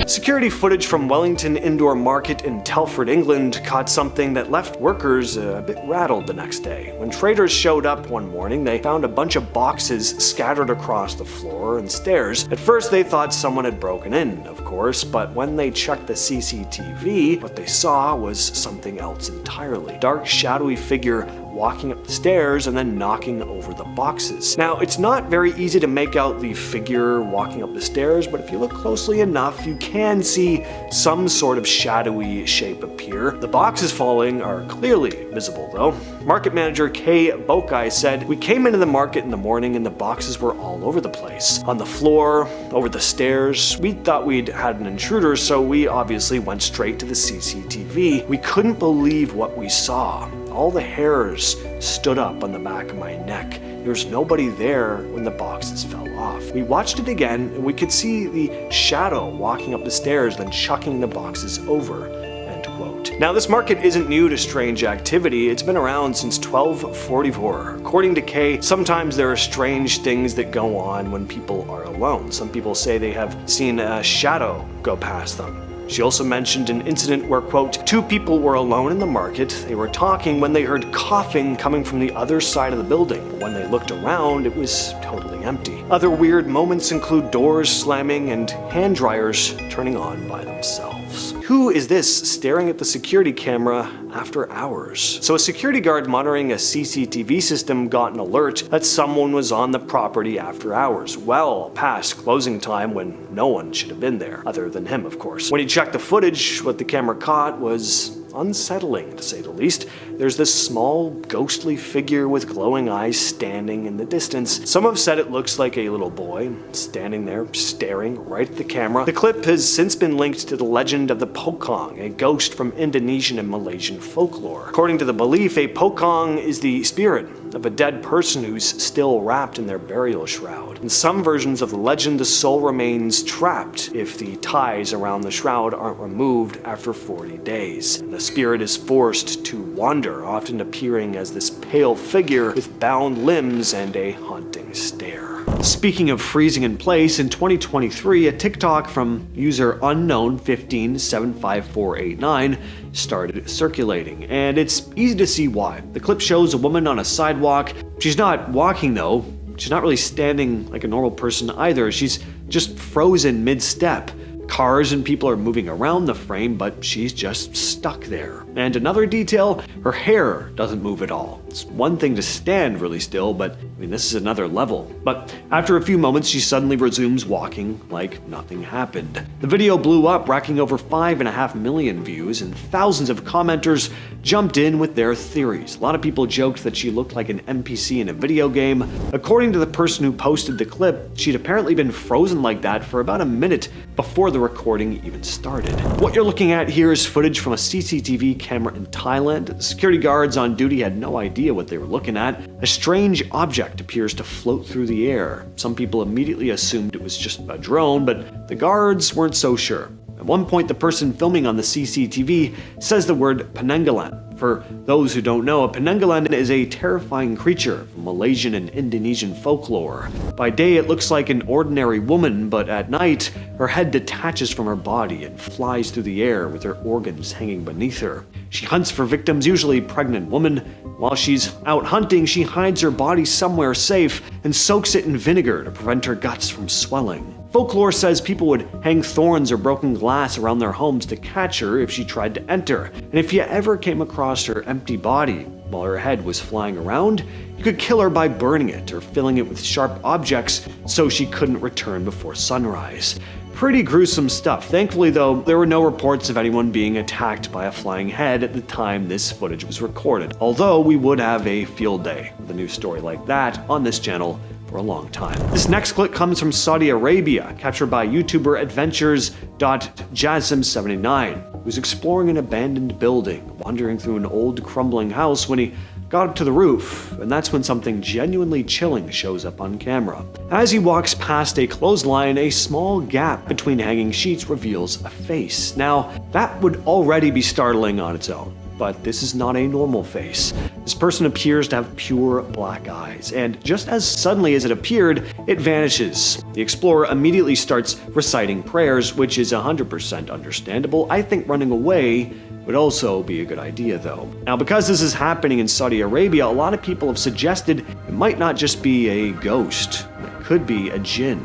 Security footage from Wellington Indoor Market in Telford, England caught something that left workers a bit rattled the next day. When traders showed up one morning, they found a bunch of boxes scattered across the floor and stairs. At first they thought someone had broken in, of course, but when they checked the CCTV, what they saw was something else entirely. A dark, shadowy figure walking up the stairs and then knocking over the boxes. Now, it's not very easy to make out the figure walking up the stairs, but if you look closely enough, you can see some sort of shadowy shape appear. The boxes falling are clearly visible though. Market manager Kay Bokai said, "We came into the market in the morning and the boxes were all over the place. On the floor, over the stairs. We thought we'd had an intruder, so we obviously went straight to the CCTV. We couldn't believe what we saw. All the hairs stood up on the back of my neck. There was nobody there when the boxes fell off. We watched it again and we could see the shadow walking up the stairs, then chucking the boxes over." End quote. Now, this market isn't new to strange activity. It's been around since 1244. According to Kay, sometimes there are strange things that go on when people are alone. Some people say they have seen a shadow go past them. She also mentioned an incident where, quote, "two people were alone in the market. They were talking when they heard coughing coming from the other side of the building. But when they looked around, it was totally empty." Other weird moments include doors slamming and hand dryers turning on by themselves. Who is this staring at the security camera after hours? So a security guard monitoring a CCTV system got an alert that someone was on the property after hours, well past closing time when no one should have been there, other than him, of course. When he checked the footage, what the camera caught was unsettling, to say the least. There's this small, ghostly figure with glowing eyes standing in the distance. Some have said it looks like a little boy, standing there, staring right at the camera. The clip has since been linked to the legend of the Pokong, a ghost from Indonesian and Malaysian folklore. According to the belief, a Pokong is the spirit of a dead person who's still wrapped in their burial shroud. In some versions of the legend, the soul remains trapped if the ties around the shroud aren't removed after 40 days. And the spirit is forced to wander, often appearing as this pale figure with bound limbs and a haunting stare. Speaking of freezing in place, in 2023, a TikTok from user unknown157548 started circulating, and it's easy to see why. The clip shows a woman on a sidewalk. She's not walking though. She's not really standing like a normal person either. She's just frozen mid-step. Cars and people are moving around the frame, but she's just stuck there. And another detail, her hair doesn't move at all. It's one thing to stand really still, but this is another level. But after a few moments, she suddenly resumes walking like nothing happened. The video blew up, racking over 5.5 million views, and thousands of commenters jumped in with their theories. A lot of people joked that she looked like an NPC in a video game. According to the person who posted the clip, she'd apparently been frozen like that for about a minute before the recording even started. What you're looking at here is footage from a CCTV camera in Thailand. The security guards on duty had no idea what they were looking at. A strange object appears to float through the air. Some people immediately assumed it was just a drone, but the guards weren't so sure. At one point, the person filming on the CCTV says the word Penanggalan. For those who don't know, a Penanggalan is a terrifying creature from Malaysian and Indonesian folklore. By day, it looks like an ordinary woman, but at night, her head detaches from her body and flies through the air with her organs hanging beneath her. She hunts for victims, usually pregnant women. While she's out hunting, she hides her body somewhere safe and soaks it in vinegar to prevent her guts from swelling. Folklore says people would hang thorns or broken glass around their homes to catch her if she tried to enter. And if you ever came across her empty body while her head was flying around, you could kill her by burning it or filling it with sharp objects so she couldn't return before sunrise. Pretty gruesome stuff. Thankfully, though, there were no reports of anyone being attacked by a flying head at the time this footage was recorded. Although we would have a field day with a new story like that on this channel for a long time. This next clip comes from Saudi Arabia, captured by YouTuber Adventures.Jassim79, who was exploring an abandoned building, wandering through an old crumbling house when he got up to the roof, and that's when something genuinely chilling shows up on camera. As he walks past a clothesline, a small gap between hanging sheets reveals a face. Now, that would already be startling on its own, but this is not a normal face. This person appears to have pure black eyes, and just as suddenly as it appeared, it vanishes. The explorer immediately starts reciting prayers, which is 100% understandable. I think running away would also be a good idea, though. Now, because this is happening in Saudi Arabia, a lot of people have suggested it might not just be a ghost. It could be a jinn.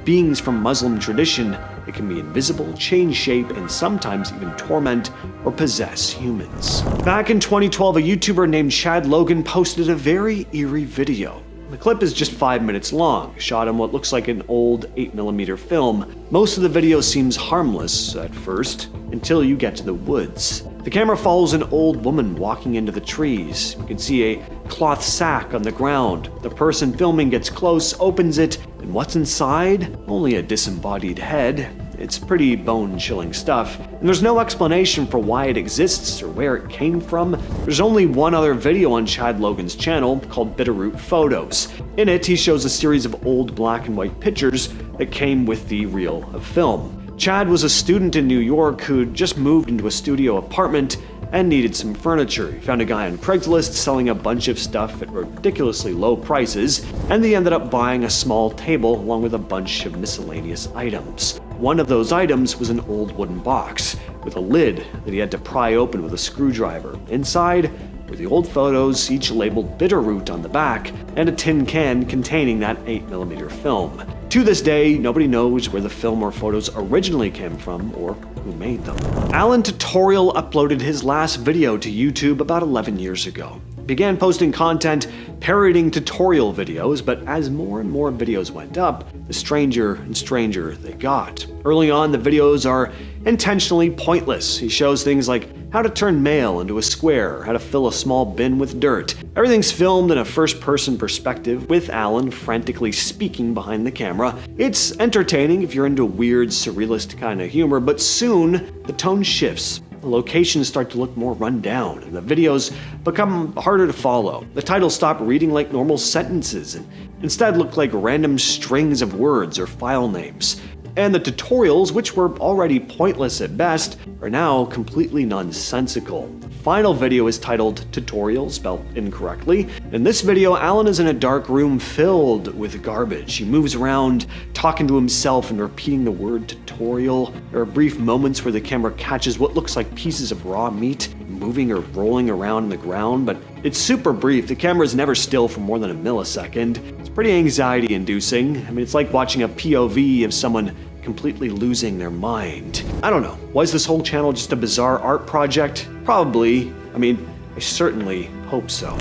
Beings from Muslim tradition that can be invisible, change shape, and sometimes even torment or possess humans. Back in 2012, a YouTuber named Chad Logan posted a very eerie video. The clip is just 5 minutes long, shot on what looks like an old 8mm film. Most of the video seems harmless at first, until you get to the woods. The camera follows an old woman walking into the trees. You can see a cloth sack on the ground. The person filming gets close, opens it, and what's inside? Only a disembodied head. It's pretty bone-chilling stuff, and there's no explanation for why it exists or where it came from. There's only one other video on Chad Logan's channel called Bitterroot Photos. In it, he shows a series of old black and white pictures that came with the reel of film. Chad was a student in New York who'd just moved into a studio apartment and needed some furniture. He found a guy on Craigslist selling a bunch of stuff at ridiculously low prices, and they ended up buying a small table along with a bunch of miscellaneous items. One of those items was an old wooden box with a lid that he had to pry open with a screwdriver. Inside were the old photos, each labeled Bitterroot on the back, and a tin can containing that 8mm film. To this day, nobody knows where the film or photos originally came from or who made them. Alan Tutorial uploaded his last video to YouTube about 11 years ago. He began posting content parodying tutorial videos, but as more and more videos went up, the stranger and stranger they got. Early on, the videos are intentionally pointless. He shows things like how to turn mail into a square, how to fill a small bin with dirt. Everything's filmed in a first-person perspective, with Alan frantically speaking behind the camera. It's entertaining if you're into weird, surrealist kind of humor, but soon the tone shifts. The locations start to look more run down, and the videos become harder to follow. The titles stop reading like normal sentences and instead look like random strings of words or file names. And the tutorials, which were already pointless at best, are now completely nonsensical. The final video is titled Tutorial, spelled incorrectly. In this video, Alan is in a dark room filled with garbage. He moves around, talking to himself and repeating the word tutorial. There are brief moments where the camera catches what looks like pieces of raw meat moving or rolling around on the ground, but it's super brief. The camera is never still for more than a millisecond. It's pretty anxiety-inducing. I mean, it's like watching a POV of someone completely losing their mind. I don't know. Was this whole channel just a bizarre art project? Probably. I mean, I certainly hope so.